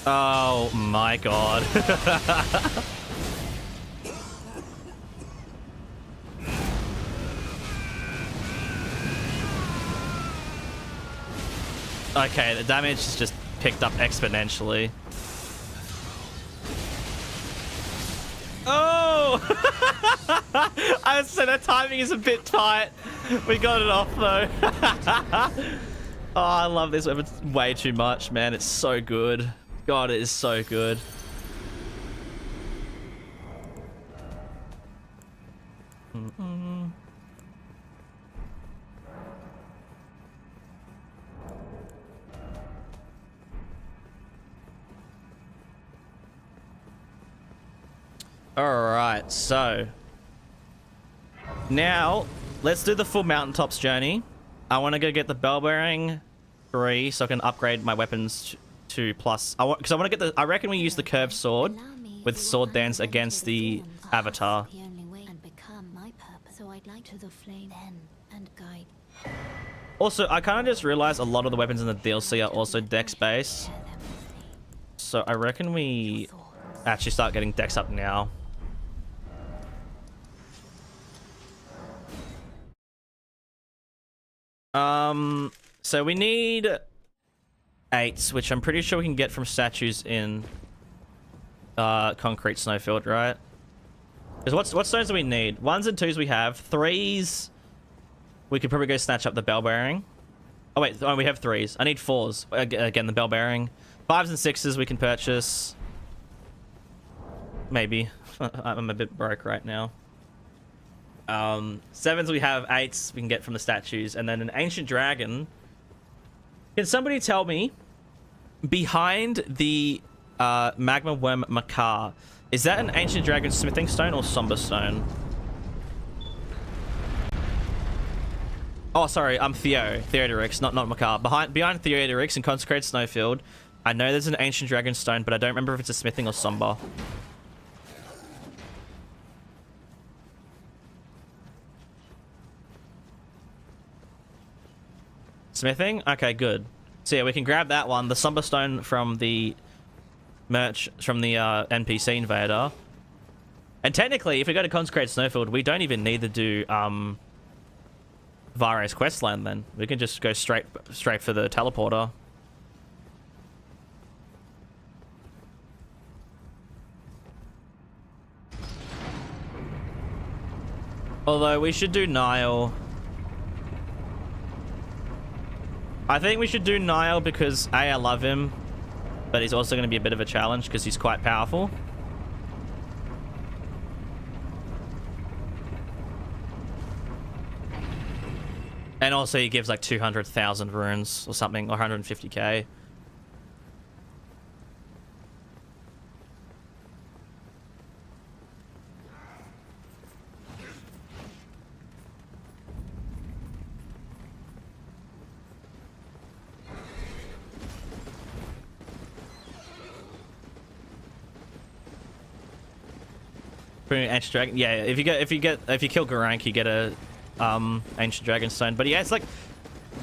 Oh my god. Okay, the damage is just picked up exponentially. Oh! I would say that timing is a bit tight. We got it off though. Oh, I love this weapon way too much, man. It's so good. God, it is so good. Alright, so now let's do the full mountaintops journey. I want to go get the bell bearing 3 so I can upgrade my weapons to plus. Because I want to get the. I reckon we use the curved sword with sword dance against the avatar. The only way and become my purpose. So I'd like to the flame then and guide. Also, I kind of just realized a lot of the weapons in the DLC are also dex based. So I reckon we actually start getting dex up now. So we need 8s, which I'm pretty sure we can get from statues in Concrete Snowfield, right? Because what stones do we need? 1s and 2s we have. 3s, we could probably go snatch up the bell bearing. Oh wait, oh, we have 3s. I need 4s. Again, the bell bearing. 5s and 6s we can purchase. Maybe. I'm a bit broke right now. 7s we have, 8s we can get from the statues, and then an ancient dragon. Can somebody tell me, behind the magma worm Macaw, is that an ancient dragon smithing stone or somber stone? Oh, sorry, I'm Theodoric's, not Macaw. Behind Theodoric's in Consecrated Snowfield, I know there's an ancient dragon stone, but I don't remember if it's a smithing or somber. Smithing? Okay, good. So yeah, we can grab that one, the somber stone from the merch, from the NPC invader. And technically, if we go to Consecrated Snowfield, we don't even need to do Vare's questland then. We can just go straight for the teleporter. Although we should do Nile. I think we should do Nile because A, I love him, but he's also going to be a bit of a challenge because he's quite powerful. And also he gives like 200,000 runes or something, or 150k. Ancient dragon, yeah. If you kill Godrick, you get a ancient dragon stone. But yeah, it's like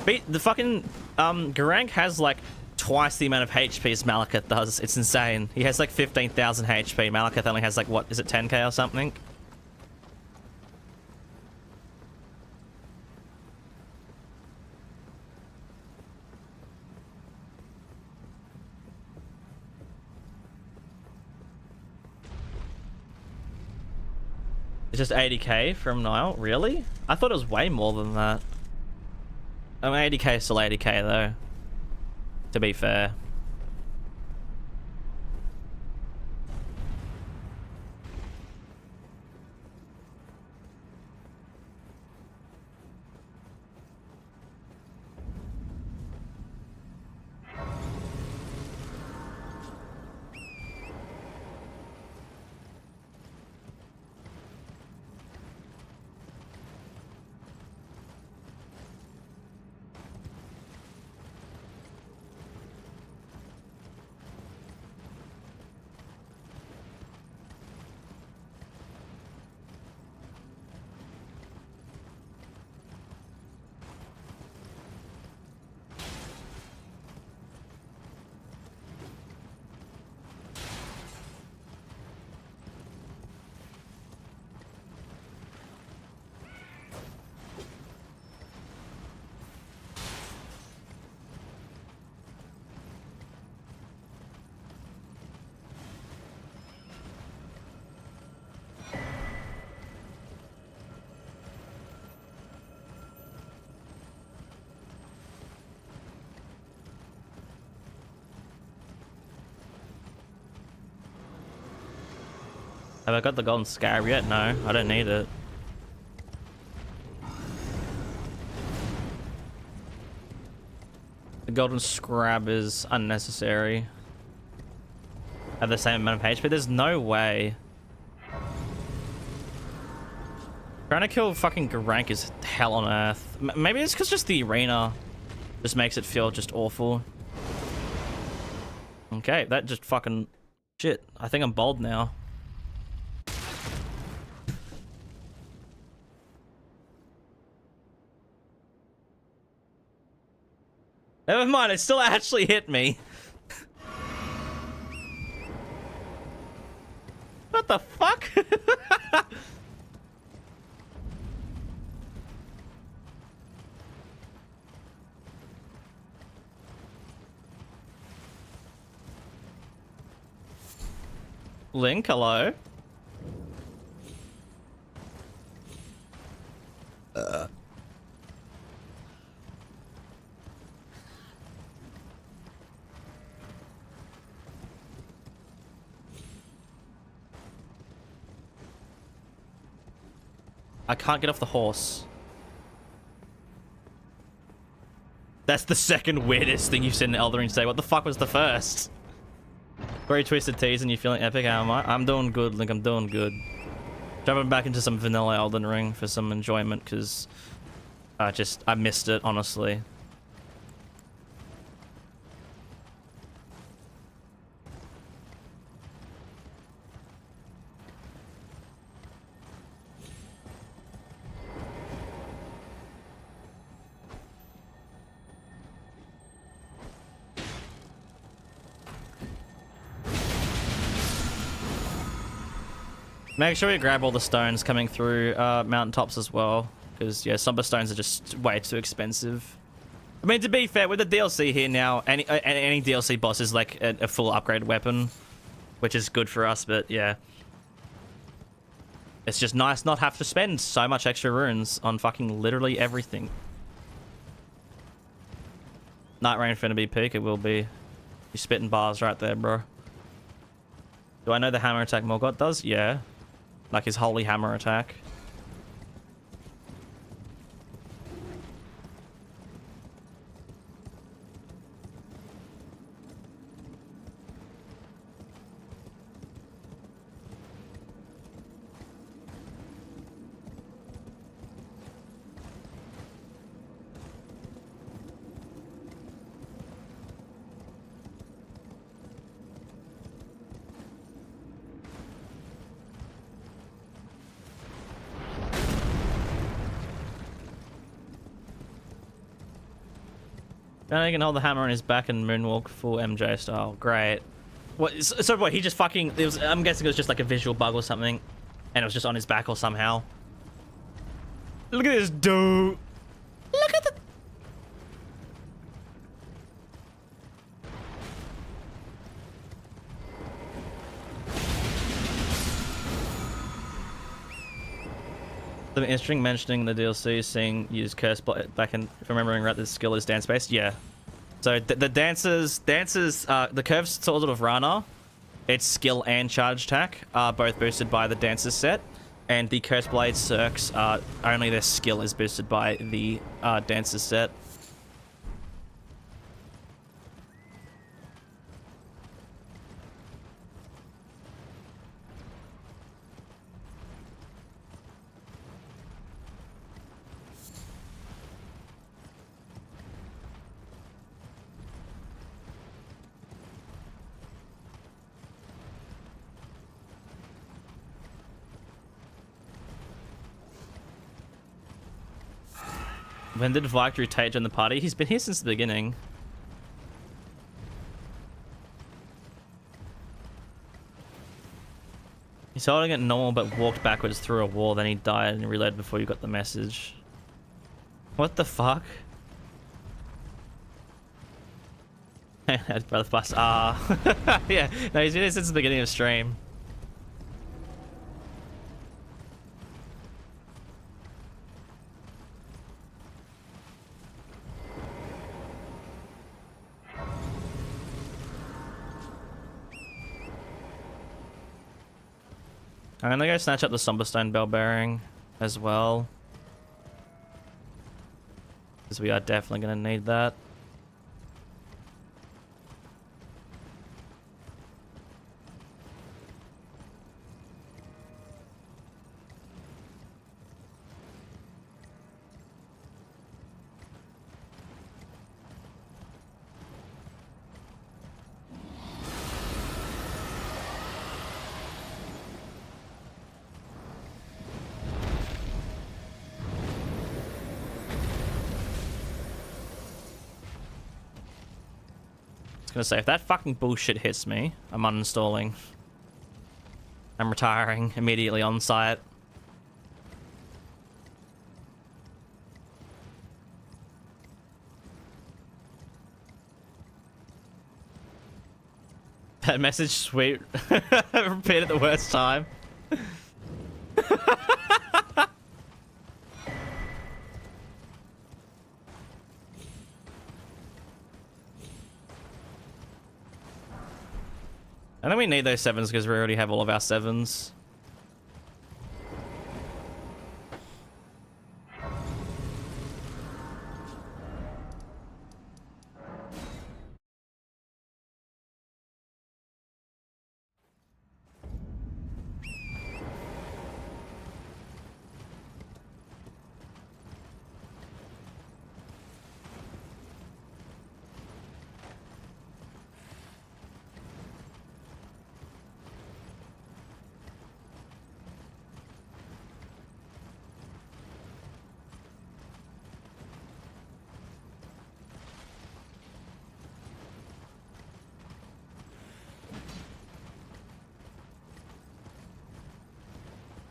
the fucking Godrick has like twice the amount of HP as Malekith does. It's insane. He has like 15,000 HP. Malekith only has like, what is it, 10k or something? It's just 80k from Nile? Really? I thought it was way more than that. I mean, 80k is still 80k though, to be fair. Have I got the golden scarab yet? No, I don't need it. The golden scarab is unnecessary. Have the same amount of HP. There's no way. Trying to kill fucking Godrick is hell on earth. Maybe it's because just the arena just makes it feel just awful. Okay, that just fucking shit. I think I'm bold now. Never mind, it still actually hit me. What the fuck? Link, hello. I can't get off the horse. That's the second weirdest thing you've said in Elden Ring today. What the fuck was the first? Very twisted teas and you feeling epic? How am I? I'm doing good, Link. I'm doing good. Jumping back into some vanilla Elden Ring for some enjoyment because I missed it, honestly. Make sure you grab all the stones coming through mountaintops as well, because yeah, somber stones are just way too expensive. I mean, to be fair, with the DLC here now, any DLC boss is like a full upgrade weapon, which is good for us. But yeah, it's just nice not have to spend so much extra runes on fucking literally everything. Night Rain finna be peak. It will be. You spitting bars right there, bro. Do I know the hammer attack Mogh does? Yeah. Like his holy hammer attack. Then he can hold the hammer on his back and moonwalk full MJ style. Great. What? So what? He just fucking. It was, I'm guessing it was just like a visual bug or something, and it was just on his back or somehow. Look at this dude. Look at the. Something interesting mentioning the DLC, seeing use curse back in, if I'm remembering right, the skill is dance based. Yeah. So the dancers, the curved sword of Radahn, its skill and charge attack are both boosted by the dancers set, and the curse blade circs only their skill is boosted by the dancers set. When did Victory take join the party? He's been here since the beginning. He's holding it normal but walked backwards through a wall, then he died and reloaded before you got the message. What the fuck? Brother Bus. Yeah. No, he's been here since the beginning of stream. I'm gonna go snatch up the Somberstone Bell Bearing as well. Because we are definitely gonna need that. Gonna say, if that fucking bullshit hits me, I'm uninstalling. I'm retiring immediately on site. That message, sweet. Repeat at the worst time. I think we need those 7s because we already have all of our 7s.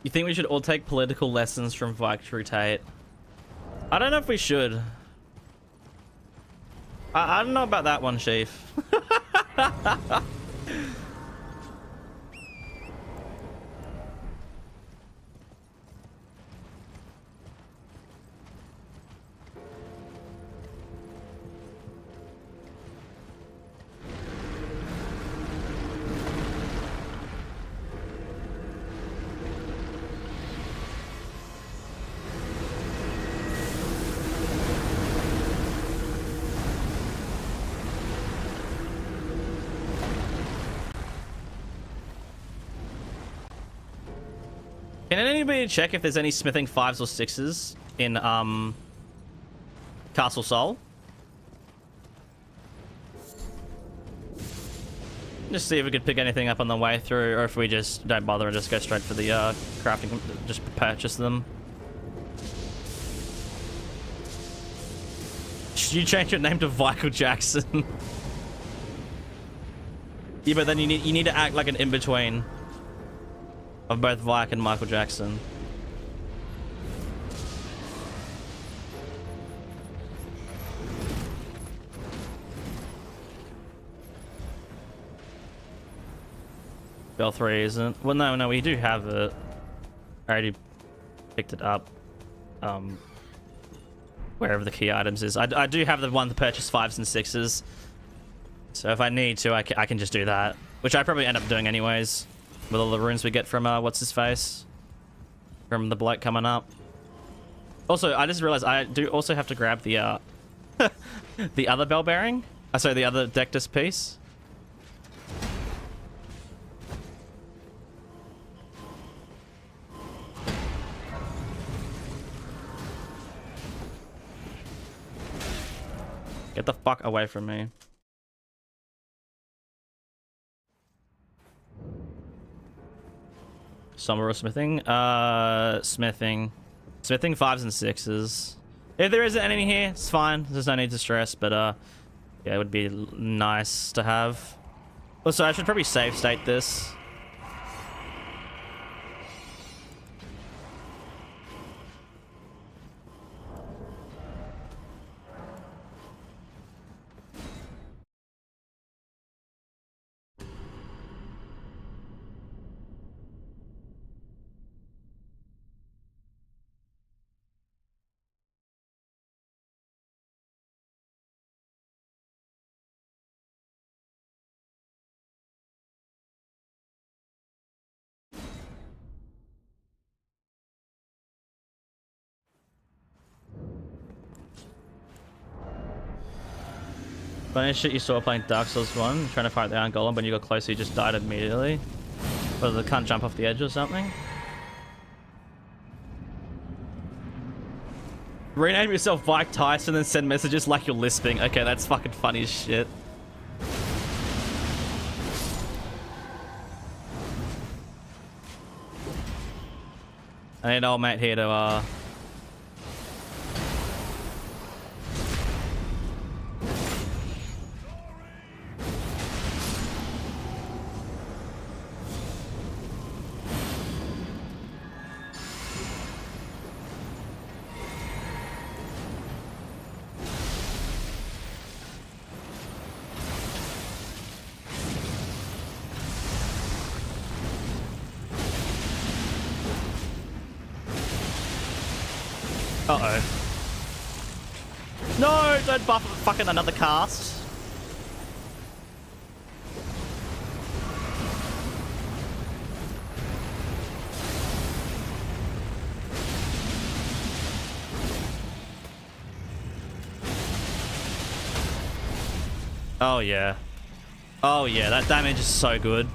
You think we should all take political lessons from Victory Tate? I don't know if we should. I don't know about that one, Chief. Can anybody check if there's any smithing 5s or 6s in Castle Sol? Just see if we could pick anything up on the way through, or if we just don't bother and just go straight for the crafting, just purchase them. Should you change your name to Michael Jackson? Yeah, but then you need to act like an in-between of both Vike and Michael Jackson. Bell 3 isn't. Well, no, we do have it. I already picked it up. Wherever the key items is. I do have the one to purchase 5s and 6s. So if I need to, I can just do that. Which I probably end up doing anyways. With all the runes we get from, what's his face? From the bloke coming up. Also, I just realized I do also have to grab the, the other bell bearing. Sorry, the other Dectus piece. Get the fuck away from me. Somber or smithing? Smithing. Smithing 5s and 6s. If there is an enemy here, it's fine. There's no need to stress, but yeah, it would be nice to have. Also, I should probably save state this. Funny shit you saw playing Dark Souls 1, trying to fight the Iron Golem, when you got closer you just died immediately. Whether they can't jump off the edge or something. Rename yourself Mike Tyson and send messages like you're lisping. Okay, that's fucking funny as shit. I need an old mate here to Uh-oh. No, don't buff fucking another cast. Oh yeah. Oh yeah, that damage is so good.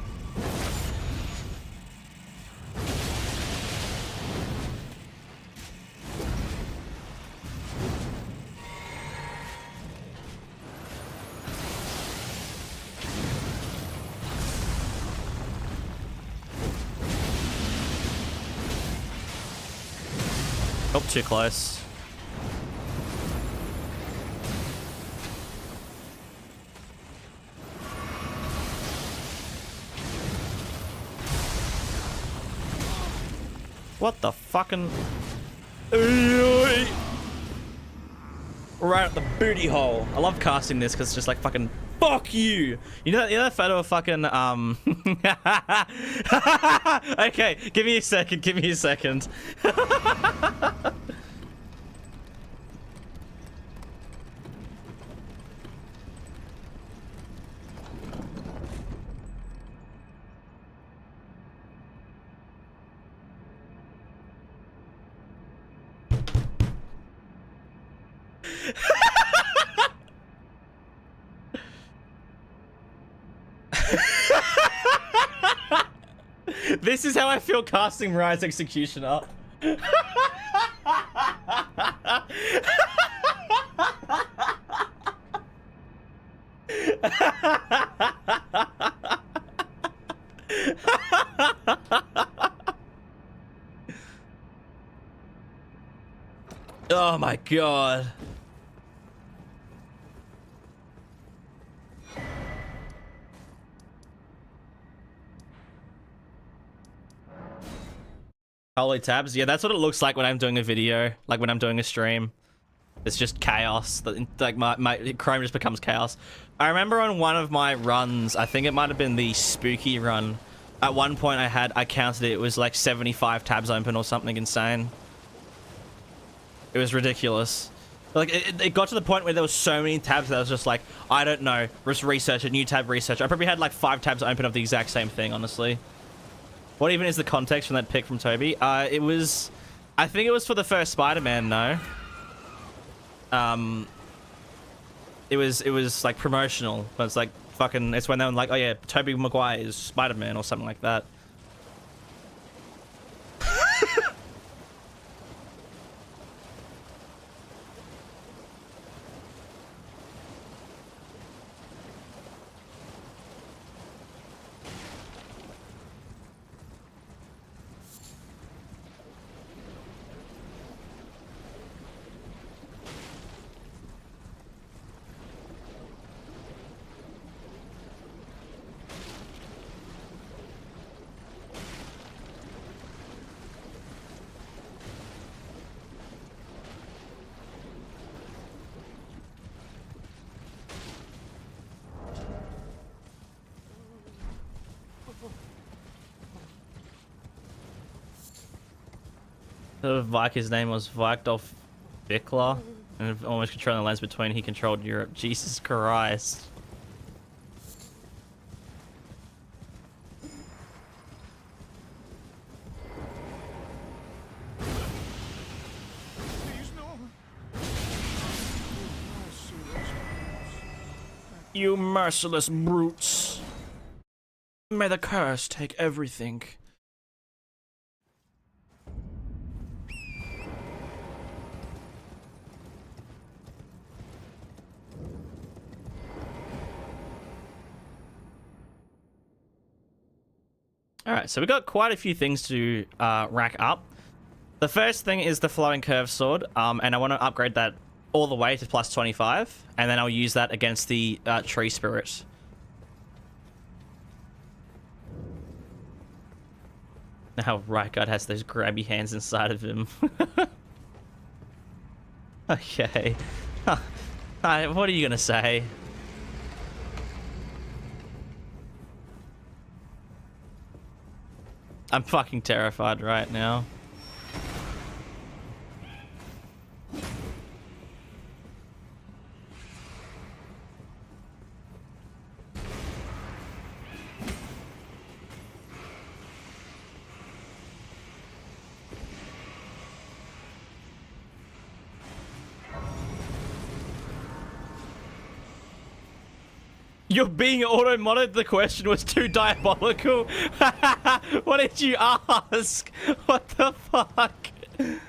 Oh, too close. What the fucking... Right at the booty hole. I love casting this because it's just like fucking fuck you. You know that photo of fucking Okay, give me a second. Give me a second. This is how I feel casting Rise Executioner. Oh my god. Holy tabs. Yeah, that's what it looks like when I'm doing a video, like when I'm doing a stream. It's just chaos. Like my Chrome just becomes chaos. I remember on one of my runs, I think it might have been the spooky run. At one point I counted it was like 75 tabs open or something insane. It was ridiculous. Like it got to the point where there was so many tabs that I was just like, I don't know, just research a new tab, research. I probably had like 5 tabs open of the exact same thing, honestly. What even is the context from that pick from Toby? It was, I think it was for the first Spider-Man, no. It was like promotional, but it's like fucking, it's when they were like, oh yeah, Tobey Maguire is Spider-Man or something like that. Viking's name was Vikdolf Vikla, and almost controlling the lands between he controlled Europe. Jesus Christ. Please, no. I see those You merciless brutes. May the curse take everything. Alright, so we got quite a few things to rack up. The first thing is the Flowing Curve Sword, and I want to upgrade that all the way to plus 25, and then I'll use that against the Tree Spirit. Now Rykard has those grabby hands inside of him. Okay. What are you gonna say? I'm fucking terrified right now. You're being auto-modded? The question was too diabolical. What did you ask? What the fuck? Do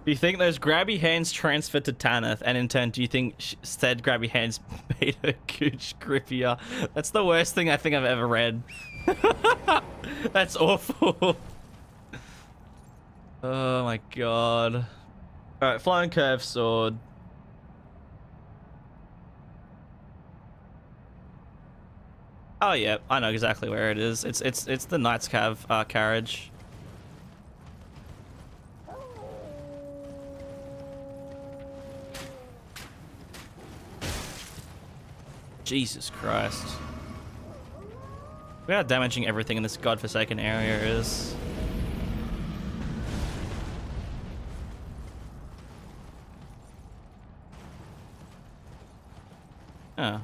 you think those grabby hands transferred to Tanith, and in turn, do you think said grabby hands made her gooch grippier? That's the worst thing I think I've ever read. That's awful. Oh my god. Alright, Flying Curve Sword. Oh yeah, I know exactly where it is. It's the Knight's Cav carriage. Jesus Christ. Look how damaging everything in this godforsaken area is. Oh.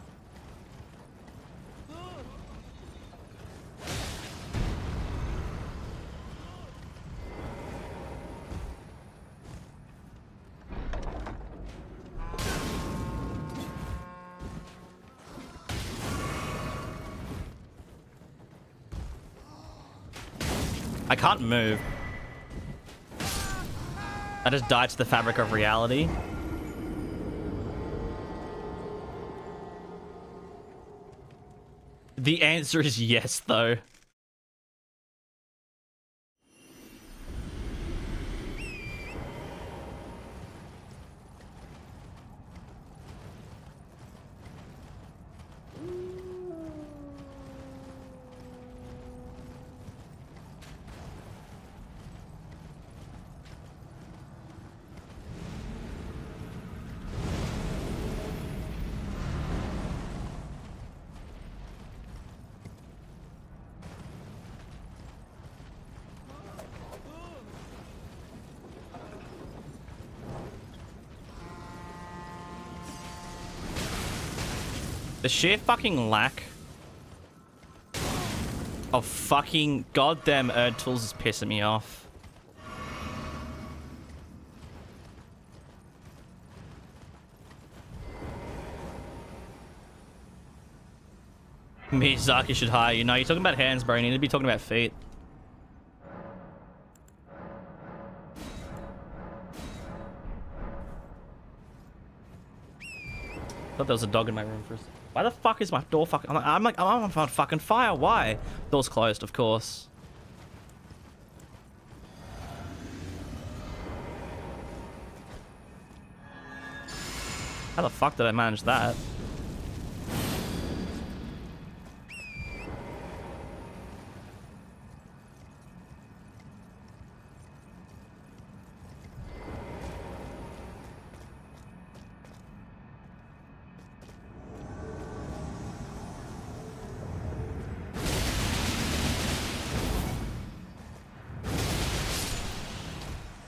I can't move. I just died to the fabric of reality. The answer is yes, though. The sheer fucking lack of fucking goddamn Erd tools is pissing me off. Miyazaki should hire you. No, you're talking about hands, bro. You need to be talking about feet. I thought there was a dog in my room for a second. Why the fuck is my door fucking... I'm on fucking fire. Why? Door's closed, of course. How the fuck did I manage that?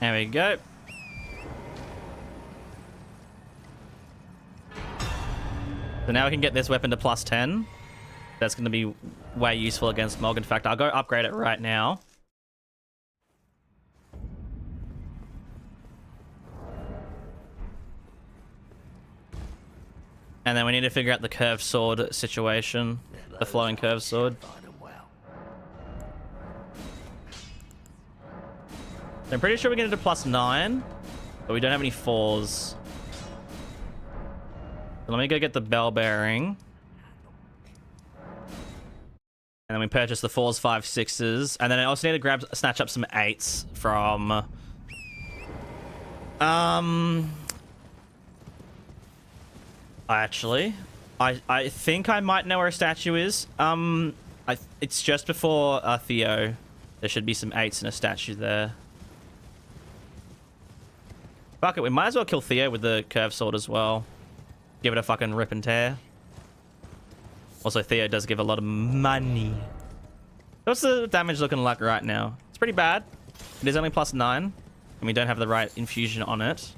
There we go. So now we can get this weapon to plus 10. that's going to be way useful against Mogh. In fact, I'll go upgrade it right now. And then we need to figure out the curved sword situation. The flowing curved sword. I'm pretty sure we're getting to +9, but we don't have any 4s. So let me go get the bell bearing. And then we purchase the 4s, 5s, 6s. And then I also need to snatch up some 8s from... Actually, I think I might know where a statue is. It's just before Theo. There should be some 8s and a statue there. Fuck it, we might as well kill Theo with the curved sword as well. Give it a fucking rip and tear. Also, Theo does give a lot of money. What's the damage looking like right now? It's pretty bad. It is only +9, and we don't have the right infusion on it.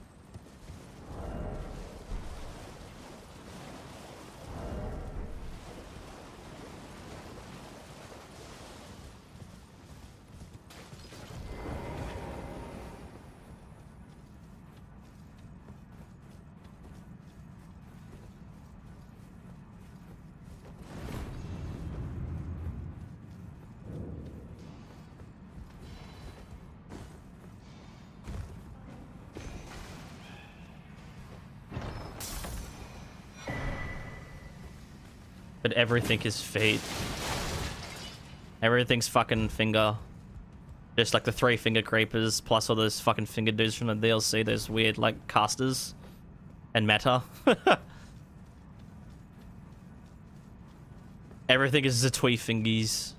But everything is feet. Everything's fucking finger. Just like the 3 finger creepers, plus all those fucking finger dudes from the DLC, those weird like casters and meta. Everything is the twee fingies.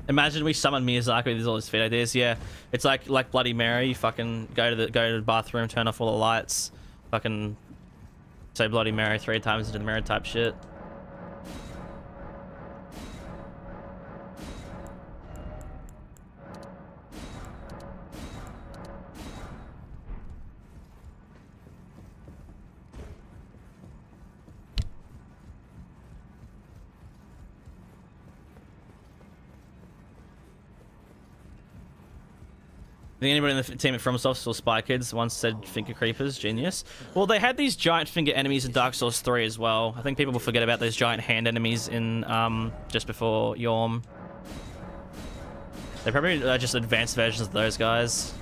Imagine we summon Miyazaki with all his feet ideas. Yeah, it's like Bloody Mary. You fucking go to the bathroom, turn off all the lights, fucking say Bloody Mary 3 times into the mirror type shit. I think anybody in the team at FromSoft saw Spy Kids once said finger creepers, genius. Well, they had these giant finger enemies in Dark Souls 3 as well. I think people will forget about those giant hand enemies in just before Yhorm. They're probably just advanced versions of those guys.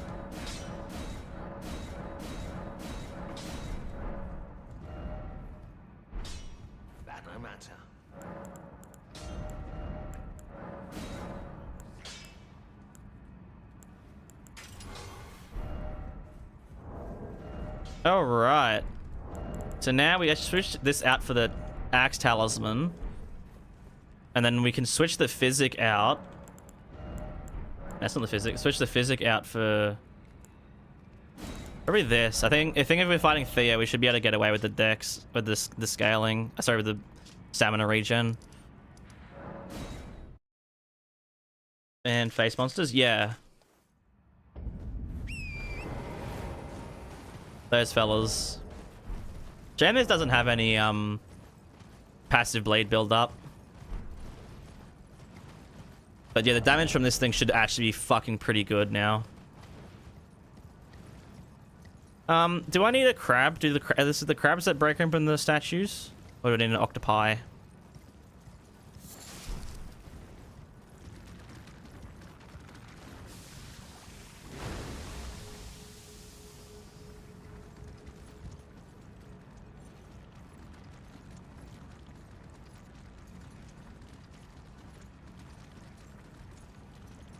That no matter. All right. So now we switched this out for the axe talisman, and then we can switch the physic out. That's not the physic. Switch the physic out for probably this. I think if we're fighting Theo, we should be able to get away with the dex, with the scaling. Sorry, with the stamina regen. And face monsters, yeah. Those fellas. Janus doesn't have any passive blade build up. But yeah, the damage from this thing should actually be fucking pretty good now. Do I need a crab? This is the crabs that break open the statues? Or do I need an octopi?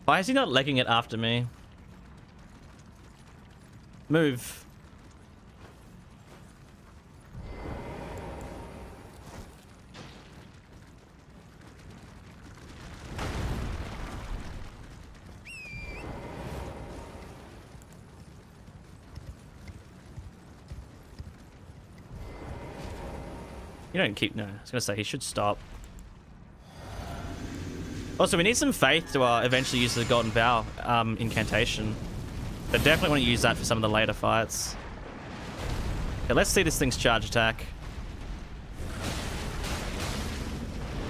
Why is he not legging it after me? Move. You don't keep... No, I was gonna say he should stop. Also, we need some faith to eventually use the Golden Vow incantation. I definitely want to use that for some of the later fights. Okay, let's see this thing's charge attack.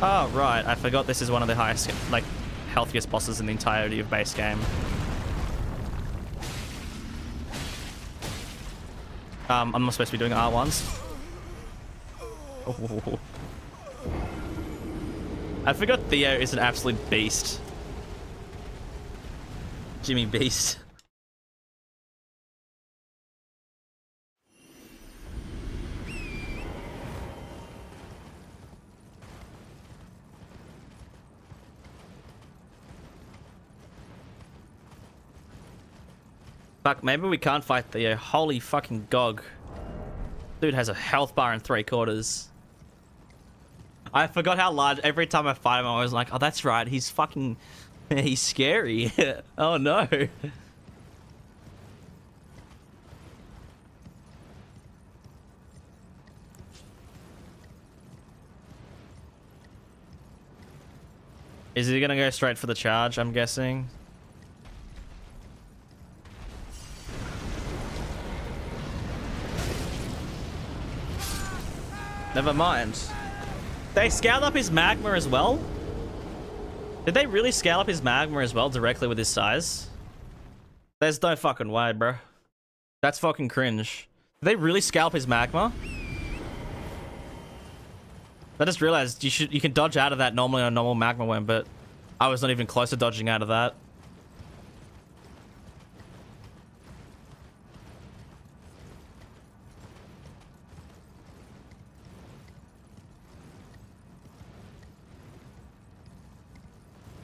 Oh, right. I forgot this is one of the highest, like, healthiest bosses in the entirety of base game. I'm not supposed to be doing R1s. Oh. I forgot Theo is an absolute beast. Jimmy Beast. Fuck, maybe we can't fight Theo. Holy fucking Gog. Dude has a health bar and 3/4. I forgot how large. Every time I fight him, I was like, oh, that's right. He's fucking... He's scary. Oh, no. Is he gonna go straight for the charge, I'm guessing? Never mind. They scaled up his magma as well? Did they really scale up his magma as well directly with his size? There's no fucking way, bro. That's fucking cringe. Did they really scale up his magma? I just realized you can dodge out of that normally on a normal magma worm, but I was not even close to dodging out of that.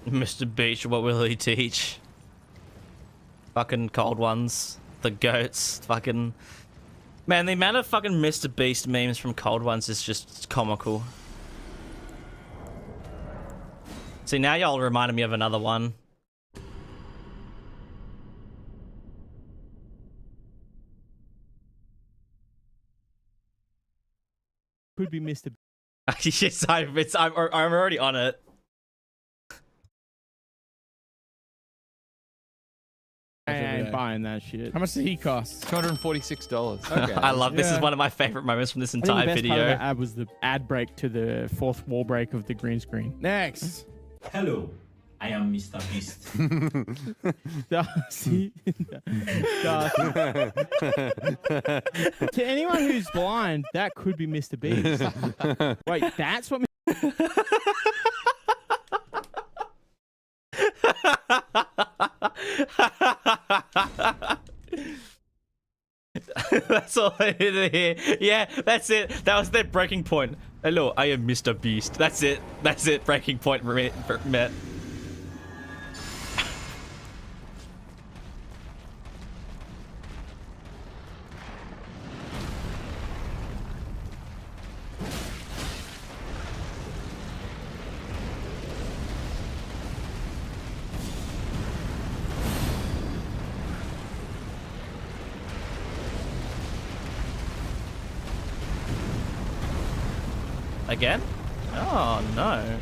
Mr. Beach, what will he teach? Fucking cold ones. The goats. Fucking... Man, the amount of fucking Mr. Beast memes from cold ones is just comical. See, now y'all reminded me of another one. Could be Mr. Yes, I'm already on it. I ain't buying that shit. How much did he cost? $246. Okay. I love this. Is one of my favorite moments from this I think the entire best video. part of that ad was the ad break to the fourth wall break of the green screen. Next. Hello, I am Mr. Beast. See? To anyone who's blind, that could be Mr. Beast. Wait, that's what... That's all I need to hear. Yeah, that's it. That was their breaking point. Hello, I am Mr. Beast. That's it. That's it. Breaking point met. Again? Oh, no.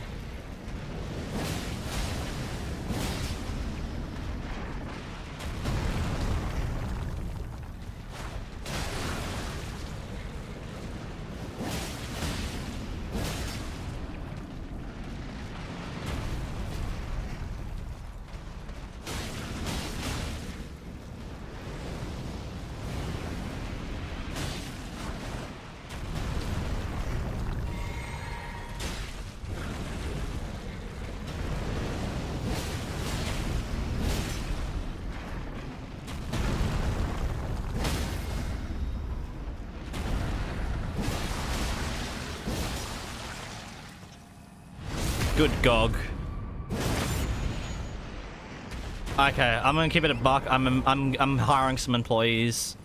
Good Gog. Okay, I'm gonna keep it a buck. I'm hiring some employees.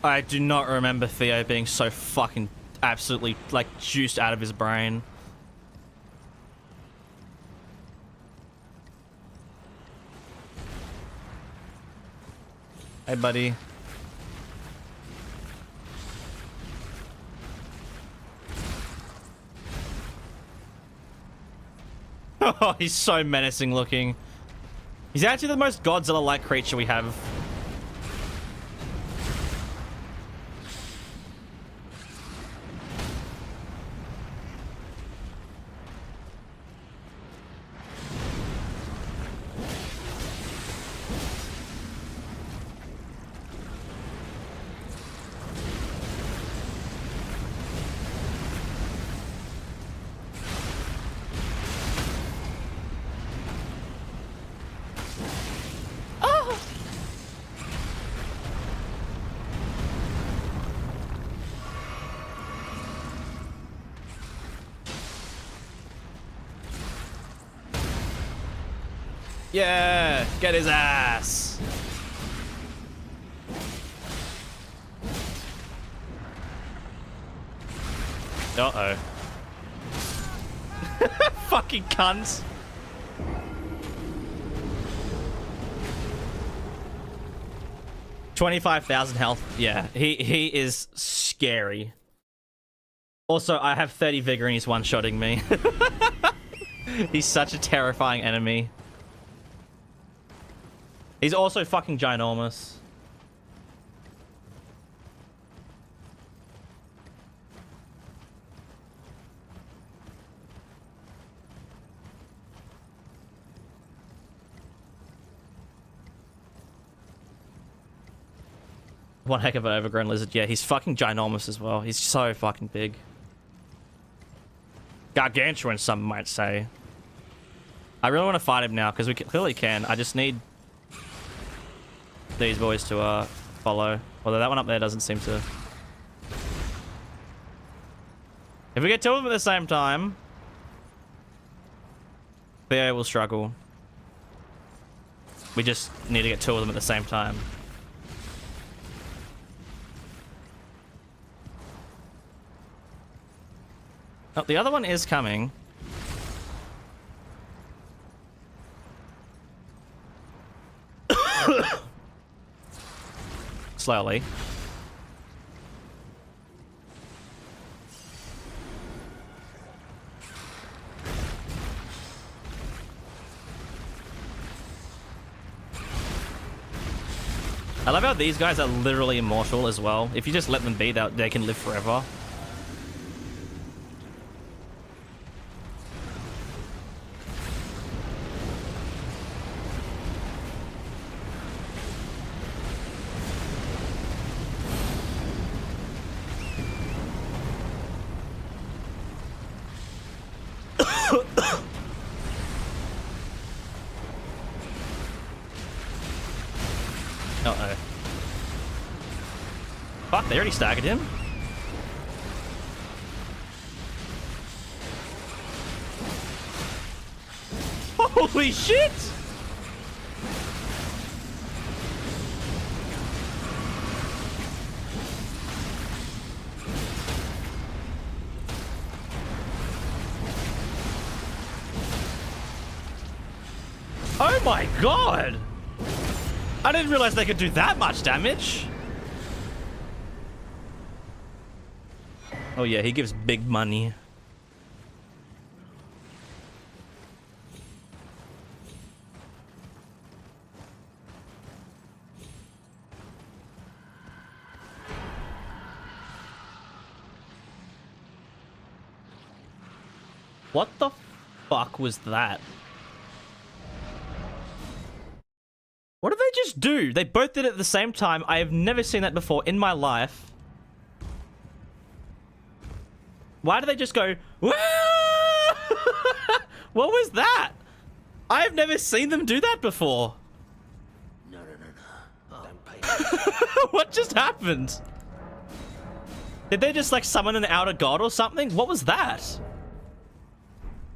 I do not remember Theo being so fucking absolutely like juiced out of his brain. Hey, buddy. Oh, he's so menacing looking. He's actually the most Godzilla-like creature we have. Yeah, get his ass. Uh-oh. Fucking cunts. $25,000 health. Yeah, he is scary. Also, I have 30 vigor and he's one-shotting me. He's such a terrifying enemy. He's also fucking ginormous. One heck of an overgrown lizard. Yeah, he's fucking ginormous as well. He's so fucking big. Gargantuan, some might say. I really want to fight him now, because we clearly can. I just need these boys to follow. Although that one up there doesn't seem to. If we get two of them at the same time, Theo will struggle. We just need to get two of them at the same time. Oh, the other one is coming. Slowly. I love how these guys are literally immortal as well. If you just let them be, they can live forever. Uh-oh. Fuck, they already staggered him? Holy shit! Oh my god! I didn't realize they could do that much damage. Oh yeah, he gives big money. What the fuck was that? What did they just do? They both did it at the same time. I have never seen that before in my life. Why did they just go, Wah! What was that? I have never seen them do that before. No. Don't pay. What just happened? Did they just like summon an outer god or something? What was that?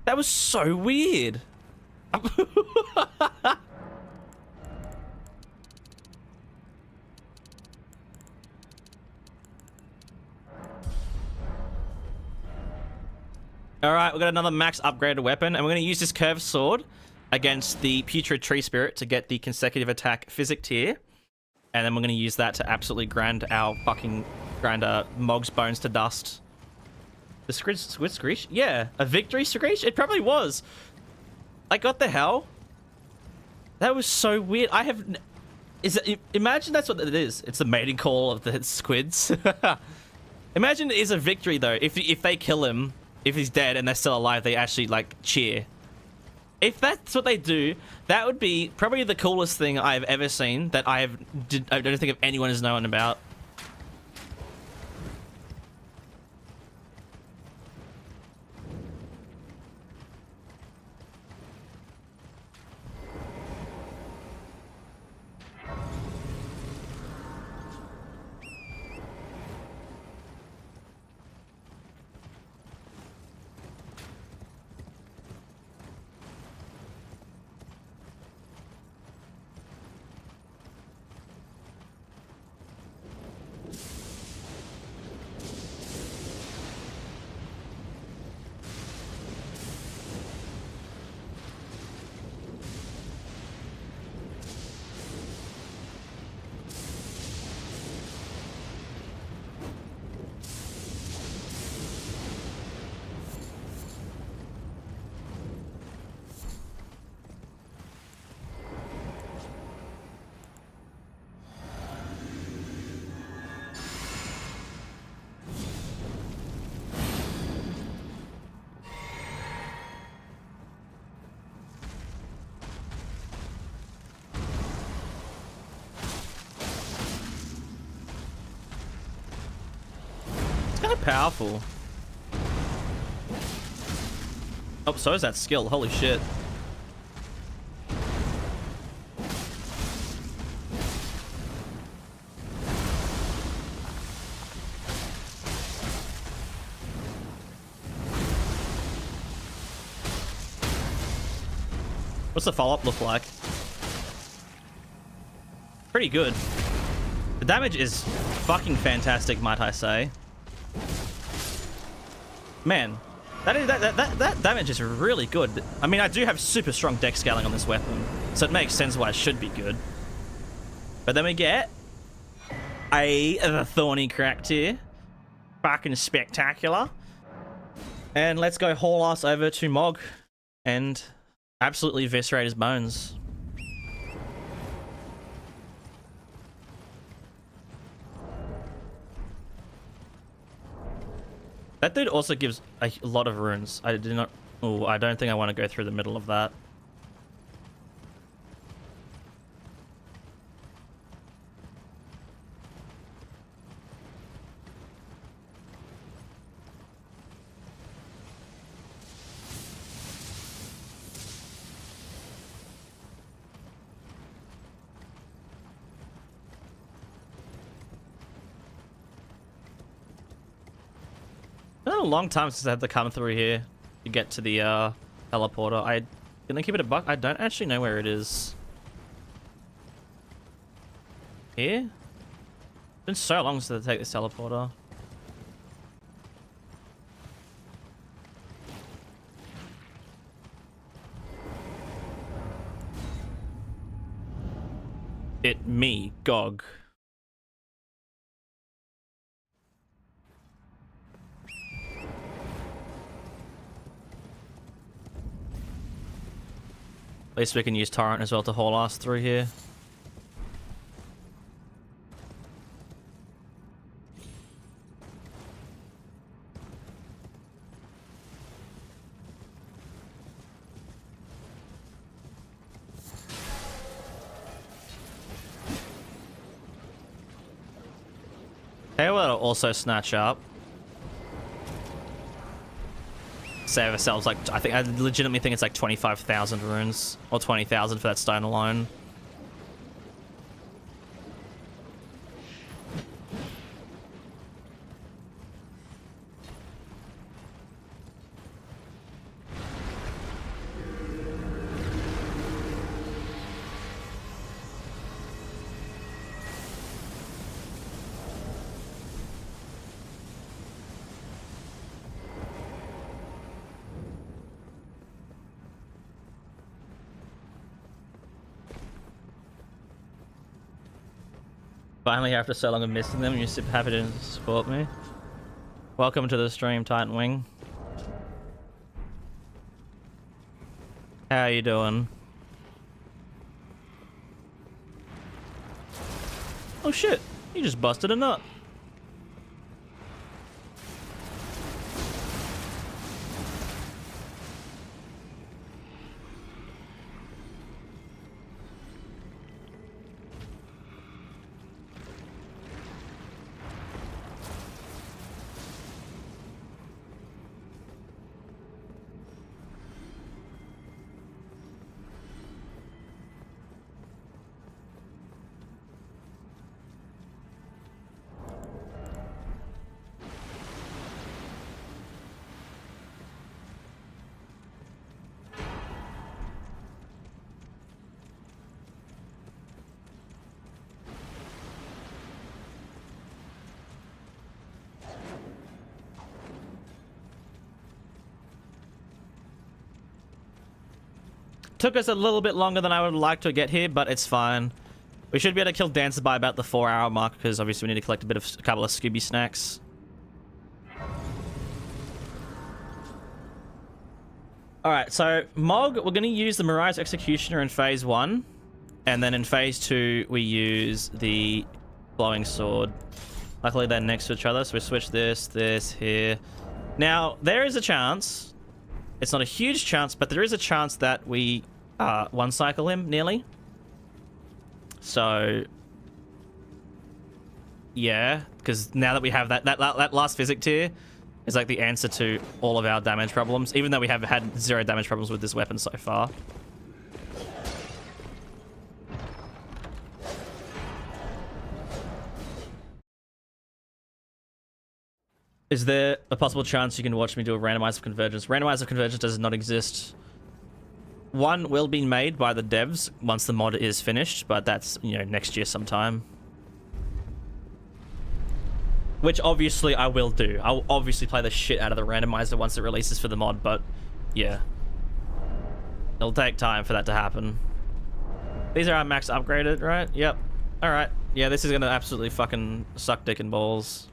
That was so weird. Alright, we've got another max upgraded weapon, and we're going to use this curved sword against the Putrid Tree Spirit to get the consecutive attack physic tier. And then we're going to use that to absolutely grind Mogh's bones to dust. The squid screech? Yeah, a victory screech? It probably was. Like, what the hell? That was so weird. I have... Imagine that's what it is. It's the mating call of the squids. Imagine it is a victory, though. If they kill him, if he's dead and they're still alive, they actually, like, cheer. If that's what they do, that would be probably the coolest thing I've ever seen that I don't think anyone has known about. Powerful. Oh, so is that skill. Holy shit. What's the follow-up look like? Pretty good. The damage is fucking fantastic, might I say. Man, that damage is really good. I mean, I do have super strong dex scaling on this weapon, so it makes sense why it should be good. But then we get the Thorny Cracked here. Fucking spectacular. And let's go haul ass over to Mogh and absolutely eviscerate his bones. That dude also gives a lot of runes. I don't think I want to go through the middle of that. It's been a long time since I had to come through here to get to the teleporter. I'm gonna keep it a buck. I don't actually know where it is. Here? It's been so long since I take this teleporter. Me, Gog. At least we can use Torrent as well to haul us through here. Okay, well, it'll also snatch up. Save ourselves, like, I legitimately think it's like 25,000 runes, or 20,000 for that stone alone. Finally, after so long of missing them, you're super happy to support me. Welcome to the stream, Titan Wing. How you doing? Oh shit, he just busted a nut. Took us a little bit longer than I would like to get here, but it's fine. We should be able to kill Dancer by about the 4-hour mark, because obviously we need to collect a couple of Scooby snacks. Alright, so Mogh, we're going to use the Mariah's Executioner in phase 1. And then in phase 2, we use the Blowing Sword. Luckily, they're next to each other, so we switch this here. Now, there is a chance. It's not a huge chance, but there is a chance that we one cycle him nearly. So yeah, because now that we have that last physic tier is like the answer to all of our damage problems, even though we have had 0 damage problems with this weapon so far. Is there a possible chance you can watch me do a randomizer of convergence? Randomizer of convergence does not exist. One will be made by the devs once the mod is finished, but that's, you know, next year sometime. Which obviously I will do. I'll obviously play the shit out of the randomizer once it releases for the mod, but yeah. It'll take time for that to happen. These are our max upgraded, right? Yep. Alright. Yeah, this is gonna absolutely fucking suck dick and balls.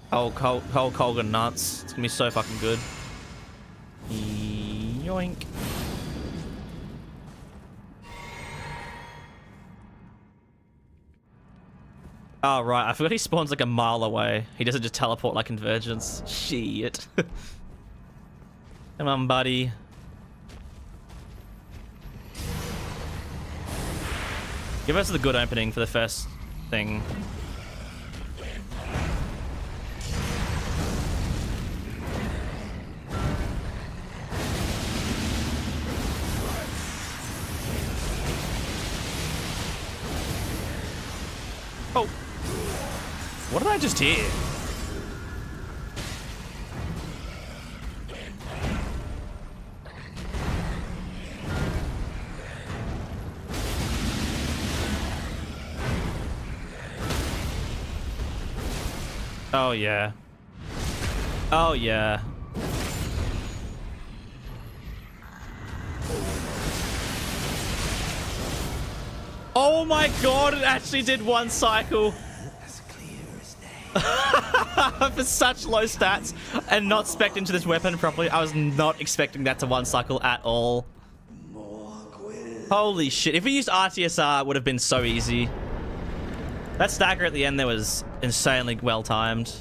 Hulk Hogan nuts. It's gonna be so fucking good. Yoink. Oh, right. I forgot he spawns like a mile away. He doesn't just teleport like Convergence. Shit. Come on, buddy. Give us the good opening for the first thing. Oh. What did I just hear? Oh, yeah. Oh, yeah. Oh my god, it actually did one cycle. As clear as day. For such low stats and not spec'd into this weapon properly, I was not expecting that to one cycle at all. Holy shit. If we used RTSR, it would have been so easy. That stagger at the end there was insanely well timed.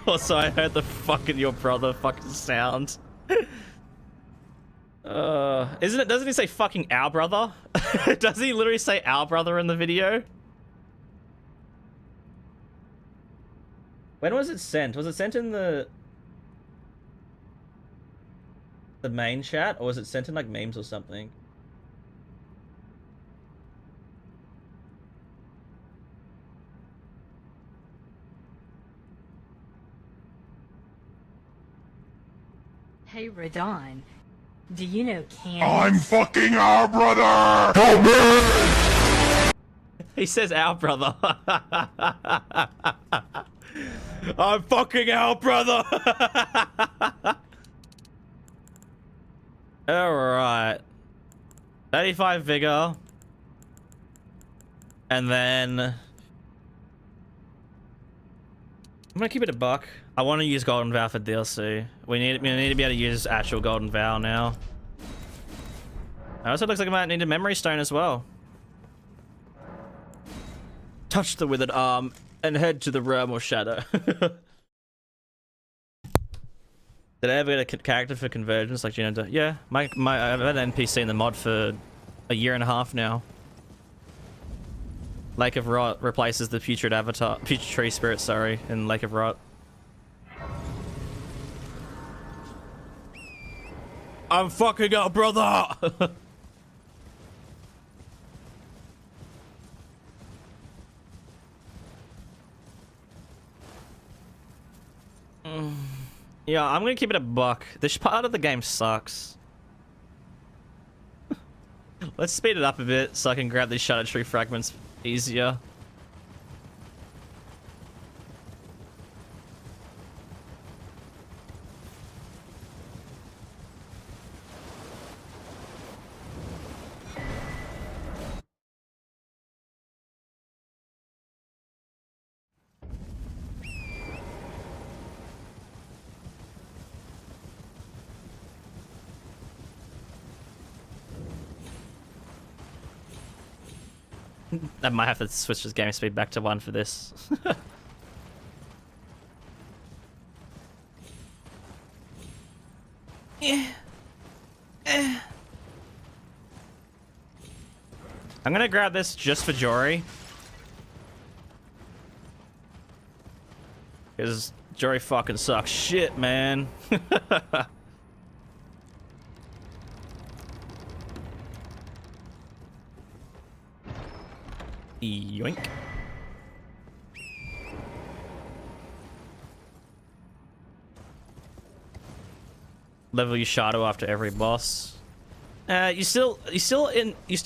Also, I heard the fucking your brother fucking sound. Doesn't he say fucking our brother? Does he literally say our brother in the video? When was it sent? Was it sent in the main chat, or was it sent in like memes or something? Hey, Radahn. Do you know Candace? I'm fucking our brother! Help me! He says our brother. I'm fucking our brother. Alright. 35 vigor. And then I'm gonna keep it a buck. I want to use Golden Vow for DLC. We need to be able to use actual Golden Vow now. It also looks like I might need a Memory Stone as well. Touch the withered arm and head to the realm of shadow. Did I ever get a character for Convergence like Gino? Yeah, I've had an NPC in the mod for a year and a half now. Lake of Rot replaces the Putrid Tree Spirit, sorry, in Lake of Rot. I'm fucking up, brother! Yeah, I'm gonna keep it a buck. This part of the game sucks. Let's speed it up a bit so I can grab these Shadow Tree fragments easier. I might have to switch this game speed back to 1 for this. I'm gonna grab this just for Jory. Because Jory fucking sucks shit, man. Yoink. Level your Shadow after every boss. You still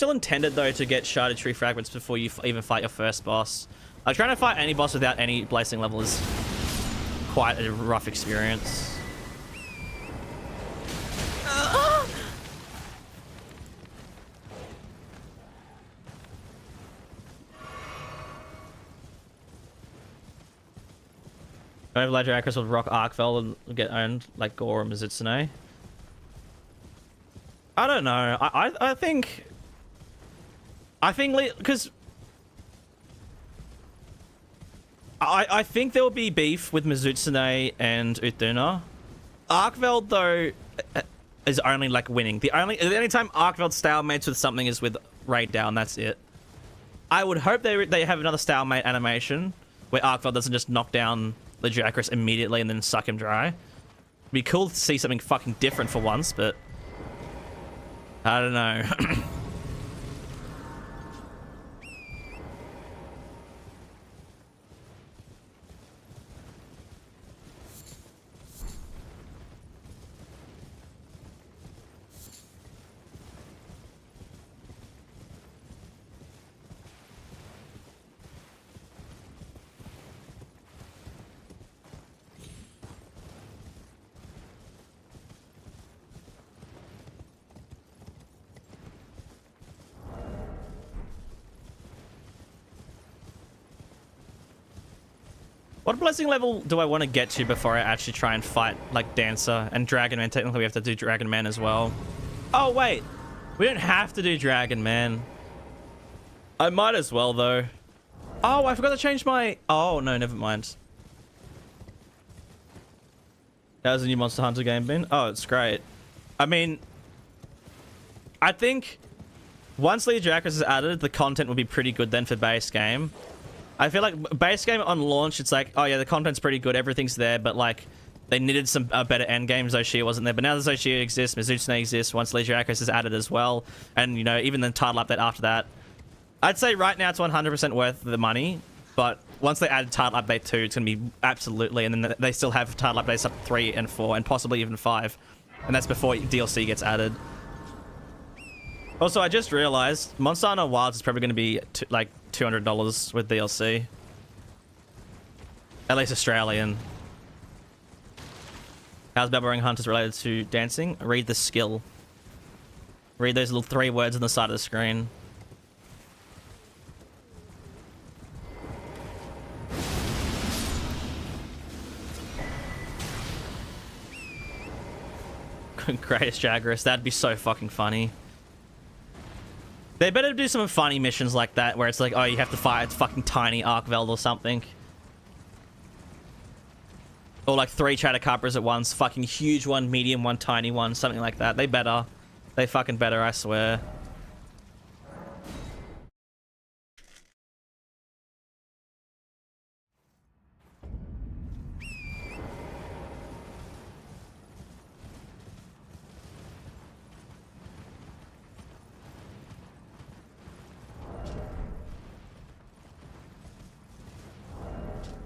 intended though to get Shadow Tree fragments before you even fight your first boss. Trying to fight any boss without any blessing level is quite a rough experience. Overlay Dracos will rock Arkfell and get owned like Gore and Mizutsune. I don't know. I think because I think there will be beef with Mizutsune and Utuna. Arkveld though is only like winning. The only time Arkveld stalemates with something is with raid down. That's it. I would hope they have another stalemate animation where Arkveld doesn't just knock down the Dracos immediately and then suck him dry. It'd be cool to see something fucking different for once, but I don't know. What blessing level do I want to get to before I actually try and fight like Dancer and Dragonman? Technically we have to do Dragonman as well. Oh wait, we don't have to do Dragonman. I might as well though. Oh, I forgot to change my... Oh no, never mind. How's the new Monster Hunter game been? Oh, it's great. I mean, I think once Legion Dracos is added, the content will be pretty good then for base game. I feel like base game on launch, it's like, oh yeah, the content's pretty good, everything's there, but like, they needed some better end games. Zoshia wasn't there, but now that Zoshia exists, Mizutsune exists, once Legion Dracos is added as well, and you know, even the title update after that, I'd say right now it's 100% worth the money, but once they add title update 2, it's gonna be absolutely, and then they still have title updates up 3 and 4, and possibly even 5, and that's before DLC gets added. Also, I just realized Monster Hunter Wilds is probably going to be like $200 with DLC. At least Australian. How's Babbling Hunters related to dancing? Read the skill. Read those little 3 words on the side of the screen. Greatest Jaggerist. That'd be so fucking funny. They better do some funny missions like that where it's like, oh, you have to fight it's fucking tiny Arkveld or something. Or like 3 Chattercapras at once. Fucking huge one, medium one, tiny one, something like that. They better. They fucking better, I swear.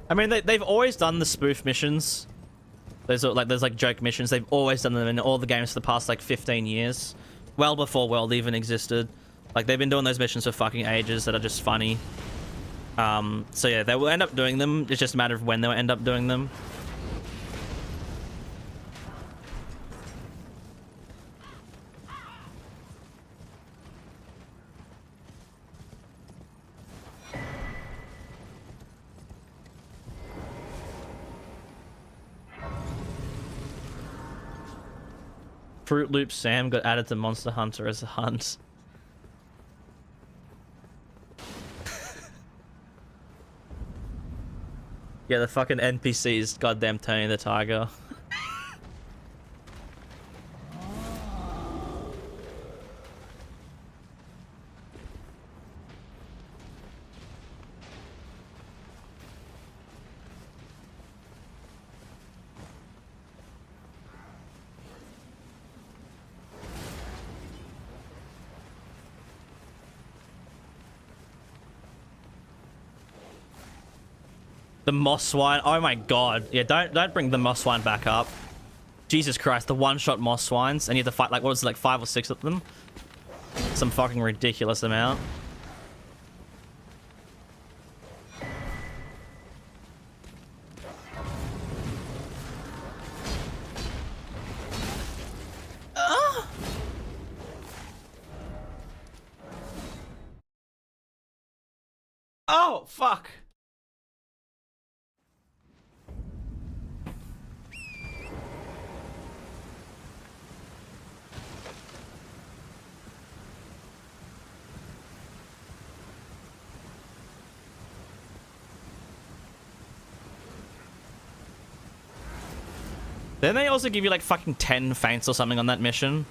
I mean, they've always done the spoof missions. There's like joke missions. They've always done them in all the games for the past like 15 years. Well before World even existed. Like, they've been doing those missions for fucking ages that are just funny. So yeah, they will end up doing them. It's just a matter of when they'll end up doing them. Fruit Loop Sam got added to Monster Hunter as a hunt. Yeah, the fucking NPC's goddamn Tony the Tiger. The Moss Swine. Oh my god. Yeah, don't bring the Moss Swine back up. Jesus Christ, the one-shot Moss Swines, and you have to fight like, what was it, like 5 or 6 of them? Some fucking ridiculous amount. Oh, fuck. Then they also give you like fucking 10 feints or something on that mission.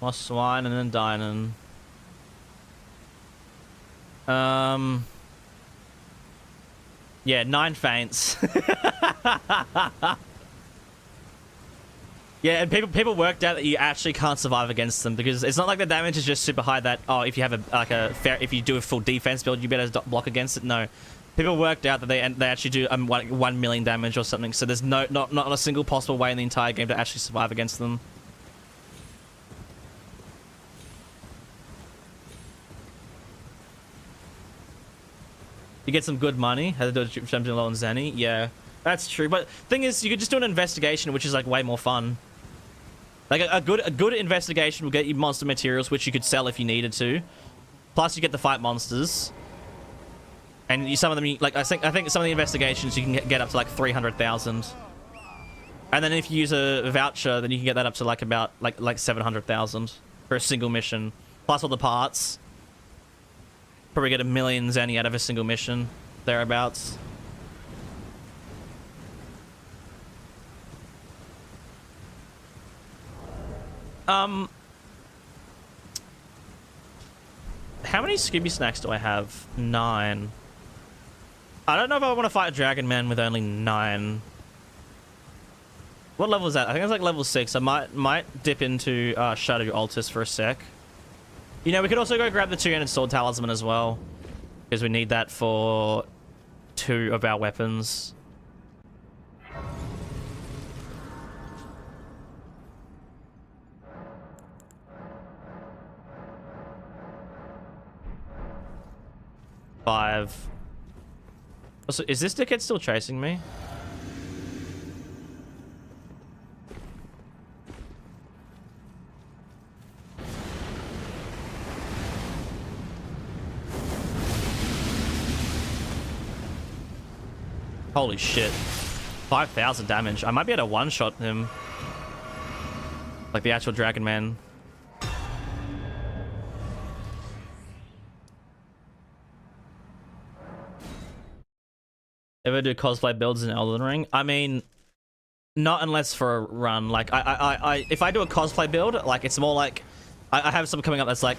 Moss Swine and then Dynan. Yeah, 9 feints. Yeah, and people worked out that you actually can't survive against them because it's not like the damage is just super high that, oh, if you have if you do a full defense build, you better block against it. No, people worked out that they actually do 1 million damage or something. So there's not a single possible way in the entire game to actually survive against them. You get some good money. How to do it jumping low on Zenny. Yeah, that's true. But thing is, you could just do an investigation, which is like way more fun. Like a good investigation will get you monster materials, which you could sell if you needed to. Plus, you get to fight monsters. And some of them, like I think some of the investigations you can get up to like 300,000. And then if you use a voucher, then you can get that up to like about like 700,000 for a single mission. Plus all the parts. Probably get 1 million Zenny out of a single mission, thereabouts. How many Scooby Snacks do I have? 9. I don't know if I want to fight a Dragonman with only 9. What level is that? I think it's like level 6. I might dip into Shadow Altus for a sec. You know, we could also go grab the 2-handed sword talisman as well, because we need that for 2 of our weapons. Five. Also, is this dickhead still chasing me? Holy shit. 5,000 damage. I might be able to one-shot him. Like the actual Dragonman. Ever do cosplay builds in Elden Ring? I mean, not unless for a run. Like, if I do a cosplay build, like, it's more like... I have some coming up that's like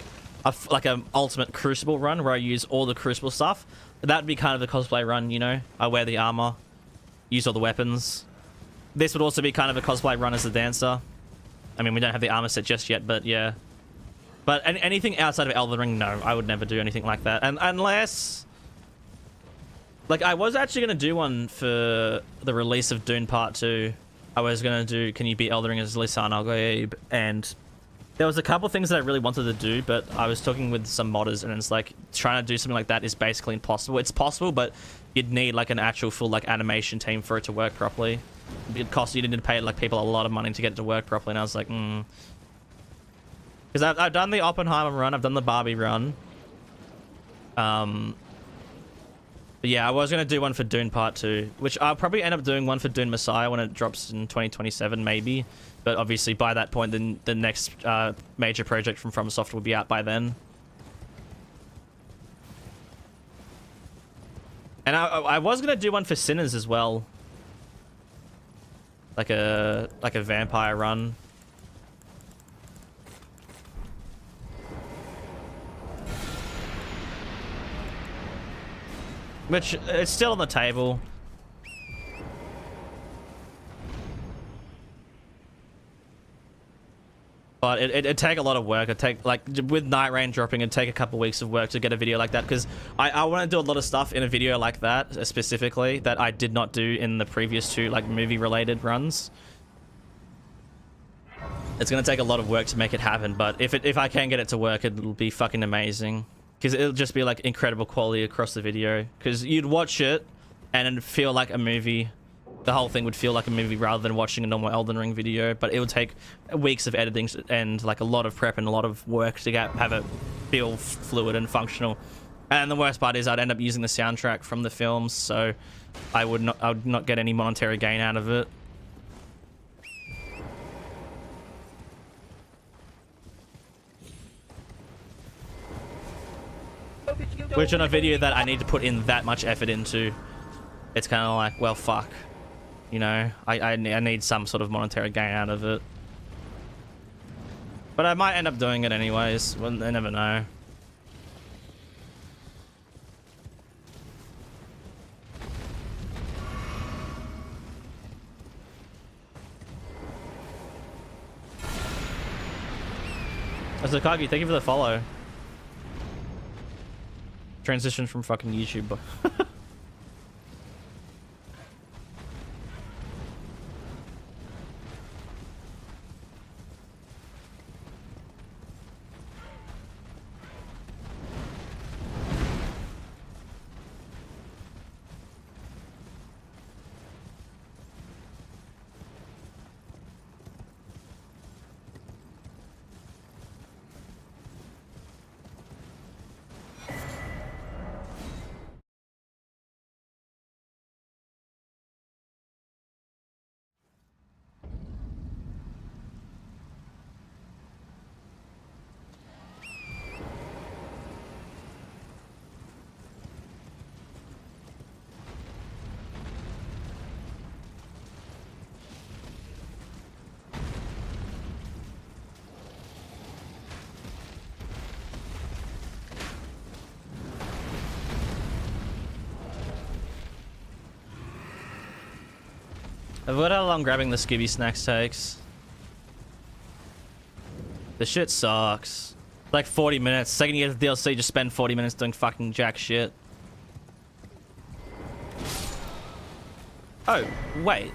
an ultimate Crucible run where I use all the Crucible stuff. That'd be kind of the cosplay run, you know? I wear the armor, use all the weapons. This would also be kind of a cosplay run as the dancer. I mean, we don't have the armor set just yet, but yeah. But anything outside of Elden Ring, no. I would never do anything like that. And unless... Like, I was actually going to do one for the release of Dune Part 2. I was going to do, can you beat Elden Ring as Lisan al-Gaib? And there was a couple things that I really wanted to do, but I was talking with some modders, and it's like, trying to do something like that is basically impossible. It's possible, but you'd need, like, an actual full, like, animation team for it to work properly. It'd cost you to pay, like, people a lot of money to get it to work properly, and I was like, Because I've done the Oppenheimer run, I've done the Barbie run. But yeah, I was going to do one for Dune Part 2, which I'll probably end up doing one for Dune Messiah when it drops in 2027, maybe. But obviously, by that point, then the next major project from FromSoft will be out by then. And I was going to do one for Sinners as well. Like a vampire run. Which, it's still on the table. But it'd take a lot of work. It'd take, like, with Night Rain dropping, it'd take a couple weeks of work to get a video like that. Because I want to do a lot of stuff in a video like that, specifically, that I did not do in the previous two, like, movie-related runs. It's going to take a lot of work to make it happen, but if I can get it to work, it'll be fucking amazing. Because it'll just be, like, incredible quality across the video. Because you'd watch it, and it'd feel like a movie. The whole thing would feel like a movie rather than watching a normal Elden Ring video. But it would take weeks of editing and, like, a lot of prep and a lot of work to have it feel fluid and functional. And the worst part is I'd end up using the soundtrack from the films, so I would not get any monetary gain out of it. Which on a video that I need to put in that much effort into, it's kind of like, well, fuck. You know, I need some sort of monetary gain out of it. But I might end up doing it anyways. Well, I never know. Azukagi, thank you for the follow. Transition from fucking YouTube. I've got how long grabbing the skibby snacks takes. The shit sucks. Like 40 minutes. Second you get the DLC, just spend 40 minutes doing fucking jack shit. Oh, wait.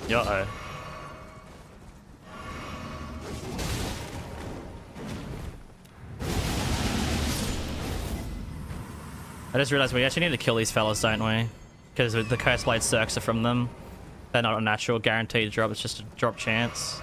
Uh-oh. I just realized we actually need to kill these fellas, don't we? Because the Curse Blade Circs are from them. They're not a natural guaranteed drop, it's just a drop chance.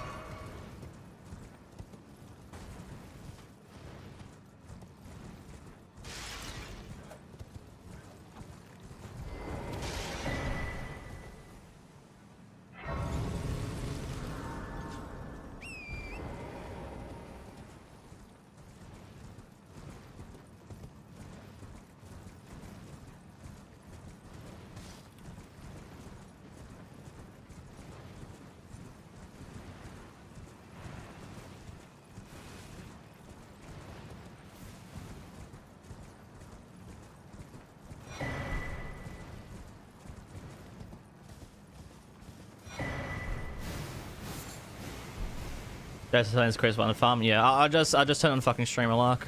That's the Chris on the farm. Yeah, I just turn on fucking streamer lock.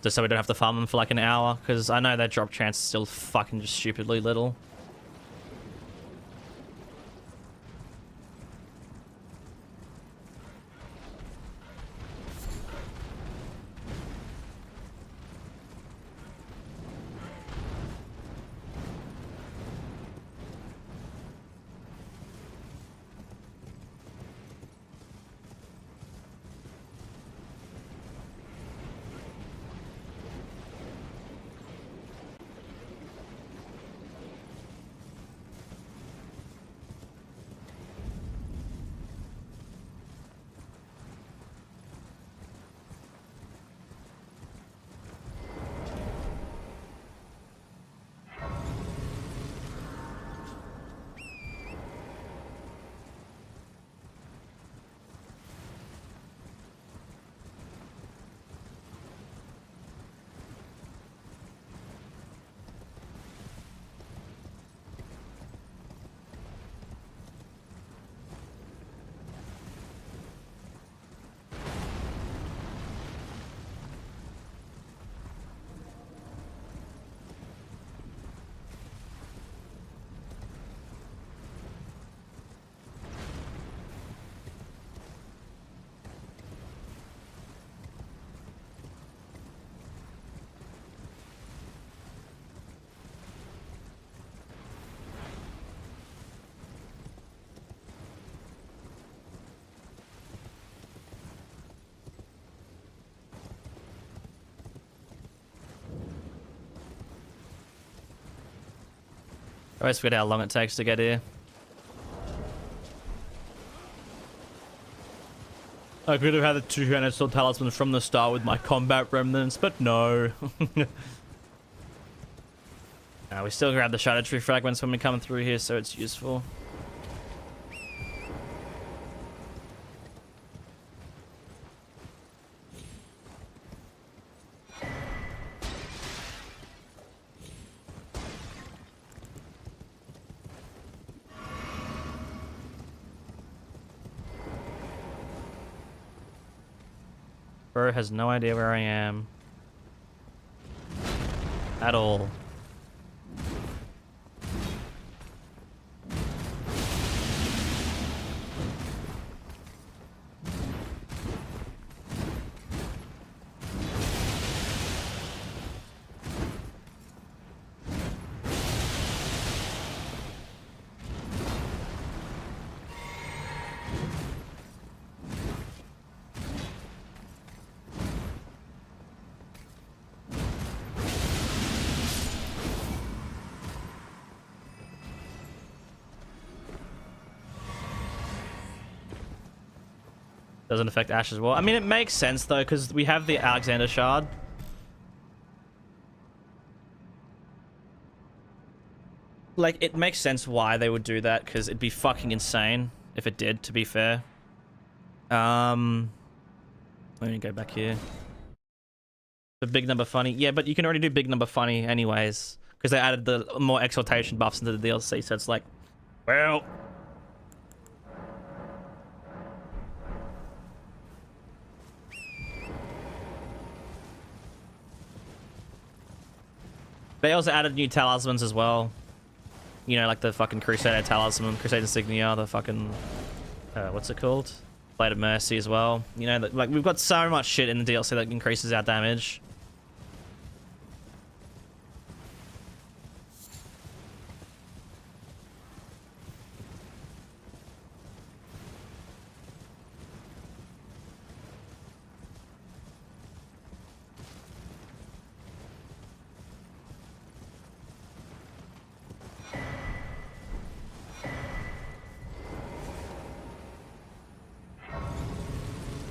Just so we don't have to farm them for like an hour, because I know that drop chance is still fucking just stupidly little. I always forget how long it takes to get here. I could have had the two-handed sword talisman from the start with my combat remnants, but no. We still grab the Shadow Tree fragments when we come through here, so it's useful. Bro has no idea where I am. At all. Doesn't affect Ash as well. I mean, it makes sense though, because we have the Alexander Shard. Like, it makes sense why they would do that, because it'd be fucking insane if it did, to be fair. Let me go back here. The big number funny. Yeah, but you can already do big number funny anyways, because they added the more exaltation buffs into the DLC, so it's like, well... They also added new talismans as well. You know, like the fucking Crusader talisman, Crusader insignia, the fucking what's it called? Blade of Mercy as well. You know, like we've got so much shit in the DLC that increases our damage.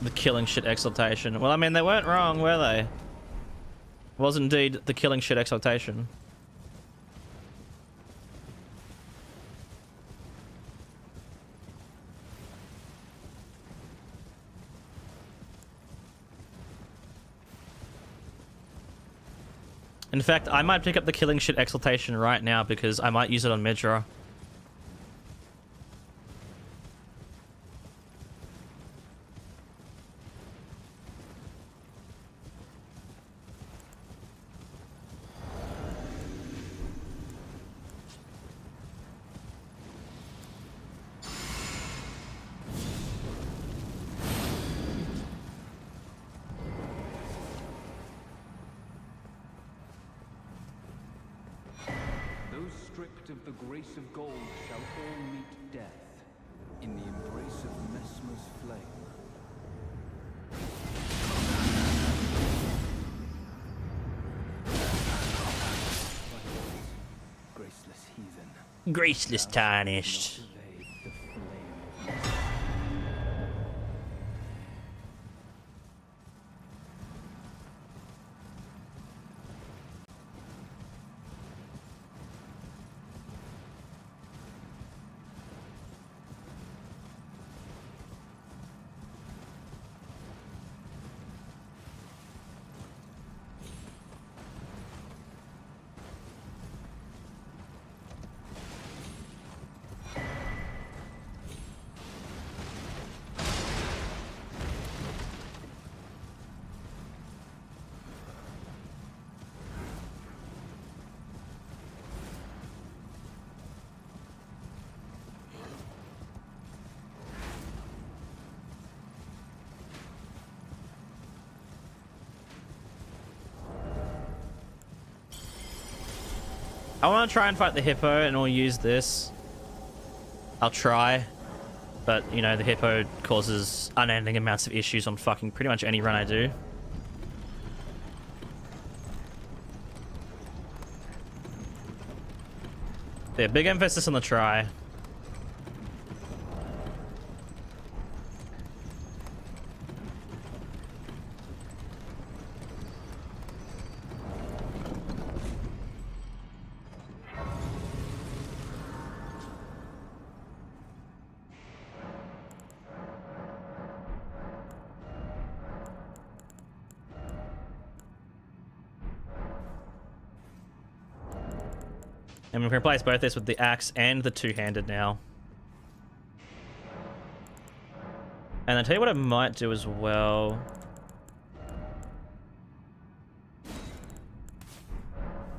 The killing shit exaltation. Well, I mean, they weren't wrong, were they? It was indeed the killing shit exaltation. In fact, I might pick up the killing shit exaltation right now because I might use it on Midra. Stripped of the grace of gold shall all meet death in the embrace of Messmer's flame. Graceless heathen. Graceless tarnished. Evade the flame of Messmer. I want to try and fight the hippo and I'll use this. I'll try. But, you know, the hippo causes unending amounts of issues on fucking pretty much any run I do. Yeah, big emphasis on the try. And we can replace both this with the axe and the two-handed now. And I'll tell you what I might do as well.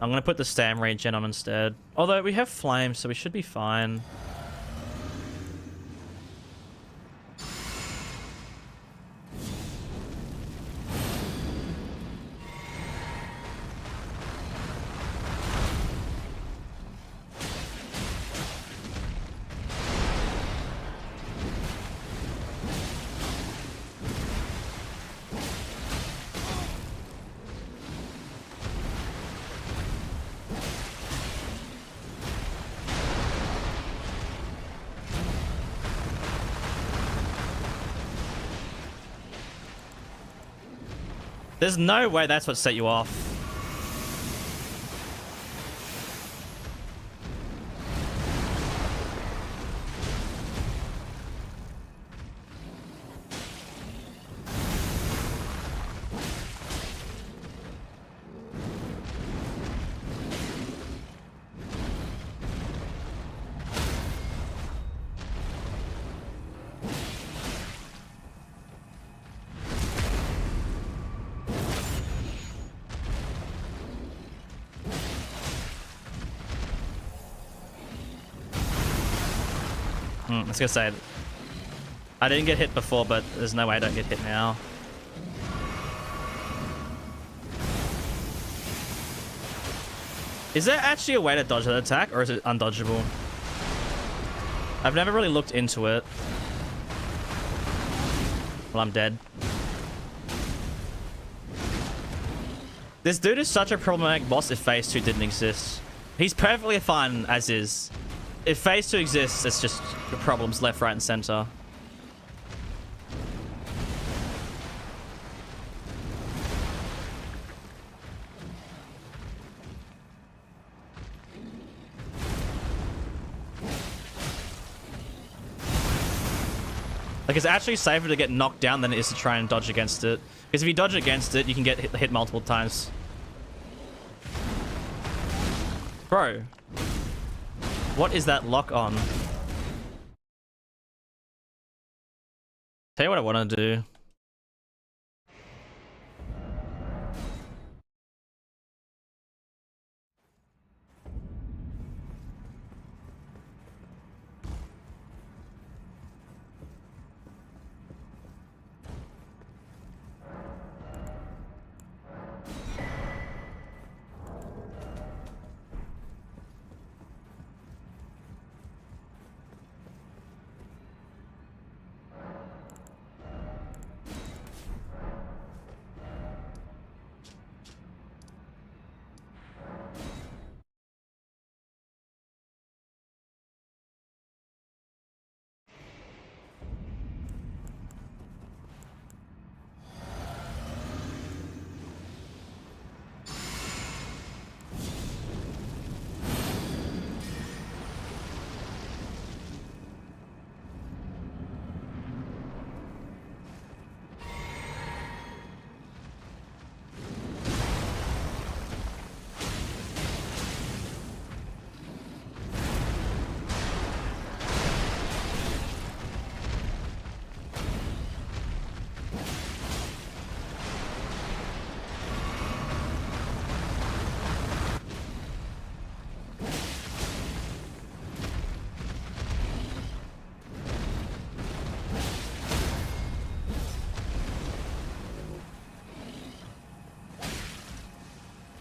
I'm going to put the stam regen on instead. Although we have flame, so we should be fine. There's no way that's what set you off. I was gonna say, I didn't get hit before, but there's no way I don't get hit now. Is there actually a way to dodge that attack, or is it undodgeable? I've never really looked into it. Well, I'm dead. This dude is such a problematic boss if phase 2 didn't exist. He's perfectly fine as is. If phase 2 exists, it's just problems left, right, and center. Like, it's actually safer to get knocked down than it is to try and dodge against it. Because if you dodge against it, you can get hit multiple times. Bro. What is that lock on? Tell you what I want to do.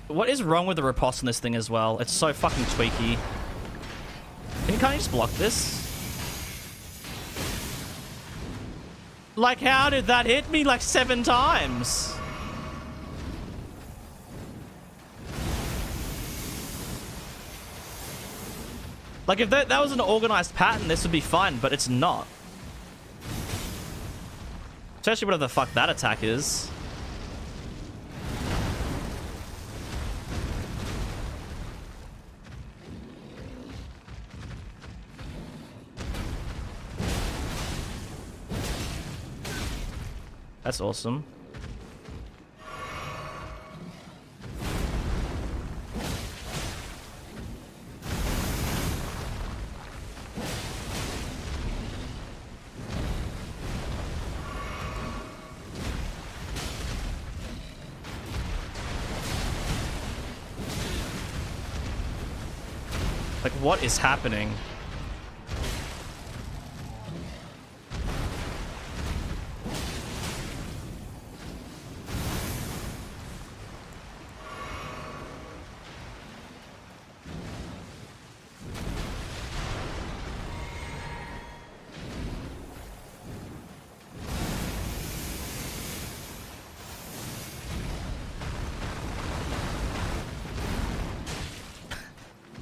What is wrong with the riposte in this thing as well? It's so fucking tweaky. Can't you just block this? Like, how did that hit me like 7 times? Like, if that was an organized pattern, this would be fine, but it's not. Especially whatever the fuck that attack is. That's awesome. Like, what is happening?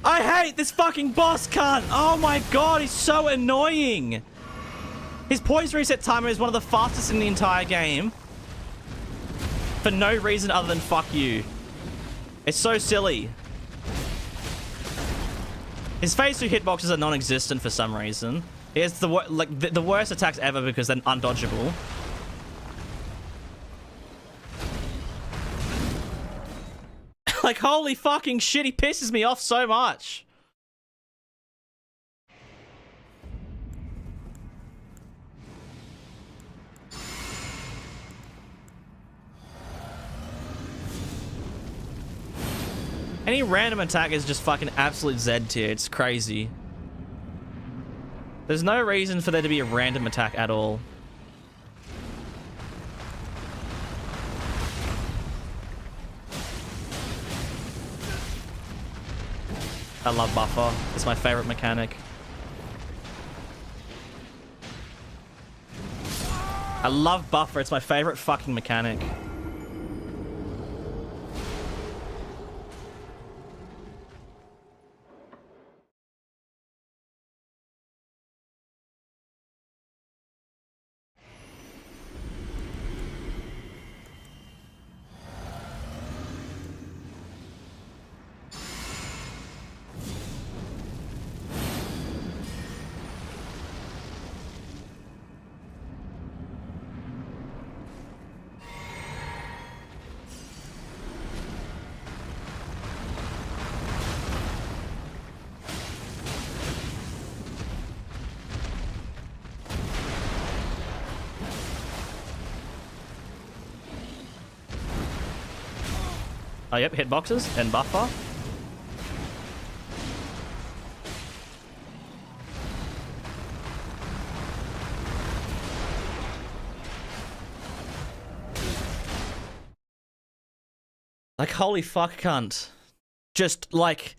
I hate this fucking boss cunt! Oh my god, he's so annoying! His poise reset timer is one of the fastest in the entire game. For no reason other than fuck you. It's so silly. His phase 2 hitboxes are non-existent for some reason. He has the worst attacks ever because they're undodgeable. Like, holy fucking shit, he pisses me off so much. Any random attack is just fucking absolute Z tier. It's crazy. There's no reason for there to be a random attack at all. I love buffer. It's my favorite mechanic. I love buffer. It's my favorite fucking mechanic. Oh, yep, hitboxes and buffer. Like, holy fuck, cunt. Just, like...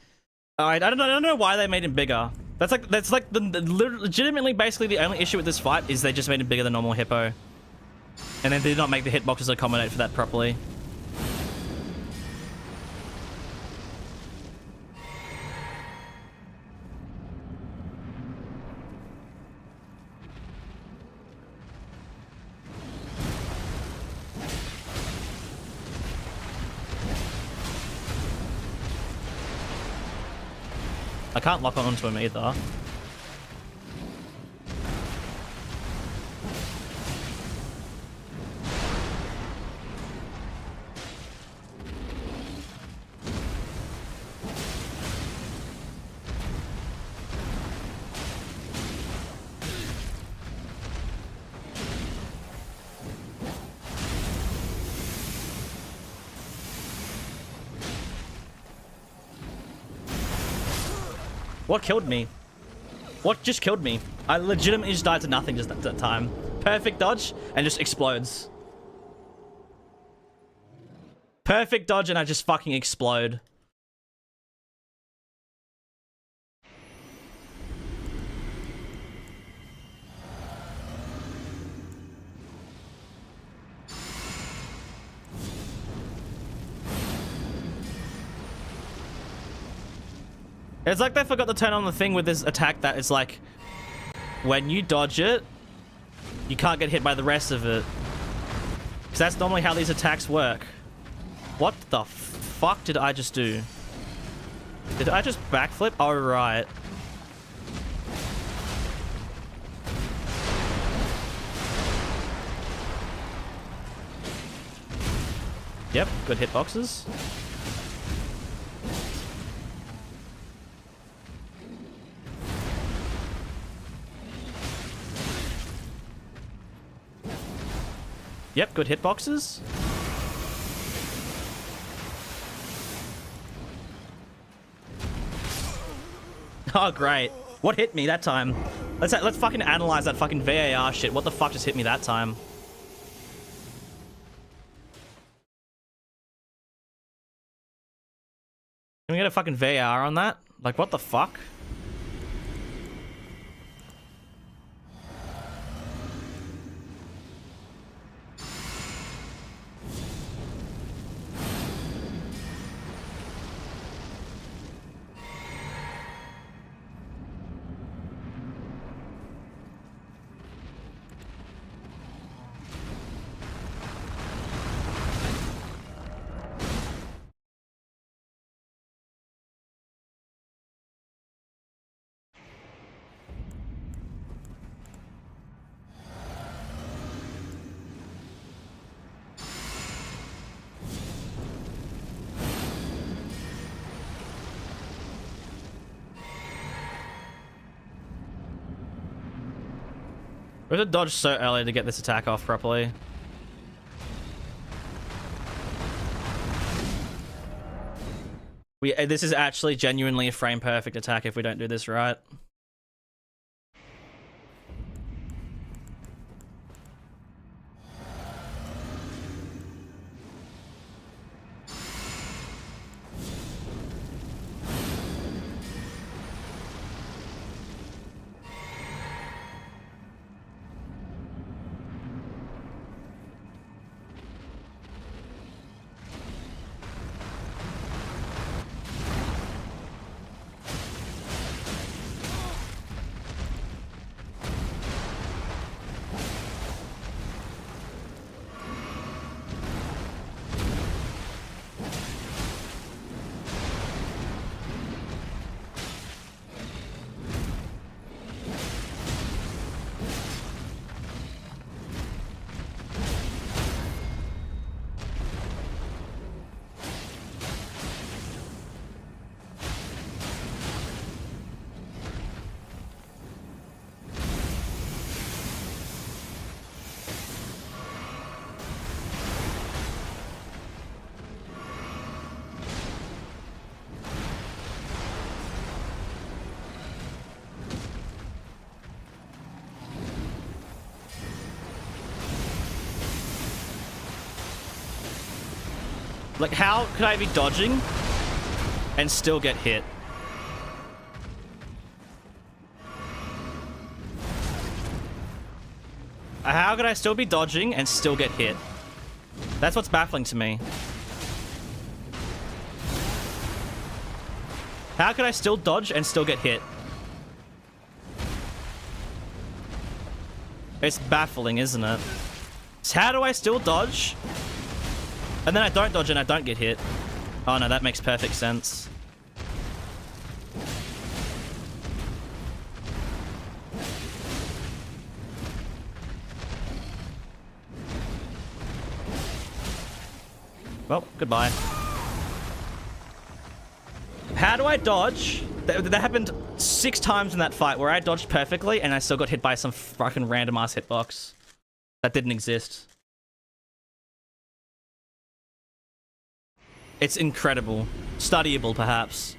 Alright, I don't know why they made him bigger. That's like the legitimately, basically, the only issue with this fight is they just made him bigger than normal Hippo. And then did not make the hitboxes accommodate for that properly. I can't lock onto him either. What killed me? What just killed me? I legitimately just died to nothing just at that time. Perfect dodge and just explodes. Perfect dodge and I just fucking explode. It's like they forgot to turn on the thing with this attack that it's like, when you dodge it, you can't get hit by the rest of it. Because that's normally how these attacks work. What the fuck did I just do? Did I just backflip? Oh, right. Yep, good hitboxes. Yep, good hitboxes. Oh, great. What hit me that time? Let's fucking analyze that fucking VAR shit. What the fuck just hit me that time? Can we get a fucking VAR on that? Like, what the fuck? We have to dodge so early to get this attack off properly. This is actually genuinely a frame perfect attack if we don't do this right. Like, how could I be dodging and still get hit? How could I still be dodging and still get hit? That's what's baffling to me. How could I still dodge and still get hit? It's baffling, isn't it? So how do I still dodge? And then I don't dodge and I don't get hit. Oh no, that makes perfect sense. Well, goodbye. How do I dodge? That happened 6 times in that fight where I dodged perfectly and I still got hit by some fucking random ass hitbox. That didn't exist. It's incredible. Studyable, perhaps.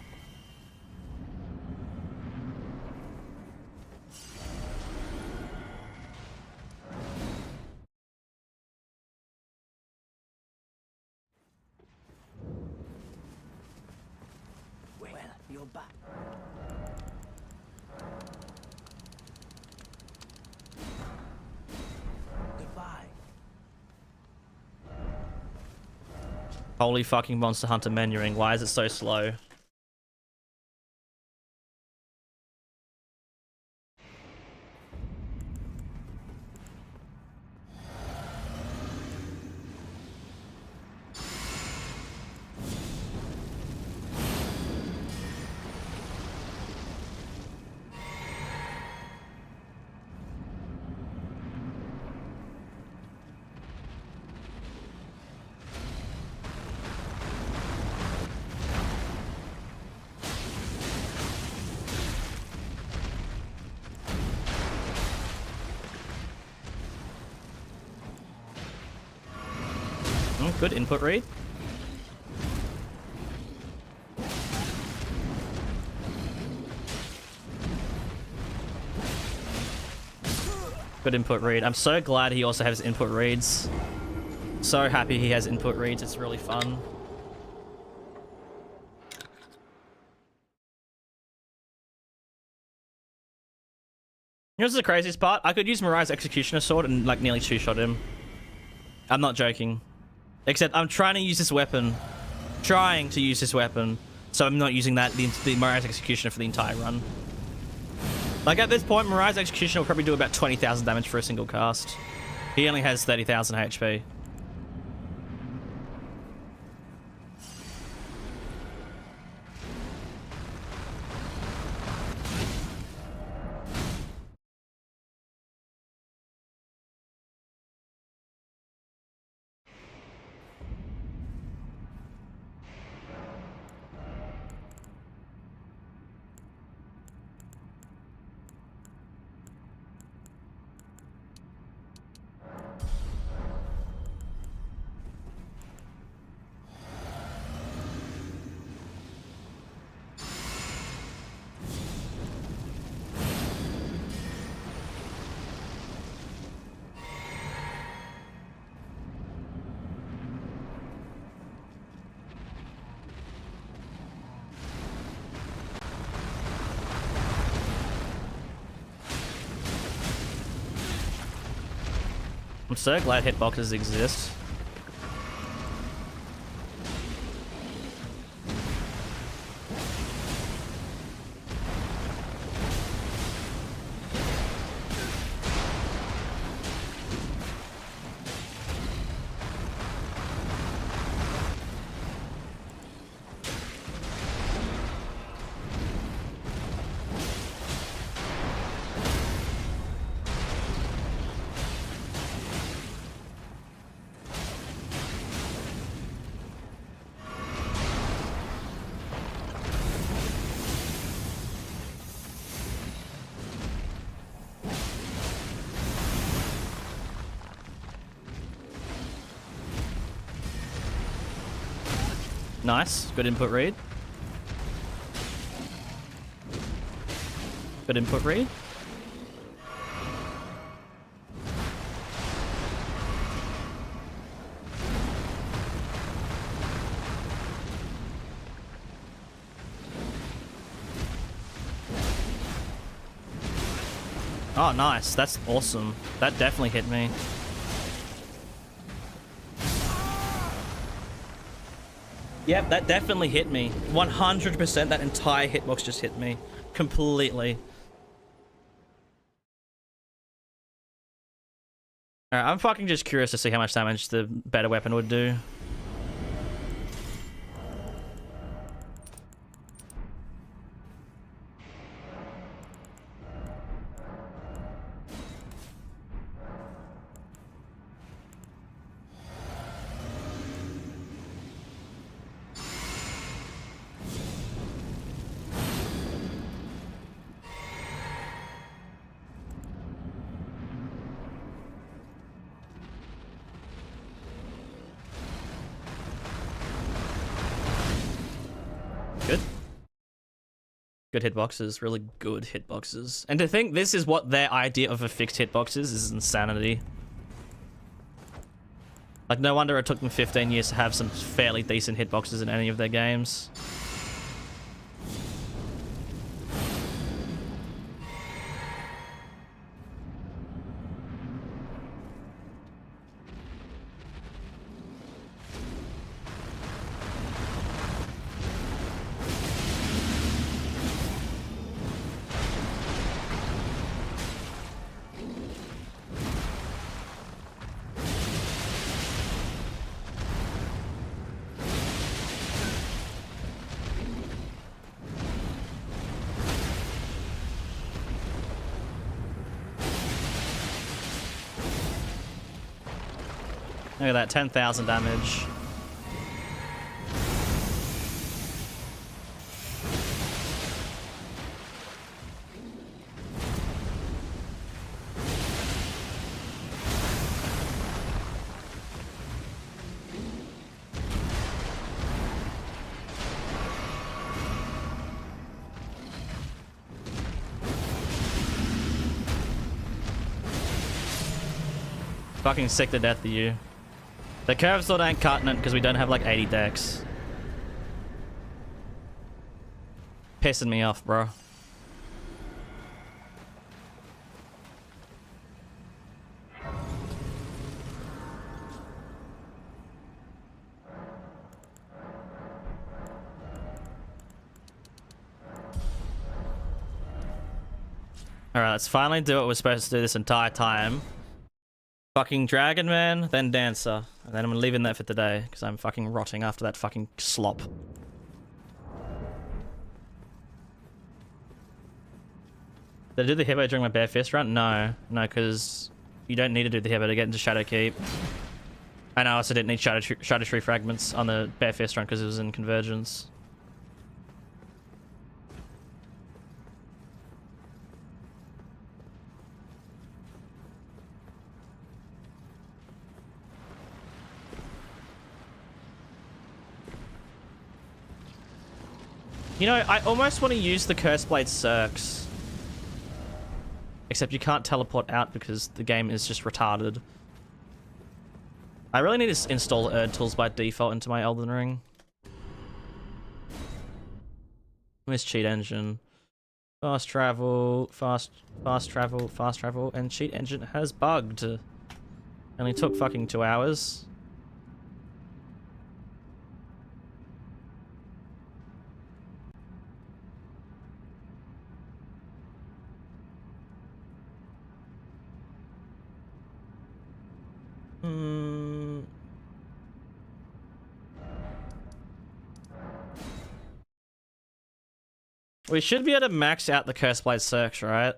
Well, you're back. Goodbye. Holy fucking Monster Hunter menuing. Why is it so slow? Good input read. Good input read. I'm so glad he also has input reads. So happy he has input reads. It's really fun. You know what's the craziest part? I could use Mariah's Executioner Sword and like nearly 2-shot him. I'm not joking. Except I'm trying to use this weapon. So I'm not using that, the Mariah's Executioner for the entire run. Like at this point, Mariah's Executioner will probably do about 20,000 damage for a single cast. He only has 30,000 HP. I'm so glad hitboxes exist. Nice. Good input read. Good input read. Oh, nice. That's awesome. That definitely hit me. Yep, that definitely hit me. 100% that entire hitbox just hit me. Completely. Alright, I'm fucking just curious to see how much damage the better weapon would do. Good. Good hitboxes, really good hitboxes. And to think this is what their idea of a fixed hitbox is insanity. Like, no wonder it took them 15 years to have some fairly decent hitboxes in any of their games. Look at that, 10,000 damage. Fucking sick to death of you. The curve sword ain't cutting it because we don't have like 80 decks. Pissing me off, bro. Alright, let's finally do what we're supposed to do this entire time. Fucking Dragonman, then Dancer. And then I'm leaving that for today, because I'm fucking rotting after that fucking slop. Did I do the hippo during my bare fist run? No. No, because you don't need to do the hippo to get into Shadow Keep. And I also didn't need Shadow Tree fragments on the bare fist run because it was in Convergence. You know, I almost want to use the Curseblade Cirques. Except you can't teleport out because the game is just retarded. I really need to install Erd tools by default into my Elden Ring. Where's cheat engine? Fast travel, fast travel, and cheat engine has bugged. Only took fucking 2 hours. We should be able to max out the Curseblade Cirques, right?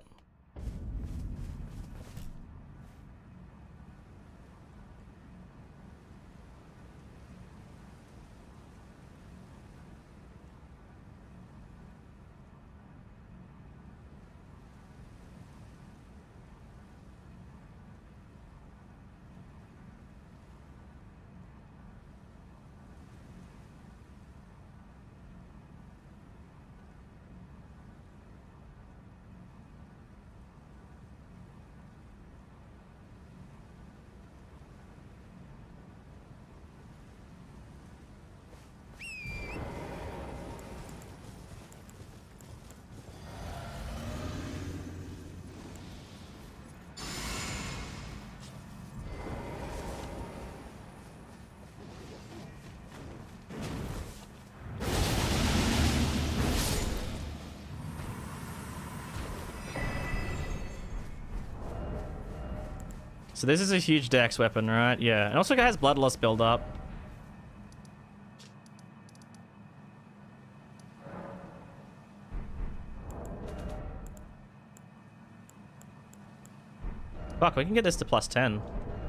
So this is a huge dex weapon, right? Yeah. And also it has blood loss build up. Fuck, we can get this to +10.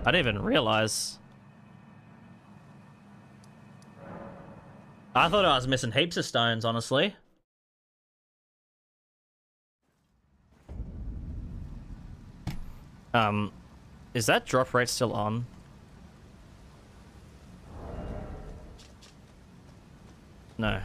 I didn't even realize. I thought I was missing heaps of stones, honestly. Is that drop rate still on? No.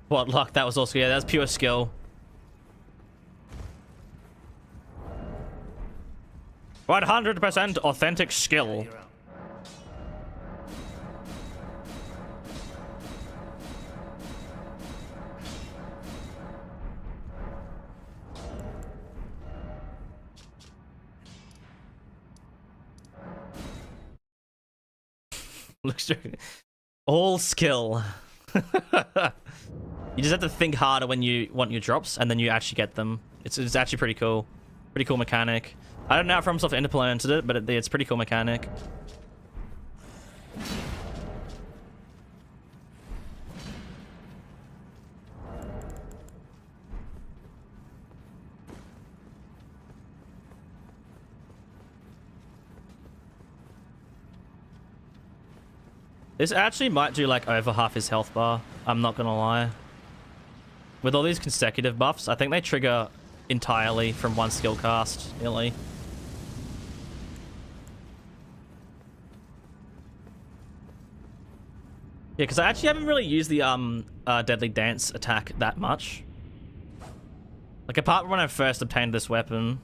What luck? That was also, yeah, that's pure skill. What 100% authentic skill. Looks all skill. You just have to think harder when you want your drops, and then you actually get them. It's actually pretty cool. Pretty cool mechanic. I don't know if FromSoft implemented it, but it's pretty cool mechanic. This actually might do like over half his health bar. I'm not gonna lie. With all these consecutive buffs, I think they trigger entirely from one skill cast, nearly. Yeah, because I actually haven't really used the Deadly Dance attack that much. Like, apart from when I first obtained this weapon.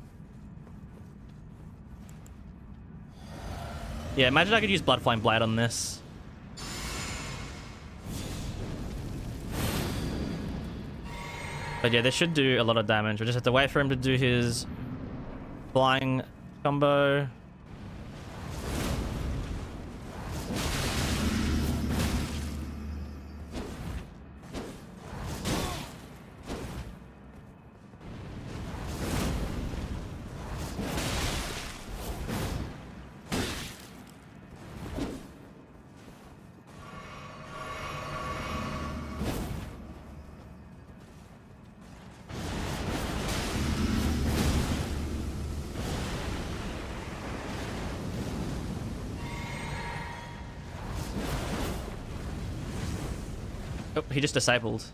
Yeah, imagine I could use Blood Flame Blade on this. But yeah, this should do a lot of damage. We just have to wait for him to do his flying combo. Oh, he just disabled.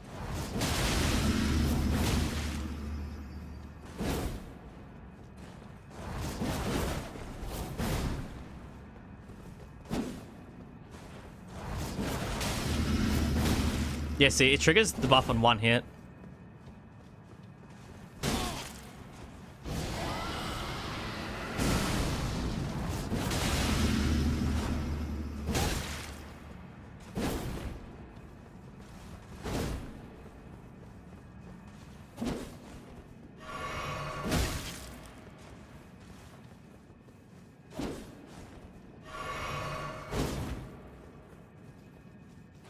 Yeah, see, it triggers the buff on one hit.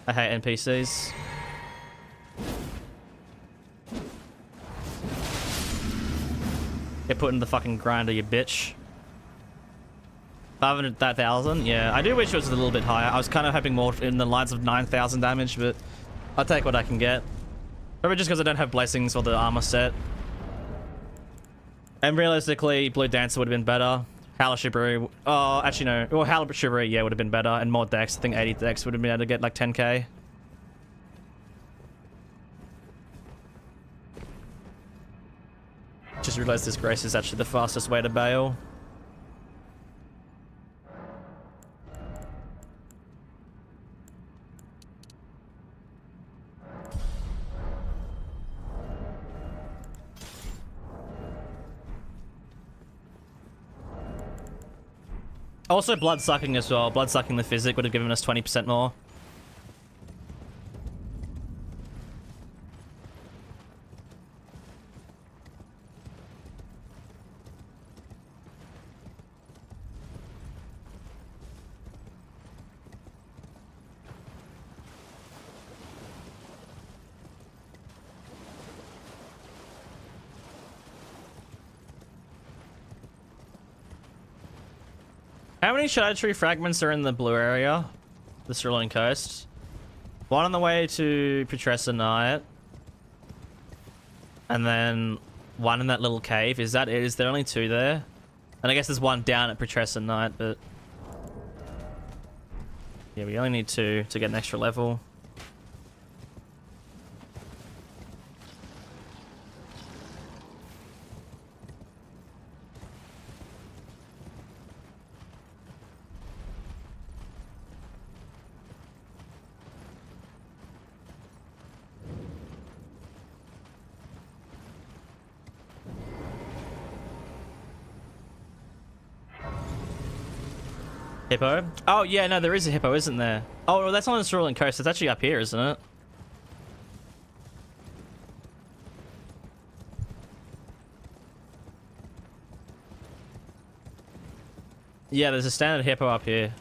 I hate NPCs. Get put in the fucking grinder, you bitch. 500,000? Yeah, I do wish it was a little bit higher. I was kind of hoping more in the lines of 9,000 damage, but I'll take what I can get. Probably just because I don't have blessings or the armor set. And realistically, Blue Dancer would have been better. Howler Chivalry, oh, actually no. Well, Howler Chivalry, yeah, would have been better. And more dex, I think 80 dex would have been able to get like 10k. Just realized this grace is actually the fastest way to bail. Also blood sucking as well. Blood sucking the physic would have given us 20% more. How many Shadow Tree fragments are in the blue area? The Cerulean Coast. One on the way to Putrid Night. And then one in that little cave. Is that it? Is there only 2 there? And I guess there's one down at Putrid Night, but... yeah, we only need 2 to get an extra level. Hippo? Oh, yeah, no, there is a hippo, isn't there? Oh, well, that's on the Cerulean Coast. It's actually up here, isn't it? Yeah, there's a standard hippo up here.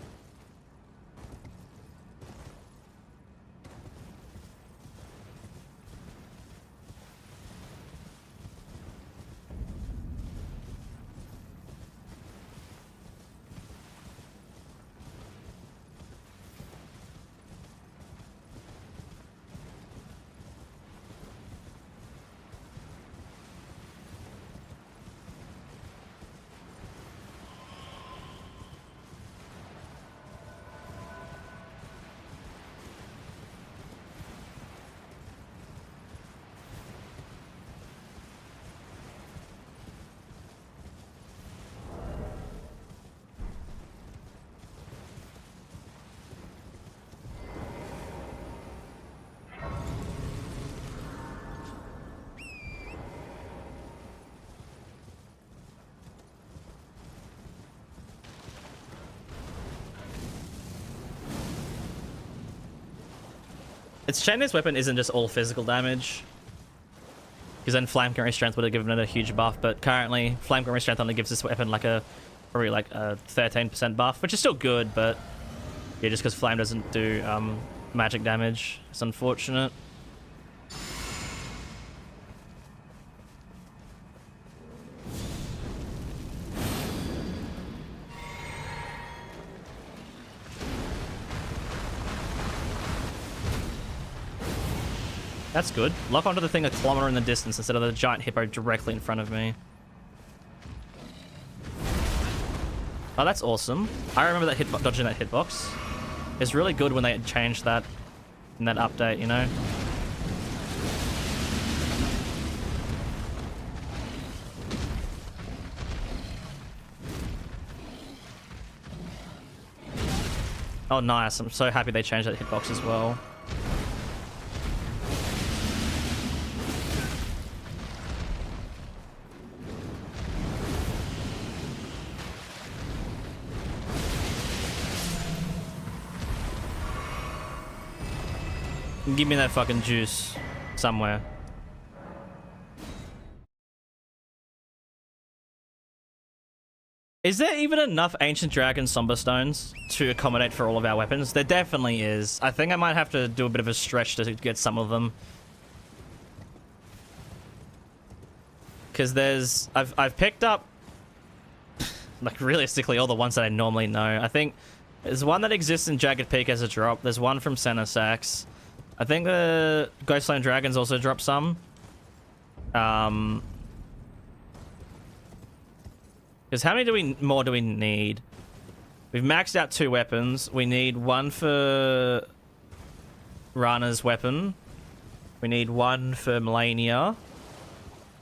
Its chainless weapon isn't just all physical damage. Because then Flame Curry Strength would have given it a huge buff, but currently Flame Curry Strength only gives this weapon like a probably like a 13% buff, which is still good, but yeah, just because Flame doesn't do magic damage, it's unfortunate. That's good. Lock onto the thing a kilometer in the distance instead of the giant hippo directly in front of me. Oh, that's awesome. I remember that dodging that hitbox. It's really good when they changed that in that update, you know? Oh, nice. I'm so happy they changed that hitbox as well. Give me that fucking juice somewhere. Is there even enough Ancient Dragon Somber Stones to accommodate for all of our weapons? There definitely is. I think I might have to do a bit of a stretch to get some of them. Because there's... I've picked up... like, realistically, all the ones that I normally know. I think there's one that exists in Jagged Peak as a drop. There's one from Center Sax. I think the Ghostland Dragons also drop some. Because how many more do we need? We've maxed out 2 weapons. We need one for Rana's weapon. We need one for Melania.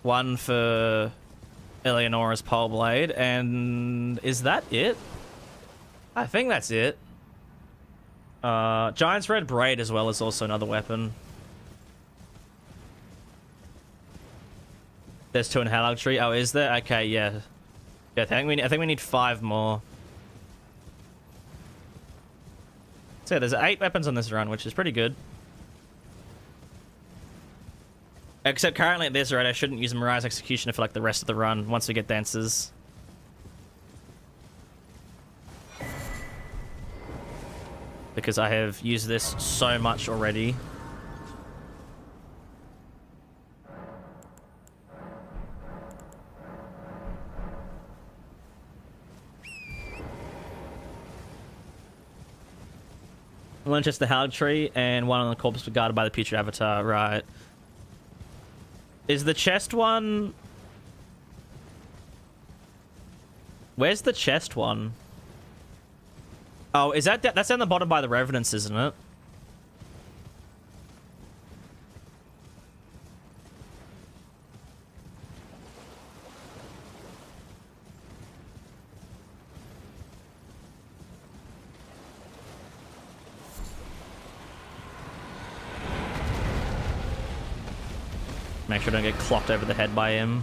One for Eleonora's pole blade. And is that it? I think that's it. Giant's Red Braid as well is also another weapon. There's 2 in Hallag Tree. Oh, is there? Okay, yeah. Yeah, I think we need 5 more. So yeah, there's 8 weapons on this run, which is pretty good. Except currently at this rate, I shouldn't use Mariah's Executioner for like the rest of the run once we get dancers. Because I have used this so much already. One just the Howard Tree and one on the corpse guarded by the Putrid Avatar, right. Is the chest one... Where's the chest one? Oh, is that's down the bottom by the Revenants, isn't it? Make sure I don't get clocked over the head by him.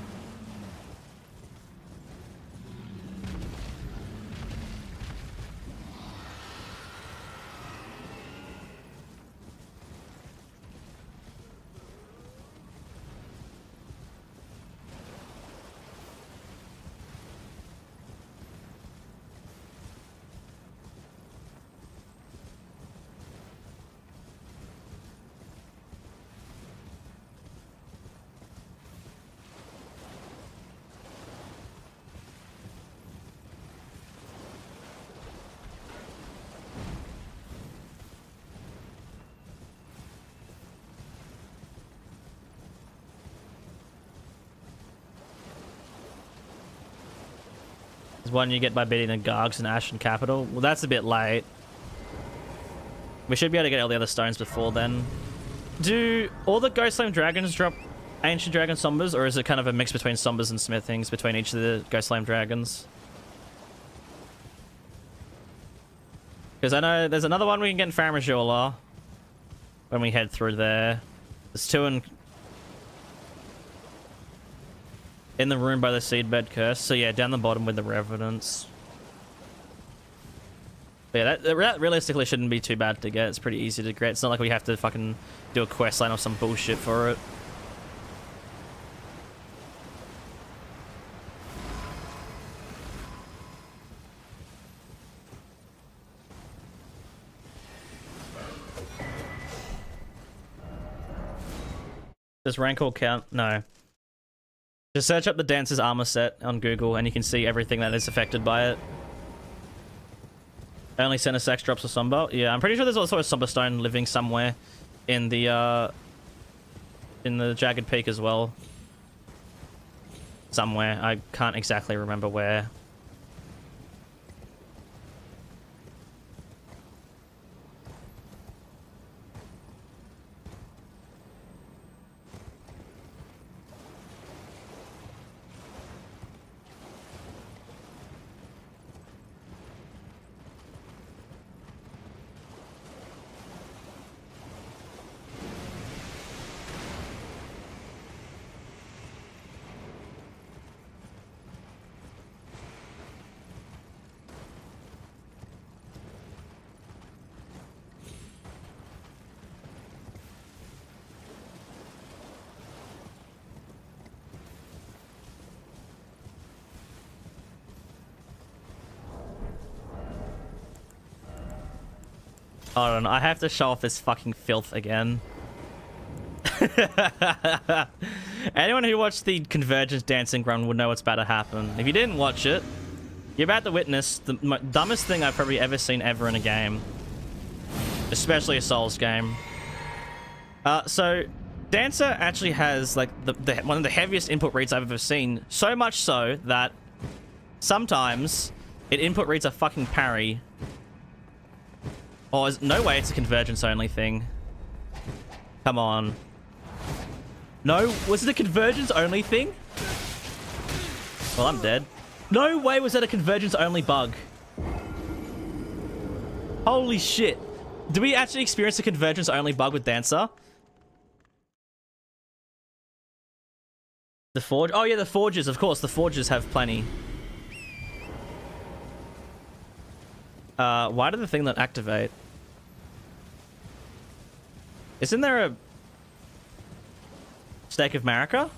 There's one you get by beating the Gargs and Ashen Capital. Well, that's a bit late. We should be able to get all the other stones before then. Do all the Ghostflame Dragons drop Ancient Dragon Sombers, or is it kind of a mix between Sombers and Smithings between each of the Ghostflame Dragons? Because I know there's another one we can get in Faramajula when we head through there. There's 2 in the room by the Seedbed Curse. So yeah, down the bottom with the Revenants. But yeah, that realistically shouldn't be too bad to get. It's pretty easy to get. It's not like we have to fucking do a quest line or some bullshit for it. Does Rancor count? No. Just search up the Dancer's armor set on Google and you can see everything that is affected by it. Only Center Sex drops a Somber. Yeah, I'm pretty sure there's also a Somber Stone living somewhere in the Jagged Peak as well. Somewhere. I can't exactly remember where. Hold on, I have to show off this fucking filth again. Anyone who watched the Convergence dancing run would know what's about to happen. If you didn't watch it, you're about to witness the dumbest thing I've probably ever seen ever in a game. Especially a Souls game. So, Dancer actually has like one of the heaviest input reads I've ever seen. So much so that sometimes it input reads a fucking parry. Oh, there's no way it's a convergence only thing. Come on. No, was it a convergence only thing? Well, I'm dead. No way was that a convergence only bug. Holy shit. Did we actually experience a convergence only bug with Dancer? The Forge? Oh yeah, the Forges, of course. The Forges have plenty. Why did the thing not activate? Isn't there a Stake of Marika?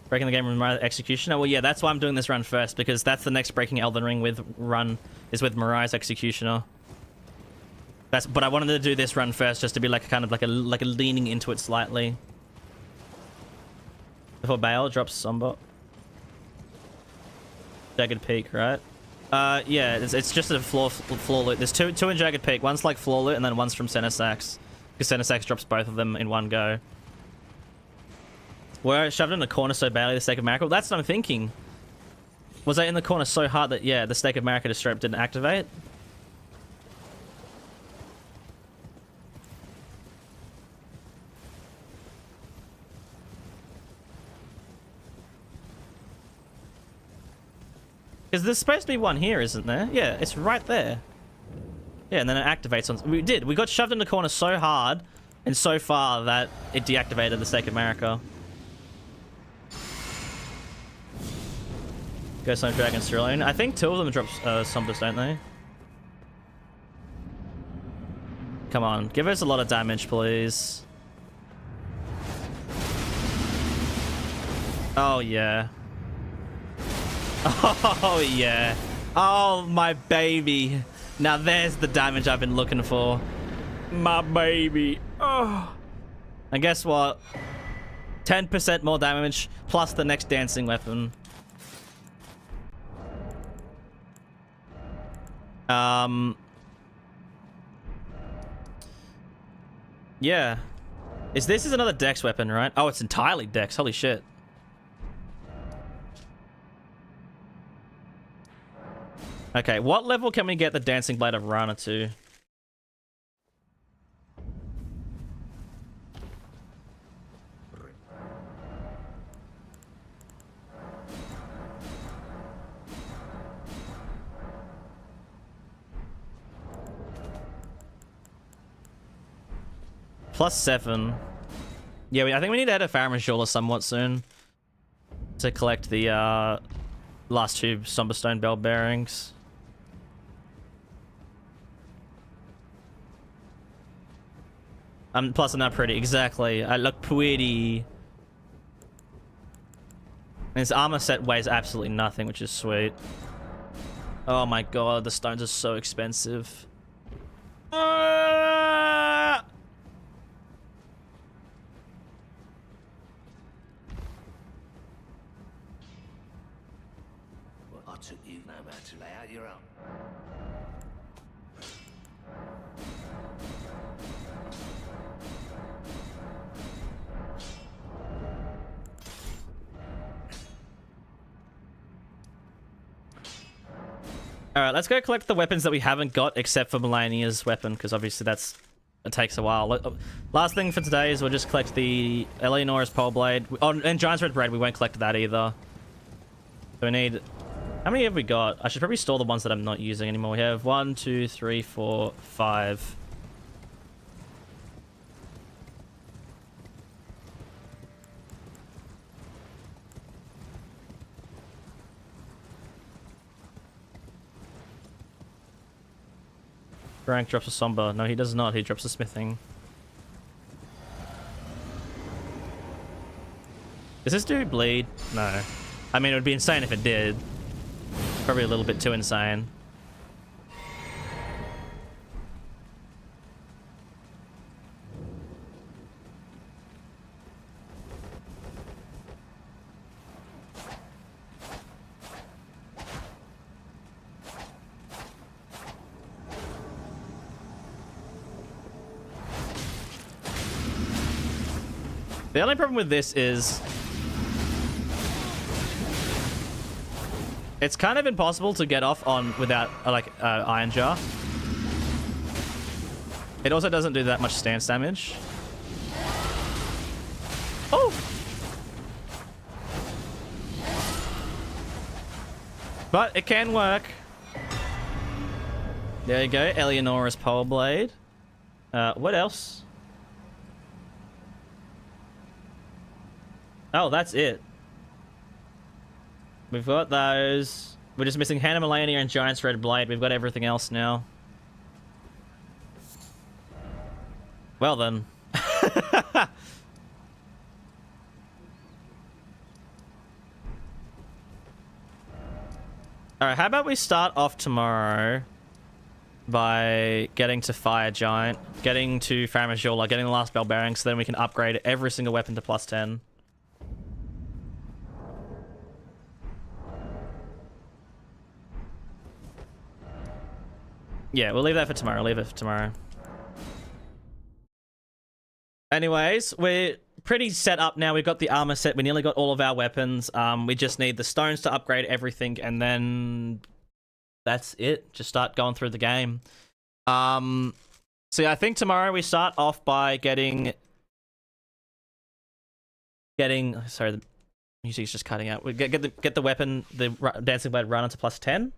Breaking the game with Mariah Executioner? Well, yeah, that's why I'm doing this run first, because that's the next Breaking Elden Ring with run, is with Mariah's Executioner. But I wanted to do this run first, just to be like kind of like a leaning into it slightly. Before Bale drops Somber. Jagged Peak, right? Yeah, it's just a floor loot. There's two in Jagged Peak. One's like floor loot, and then one's from Center Sacks. Because Center Sacks drops both of them in one go. Were I shoved in the corner so badly, the Stake of Marika? That's what I'm thinking. Was I in the corner so hard that, yeah, the Stake of Marika just straight up didn't activate? Because there's supposed to be one here, isn't there? Yeah, it's right there. Yeah, and then it activates on... We did. We got shoved in the corner so hard and so far that it deactivated the Stake of Marika. Ghost Home Dragon Cerulean. I think 2 of them drop Sombers, don't they? Come on, give us a lot of damage, please. Oh, yeah. Oh, yeah. Oh, my baby. Now there's the damage I've been looking for. My baby. Oh. And guess what? 10% more damage plus the next dancing weapon. Yeah. This is another Dex weapon, right? Oh, it's entirely Dex. Holy shit. Okay, what level can we get the Dancing Blade of Rana to? +7. Yeah, I think we need to head to Faramajula somewhat soon to collect the last 2 Somberstone Bell Bearings. Plus I'm not pretty. Exactly. I look pretty. And his armor set weighs absolutely nothing, which is sweet. Oh my god, the stones are so expensive. I took you know how to lay out your own. Alright, let's go collect the weapons that we haven't got except for Melania's weapon, because obviously it takes a while. Last thing for today is we'll just collect the Eleonora's Pole Blade. Oh, and Giant's Red Bread, we won't collect that either. So we need... How many have we got? I should probably store the ones that I'm not using anymore. We have 1, 2, 3, 4, 5. Rank drops a Somber. No, he does not. He drops a Smithing. Does this do bleed? No. I mean, it would be insane if it did. Probably a little bit too insane. The only problem with this is it's kind of impossible to get off on without Iron Jar. It also doesn't do that much stance damage. Oh! But it can work. There you go, Eleonora's Pole Blade. What else? Oh, that's it. We've got those. We're just missing Hannah Melania and Giant's Red Blade. We've got everything else now. Well then. Alright, how about we start off tomorrow by getting to Fire Giant, getting to Faramajula, getting the last bell bearing, so then we can upgrade every single weapon to +10. Yeah, we'll leave that for tomorrow. Leave it for tomorrow. Anyways, we're pretty set up now. We've got the armor set. We nearly got all of our weapons. We just need the stones to upgrade everything, and then that's it. Just start going through the game. So yeah, I think tomorrow we start off by getting. Sorry, the music's just cutting out. We get the weapon, the dancing blade, run into +10,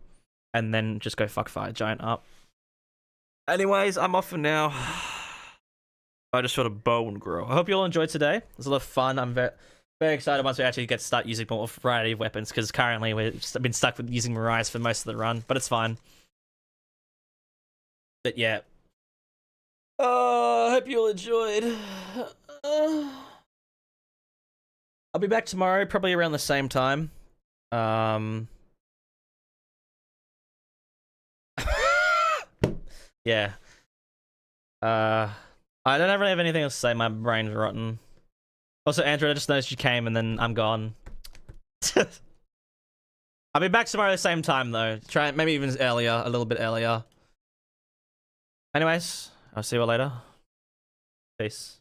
and then just go fuck Fire Giant up. Anyways, I'm off for now. I just shot a bow and grow. I hope you all enjoyed today. It was a lot of fun. I'm very excited once we actually get to start using more variety of weapons, because currently we've been stuck with using Mariah's for most of the run, but it's fine. But yeah. I hope you all enjoyed. I'll be back tomorrow, probably around the same time. Yeah. I don't really have anything else to say. My brain's rotten. Also, Andrew, I just noticed you came and then I'm gone. I'll be back tomorrow at the same time, though. Try maybe even earlier, a little bit earlier. Anyways, I'll see you all later. Peace.